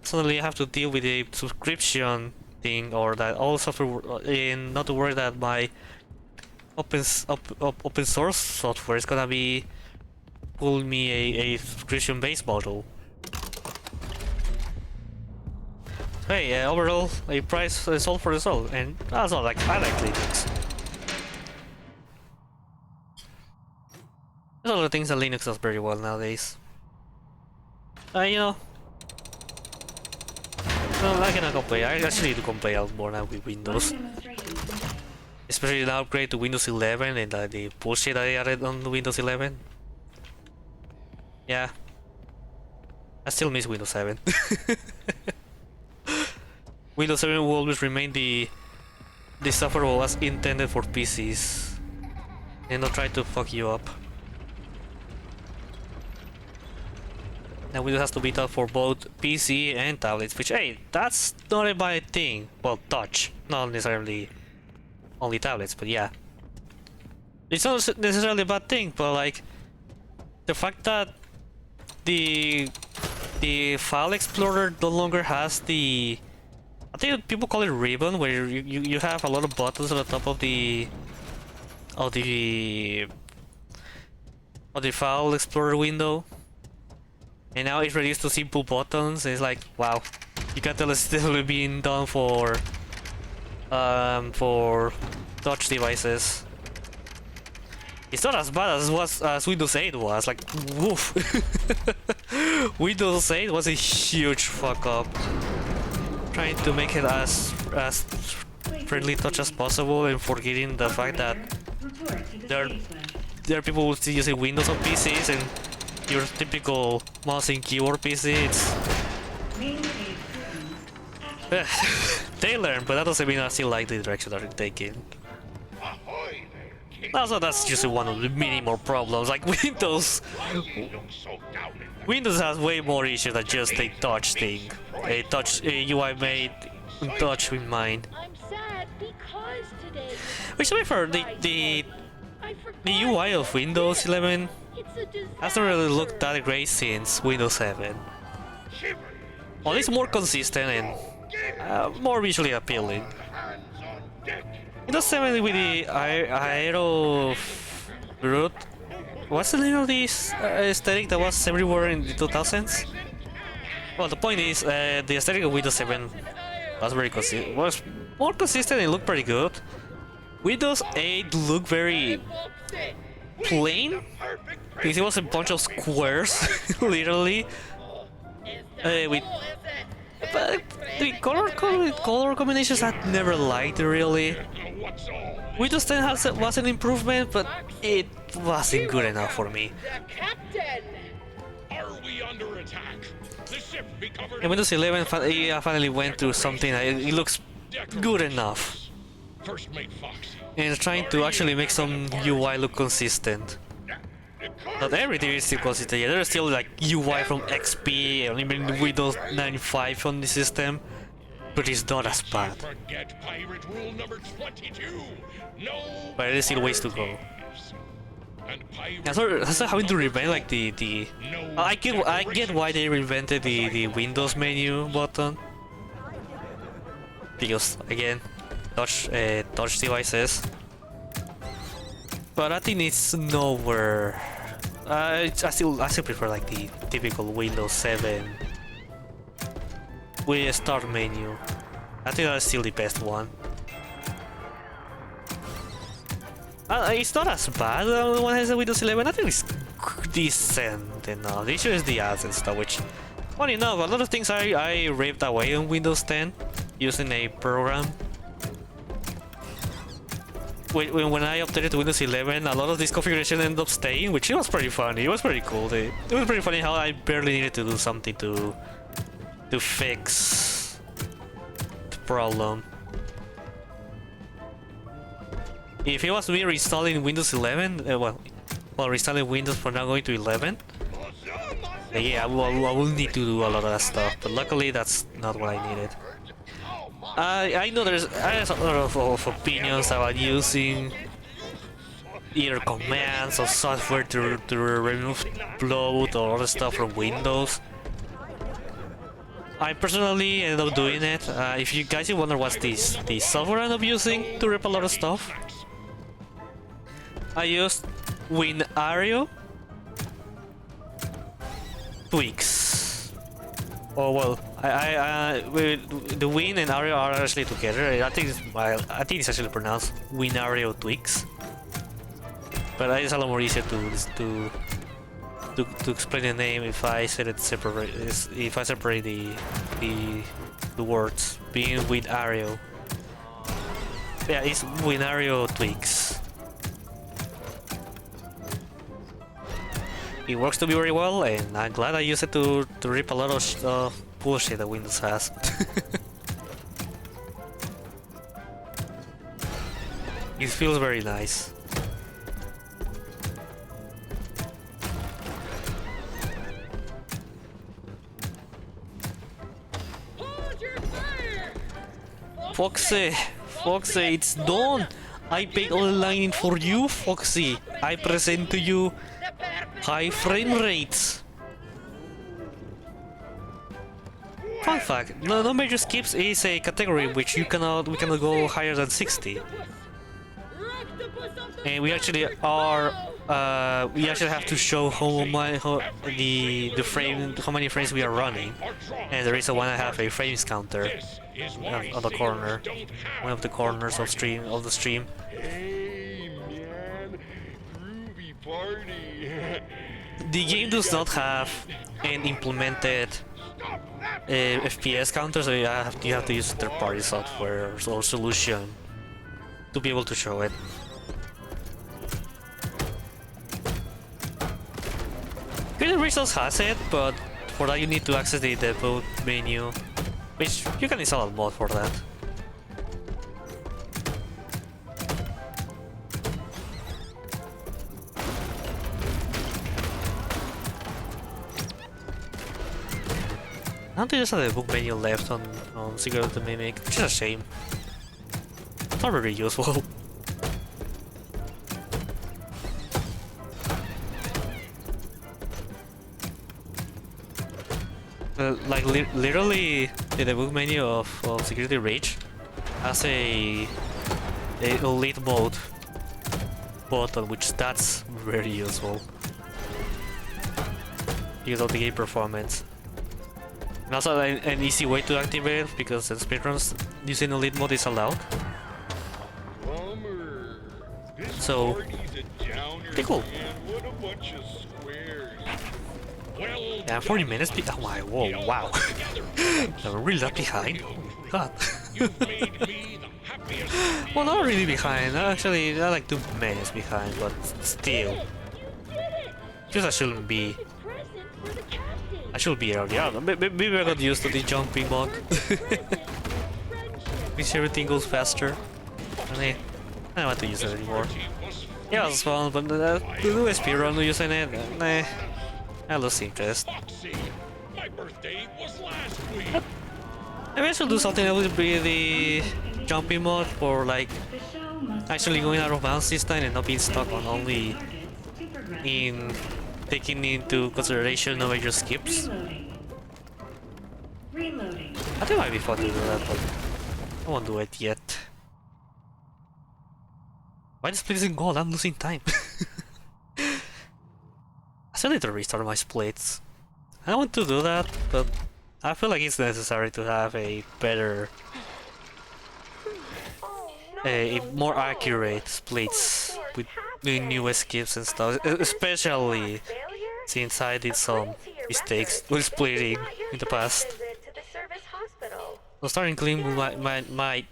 suddenly I have to deal with a subscription thing, or that all software, and not to worry that my open source software is gonna be pulling me a subscription based model. Hey, overall, a price is all for the soul, and that's not like I like Linux. There's a lot of things that Linux does very well nowadays. You know, well, I cannot complain. I actually do complain a lot more now with Windows, especially the upgrade to Windows 11 and the bullshit I added on Windows 11. Yeah, I still miss Windows 7. Windows 7 will always remain the software was intended for PCs and not try to fuck you up. Now Windows has to be taught for both PC and tablets, which, hey, that's not a bad thing. Well, touch, not necessarily only tablets, but yeah. It's not necessarily a bad thing, but like the fact that the file explorer no longer has the, I think people call it ribbon, where you have a lot of buttons on the top of the file explorer window, and now it's reduced to simple buttons. It's like, wow, you can tell it's still being done for touch devices. It's not as bad as Windows 8 was. Like, woof. Windows 8 was a huge fuck up. Trying to make it as friendly touch as possible, and forgetting the fact that there are people who still using Windows on PCs, and your typical mouse and keyboard PC, it's they learn, but that doesn't mean I still like the direction that they're taking. Also, that's just one of the many more problems. Like Windows has way more issues than just a touch thing. A UI made touch in mind. I'm sad because today Which, to be fair, the UI of Windows 11 hasn't really looked that great since Windows 7. Well, it's more consistent and more visually appealing. Windows 7 with the Aero root. What's the name of this aesthetic that was everywhere in the 2000s? Well, the point is, the aesthetic of Windows 7 was was more consistent and looked pretty good. Windows 8 looked very plain, because it was a bunch of squares, literally. But the color combinations I never liked really. Windows 10 was an improvement, but it wasn't good enough for me. Are we under attack? The ship be covered. And Windows 11 finally went through something that it looks good enough. First mate Fox. And trying to actually make some UI look consistent. Not everything is still consistent. Yeah, there's still like UI from XP and even Windows 95 on the system, but it's not as bad. Forget pirate rule number 22. No. But there's still ways to go. And That's not having to reinvent like the. I get why they reinvented the Windows menu button, because again, touch devices. But I think it's nowhere. I still prefer like the typical Windows 7 with a start menu. I think that's still the best one. It's not as bad when one has a Windows 11. I think it's decent enough. The issue is the ads and stuff, which, funny enough, a lot of things I ripped away on Windows 10 using a program. When I updated to Windows 11, a lot of this configuration ended up staying, which was pretty funny. It was pretty cool. It was pretty funny how I barely needed to do something to fix the problem. If it was me reinstalling Windows 11, well, reinstalling Windows for now going to 11, yeah, I will need to do a lot of that stuff. But luckily, that's not what I needed. I know there's a lot of opinions about using either commands or software to remove bloat or other stuff from Windows. I personally ended up doing it. If you guys wonder what's the software I end up using to rip a lot of stuff, I used WinArio tweaks. Oh well, the Win and Ario are actually together. I think it's actually pronounced WinArio tweaks, but it's a lot more easier to explain the name if I said it separate. If I separate the words, being WinArio. Yeah, it's WinArio tweaks. It works to be very well, and I'm glad I used it to rip a lot of bullshit that Windows has. It feels very nice. Foxy, it's done! I paid all the lining for you, Foxy! I present to you high frame rates. Fun fact: no major skips is a category which we cannot go higher than 60. And we actually are. We actually have to show how many frames we are running. And there is a 1.5 frames counter on the corner, one of the corners of the stream. The game does not have an implemented FPS counter, so you have to use third-party software or solution to be able to show it. Creative Resource has it, but for that you need to access the debug menu, which you can install a mod for that. I don't think there's a debug menu left on Secret of the Mimic, which is a shame. It's not very useful. Like literally, the debug menu of Security Rage has a elite mode button, which that's very useful because of the game performance. And also an easy way to activate it, because in speedruns using elite mode is allowed. So, pretty cool. Yeah, 40 minutes. Oh my, whoa, wow. I'm really that behind. God. Well, not really behind. Actually, I'm like 2 minutes behind, but still. Because I shouldn't be. I should be early. I don't know. Maybe I got used to the jumping mod. Which everything goes faster. I don't want to use it anymore. Yeah, it was fun, but to do a speedrun using it, nah, I lost interest. Foxy, my birthday was last week. Maybe I should do something that would be the jumping mode for like actually going out of bounds this time and not being stuck on only in taking into consideration no major skips. Reloading. I think it might be fun to do that, but I won't do it yet. Why this place isn't gold? I'm losing time. I still need to restart my splits. I want to do that, but I feel like it's necessary to have a better, a more accurate splits with the new skips and stuff, especially since I did some mistakes with splitting in the past. So starting clean might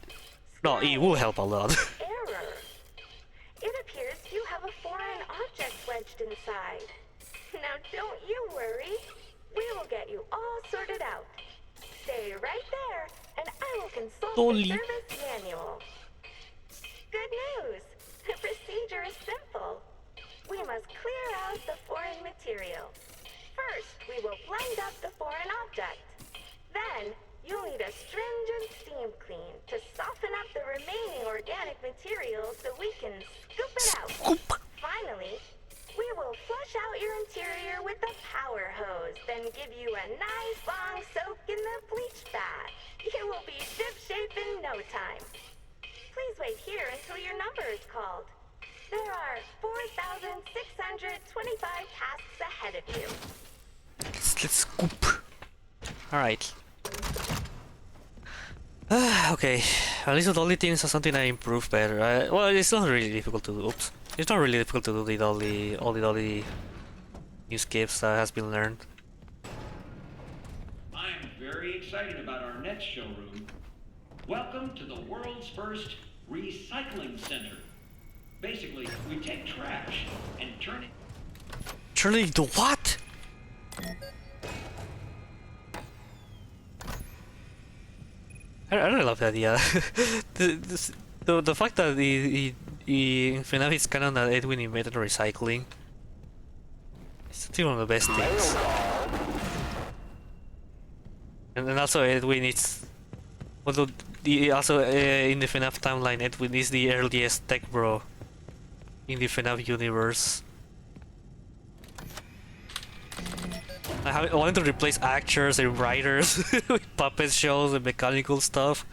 no, it will help a lot. Error. It appears you have a foreign object wedged inside. Now don't you worry. We will get you all sorted out. Stay right there, and I will consult the service manual. Good news. The procedure is simple. We must clear out the foreign material. First, we will blend up the foreign object. Then, you'll need a stringent steam clean to soften up the remaining organic material so we can scoop it out. Finally, we will flush out your interior with the power hose, then give you a nice long soak in the bleach bath. You will be ship-shape in no time. Please wait here until your number is called. There are 4,625 tasks ahead of you. Let's scoop. Alright. Okay, at least the only things are something I improve better. Well, it's not really difficult to do. Oops. It's not really difficult to do all the new skips that has been learned. I am very excited about our next showroom. Welcome to the world's first recycling center. Basically, we take trash and turn it... Turn it into what? I really love the idea. the fact that the FNAF is canon that Edwin invented recycling. It's still one of the best things. And also Edwin is... Although also in the FNAF timeline, Edwin is the earliest tech bro in the FNAF universe. I wanted to replace actors and writers with puppet shows and mechanical stuff.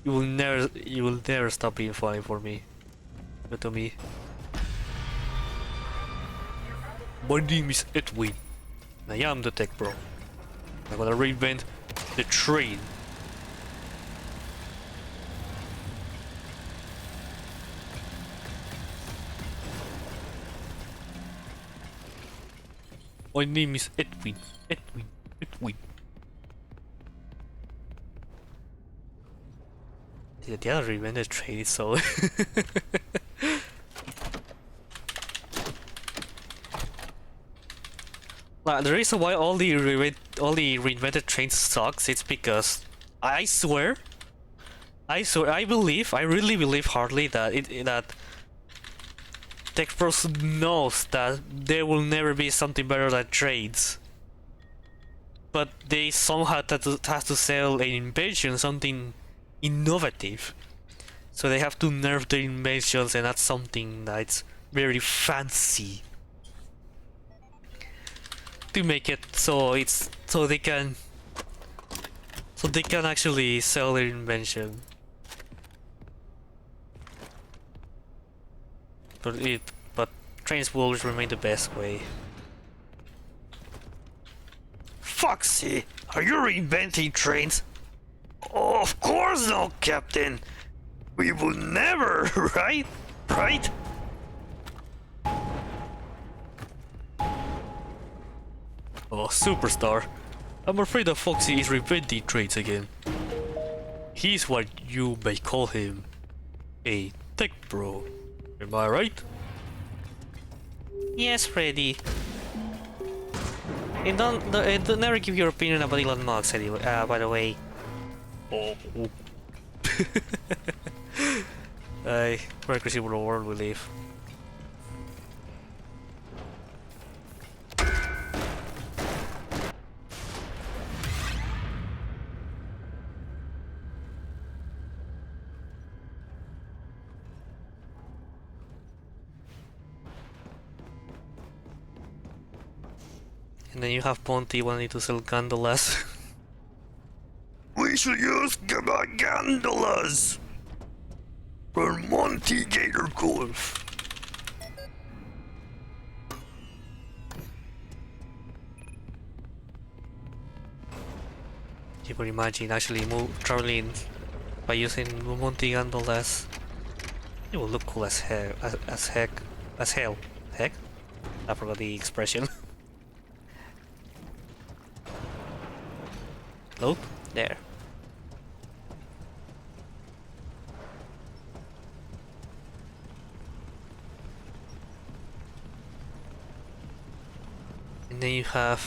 You will never stop being funny for me. But to me. My name is Edwin. I am the tech bro. I'm gonna reinvent the train. My name is Edwin. Edwin. The other reinvented train is so... Like, the reason why all the reinvented trains sucks, it's because I really believe hardly that Tech Bros knows that there will never be something better than trains. But they somehow have to sell an invention, something innovative. So they have to nerf their inventions and add something that's very fancy to make it so they can actually sell their invention. But trains will always remain the best way. Foxy, are you reinventing trains? Oh, of course not, Captain. We will never, right? Right? Oh, superstar. I'm afraid that Foxy is reinventing trains again. He's what you may call him, a tech bro. Am I right? Yes, Freddy. And don't never give your opinion about Elon Musk anyway. By the way. Oh. Very crazy world we live. And then you have Ponty wanting to sell gondolas. We should use gondolas for Monty Gator Golf. You could imagine actually traveling by using Monty gondolas. It will look cool as hell. As hell. Heck? I forgot the expression. Nope. There. And then you have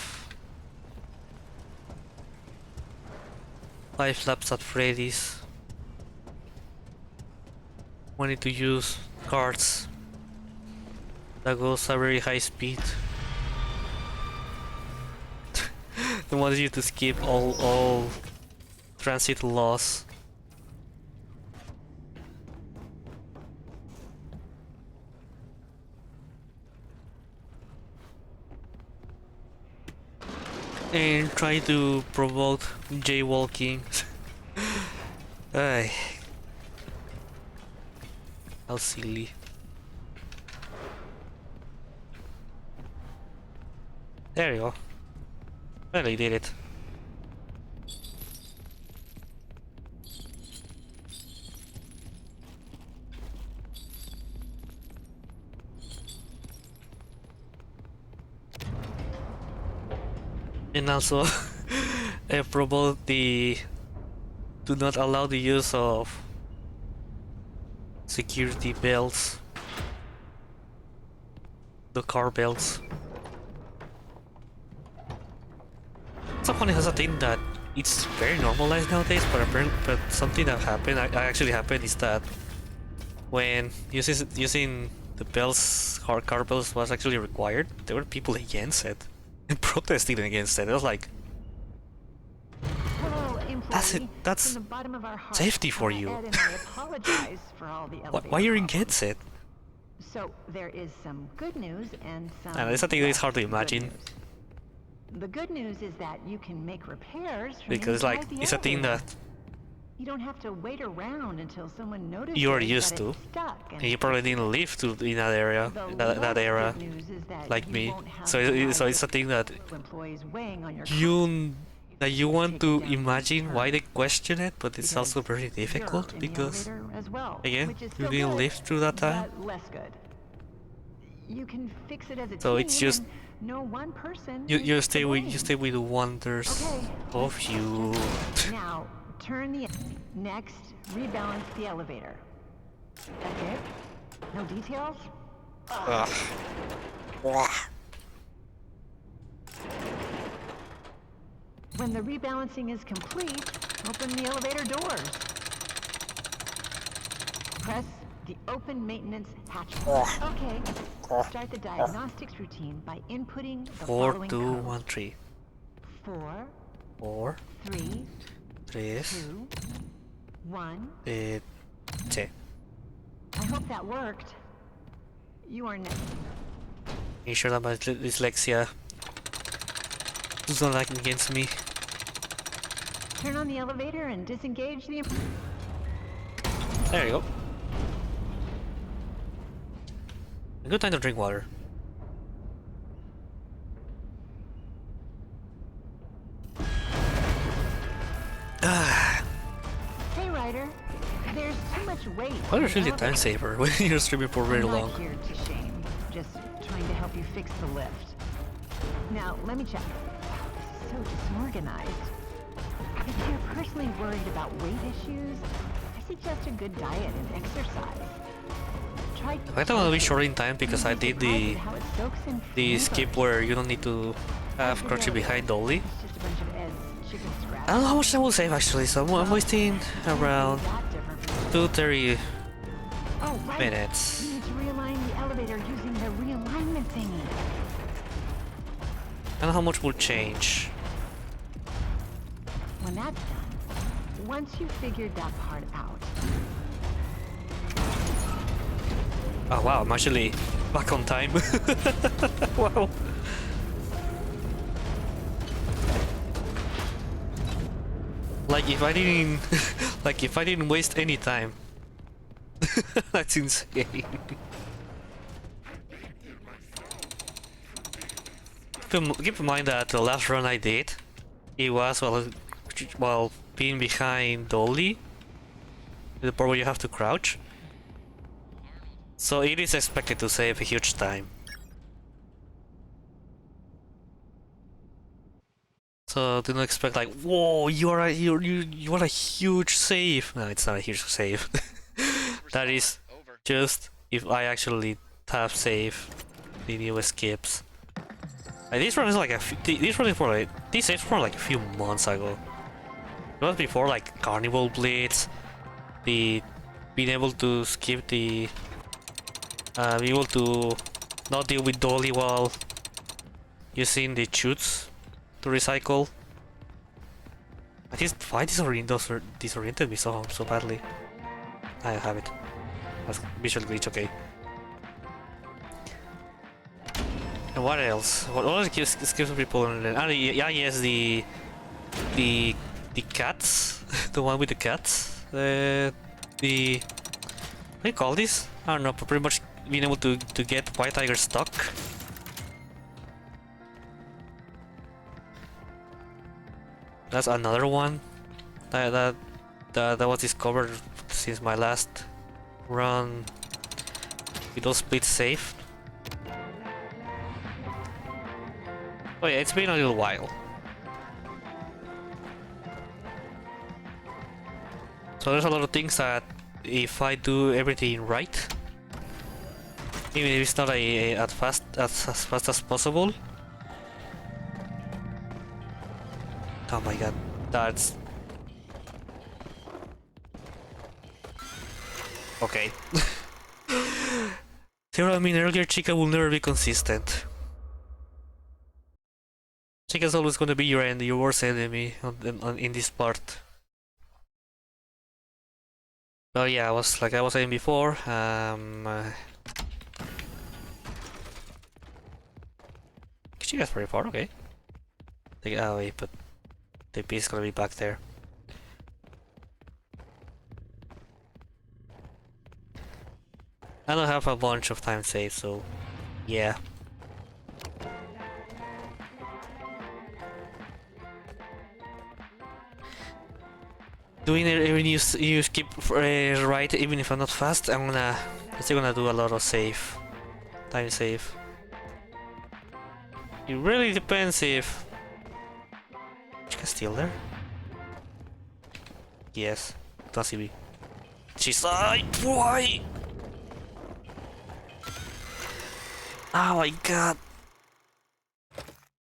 Five Laps at Freddy's. Wanting to use carts that goes at very high speed. They want you to skip all transit laws. And try to promote jaywalking. Ay. How silly. There you go. Finally did it. And also promote the do not allow the use of security belts, the car belts. Someone has a thing that it's very normalized nowadays, but something that happened, actually happened, is that when using the belts, car belts was actually required, there were people against it and protesting against it. It was like, that's it. That's safety for you. Why are you against it? So there is some good news and some. And it's something that's hard to imagine. The good news is that you can make repairs from because like it's a thing that you don't have to wait around until someone notices you're used to, and you probably didn't live in that area, that era, like me. So it's a thing that you want to imagine why they question it, but it's also very difficult because again you didn't live through that time. You can fix it as a so it's just no one person. You stay with the wonders of you. Now turn the next rebalance the elevator. That's it? No details? When the rebalancing is complete, open the elevator doors. Press the open maintenance hatch. Okay. Start the diagnostics routine by inputting the 4, following 2, code. 1, 3. 4, 3, 3, 2, 1. Che. I hope that worked. You are next. Make sure that my dyslexia does not lag against me. Turn on the elevator and disengage the. There you go. A good time to drink water. Hey Ryder, there's too much weight. Water is really a time saver when you're streaming for very long. I'm not here to shame, just trying to help you fix the lift. Now, let me check. So disorganized. If you're personally worried about weight issues, I suggest a good diet and exercise. I thought I will be short in time because I did the skip where you don't need to have crouching behind dolly. I don't know how much time will save actually, so I'm wasting around 230 Oh, right. minutes. You need to realign the elevator using the realignment thingy. And how much will change? When that's done, once you've figured that part out, Oh wow, I'm actually back on time. Wow. Like if I didn't like if I didn't waste any time. That's insane. Keep in mind that the last run I did, it was while being behind Dolly, the part where you have to crouch. So it is expected to save a huge time. So do not expect like, whoa, you are a huge save. No, it's not a huge save. That is just if I actually tap save the new escapes. Like, this run is like these saves were like a few months ago. It was before like Carnival Blitz, the being able to skip the be able to not deal with Dolly while using the chutes to recycle. I just why disoriented me so badly. I have it. That's visual glitch, okay. And what else? What other skips people on the yeah, yes, the cats, the one with the cats. The what do you call this? I don't know, but pretty much being able to get White Tiger stuck. That's another one that was discovered since my last run with those splits safe. Oh yeah, it's been a little while. So there's a lot of things that if I do everything right, even if it's not as fast as possible. Oh my god, that's okay. See what I mean? Earlier, Chica will never be consistent. Chica's always gonna be your worst enemy in this part. Oh yeah, I was saying before. Chica's pretty far, okay. Oh wait, but the piece is gonna be back there. I don't have a bunch of time saved, so yeah. Doing it when you skip right, even if I'm not fast, I'm still gonna do a lot of time save. It really depends if Chica's still there. Yes, don't see me. She's like, why? Oh my god.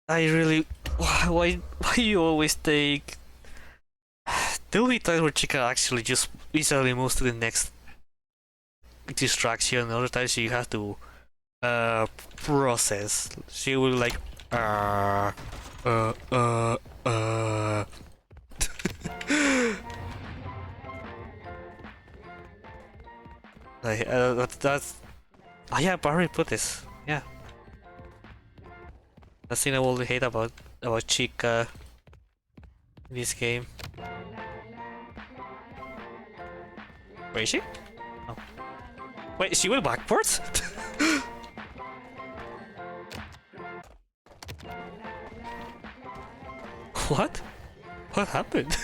I really... Why you always take... There will be times where Chica actually just easily moves to the next distraction, other times you have to process. She will like like, that's oh yeah, Barry put this. Yeah. That's the thing I will hate about Chica in this game. Where is she? Oh. Wait, she went backwards? What? What happened?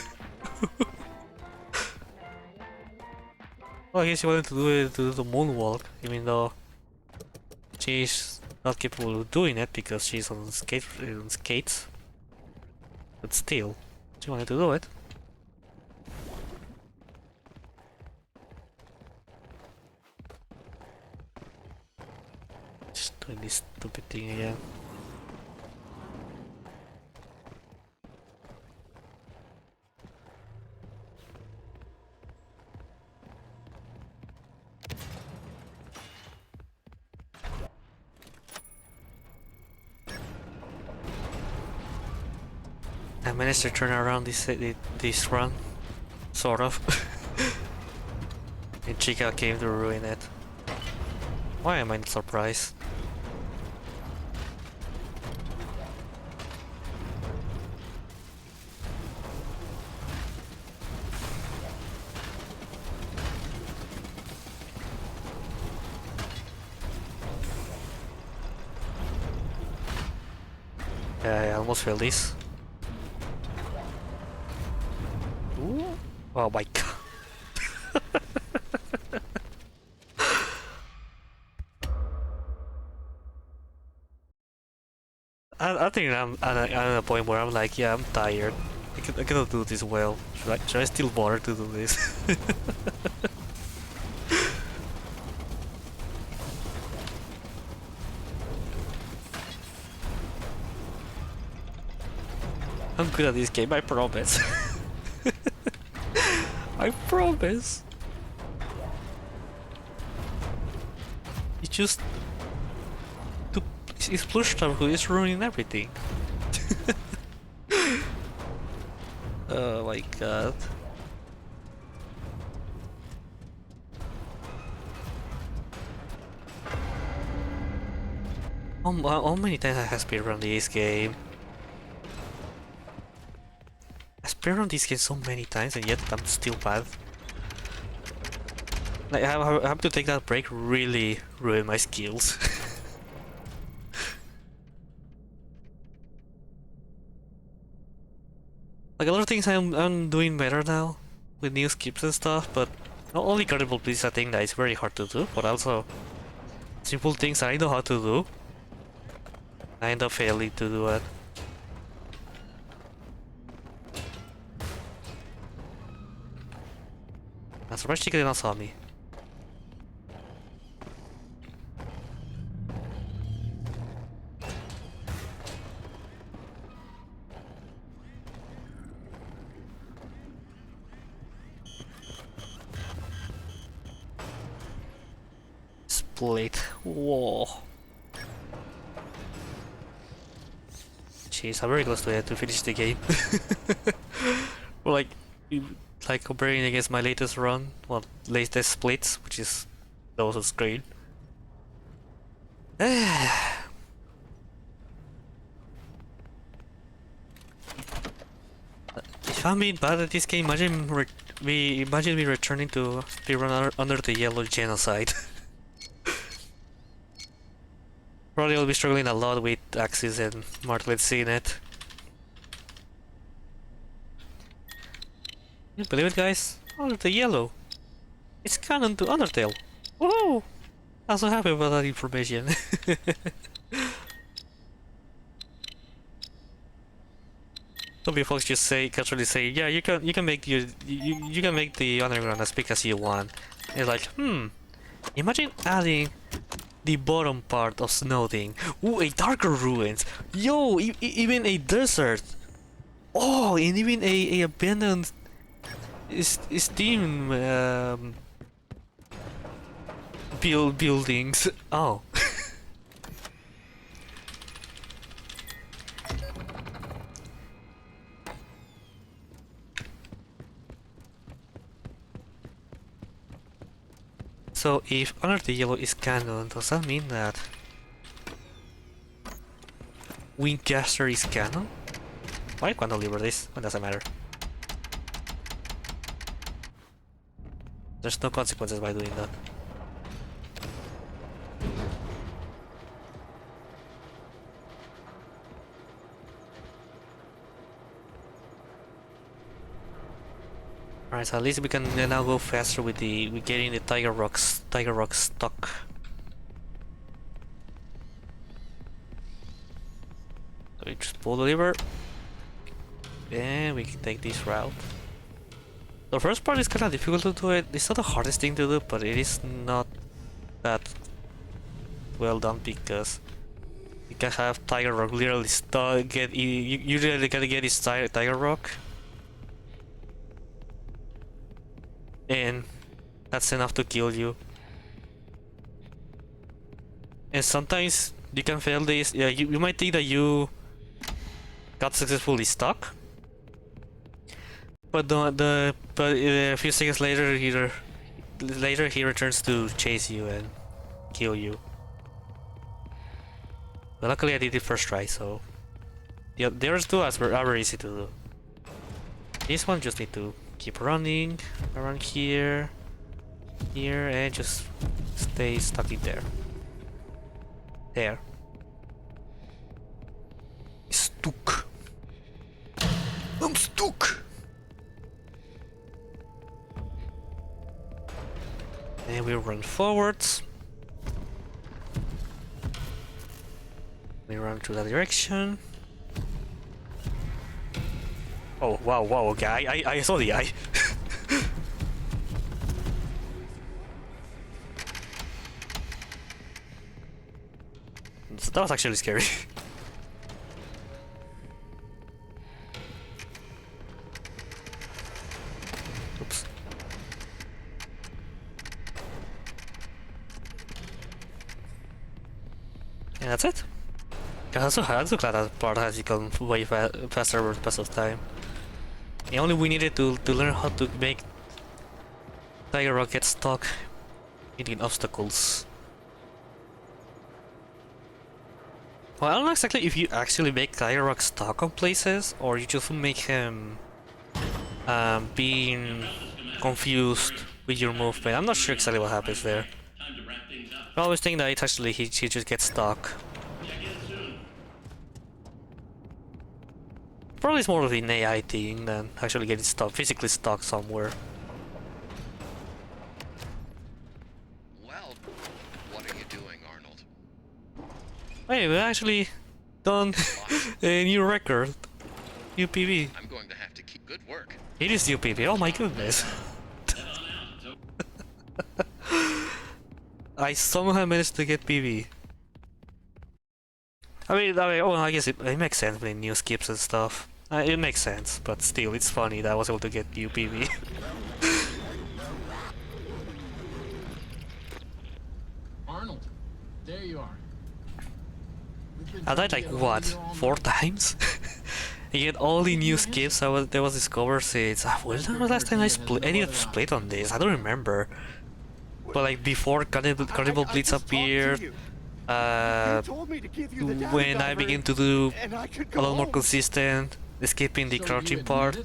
Well, I guess she wanted to do the moonwalk, even though she's not capable of doing it because she's on skates. But still, she wanted to do it. Just doing this stupid thing again. I managed to turn around this run, sort of. And Chica came to ruin it. Why am I not surprised? Yeah, I almost failed this. Ooh. Oh my god. I think I'm at a point where I'm like, yeah, I'm tired. I cannot do this well. Should I still bother to do this? I'm good at this game, I promise. I promise. It's just it's Plush who is ruining everything. Oh my god. How many times I have speedrun this game? I speedrun this game so many times and yet I'm still bad. Like I have to take that break, really ruin my skills. Like a lot of things I'm doing better now with new skips and stuff, but not only credible please I think that it's very hard to do, but also simple things I know how to do. I end up failing to do it. I'm surprised she did not saw me. Split. Whoa. Jeez, I'm very close to it to finish the game. Well, like comparing against my latest run, well, latest splits, which is those on screen. If I'm being bad at this game, imagine me returning to speedrun under the yellow genocide. Probably will be struggling a lot with Axis and Martlet seeing it. You believe it, guys? Under the yellow. It's canon to Undertale. Woohoo! I'm so happy about that information. Some people folks just casually say, yeah, you can make you can make the underground as big as you want. And it's like, imagine adding the bottom part of Snowding. Ooh, a darker ruins. Yo, even a desert. Oh, and even a abandoned steam buildings. Oh. So if Honor the Yellow is canon, does that mean that Wincaster is canon? Why can't I deliver this? It doesn't matter. There's no consequences by doing that. Alright, so at least we can now go faster with getting the Tiger Rock stuck. So we just pull the lever, and we can take this route. The first part is kind of difficult to do it. It's not the hardest thing to do, but it is not that well done because you can have Tiger Rock literally stuck. You really gotta get his Tiger Rock. And that's enough to kill you. And sometimes you can fail this. Yeah, you might think that you got successfully stuck, But a few seconds later, he returns to chase you and kill you. But luckily, I did it first try, so the other two are very easy to do. This one just need to keep running around here, and just stay stuck in there. There. Stuck. I'm stuck. And we run forwards. We run to that direction. Oh wow, okay, I saw the eye. That was actually scary. Oops. And that's it. I'm so glad that part has become way faster with the pass of time. And only we needed to learn how to make Tiger Rock get stuck in obstacles. Well, I don't know exactly if you actually make Tiger Rock stuck on places, or you just make him being confused with your movement. I'm not sure exactly what happens there. I always think that it's actually he just gets stuck. Probably it's more of an AI thing than actually getting stuck, physically stuck somewhere. Well, what are you doing, Arnold? Hey, we actually done a new record. New PB. I'm going to have to keep good work. It is new PB, oh my goodness. I somehow managed to get PB. I mean, oh, I guess it makes sense with new skips and stuff. It makes sense, but still, it's funny that I was able to get new PB. Arnold, there you are. I died like what, 4 times? I get all the new skips there was discovered since when was the last time I did a split on this? I don't remember. But like before Carnival Blitz appeared, when I began to do a lot more consistent, skipping the crouching part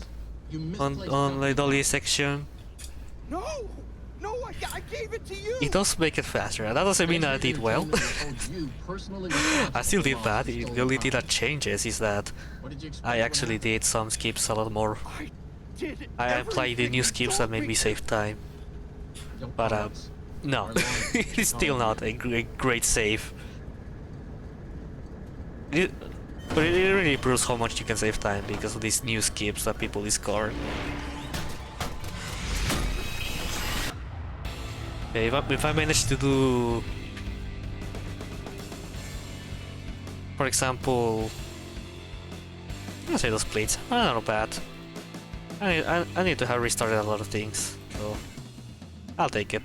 on the dolly section. No, I gave it to you. It does make it faster, and that doesn't mean that I did well. I still did bad. The only thing that changes is that I actually did some skips a lot more. I applied the new skips that made me save time. But no, it's still not a great save. But it really proves how much you can save time because of these new skips that people discover. Okay, if I manage to do, for example, let's say those plates, not bad. I need to have restarted a lot of things, so I'll take it.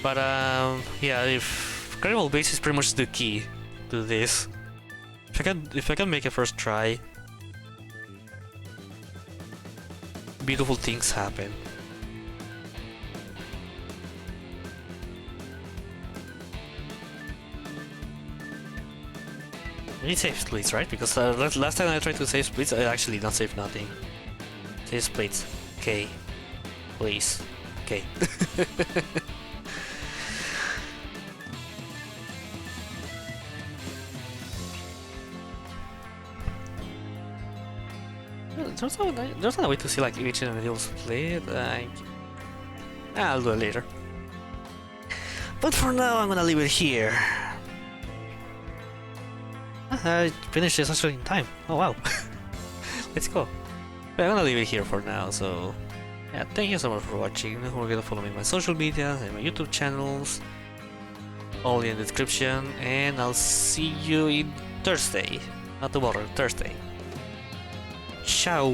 But yeah, if Carnival Base is pretty much the key to this. If I can make a first try, beautiful things happen. I need save splits, right? Because last time I tried to save splits, I actually don't save nothing. Save splits. Okay. Please. Okay. There's no way to see like each individual split. I'll do it later. But for now, I'm gonna leave it here. I finished this actually in time. Oh wow. Let's go. But I'm gonna leave it here for now, so yeah, thank you so much for watching. Don't forget to follow me on my social media and my YouTube channels, all in the description, and I'll see you in Thursday. Not tomorrow, Thursday. Ciao!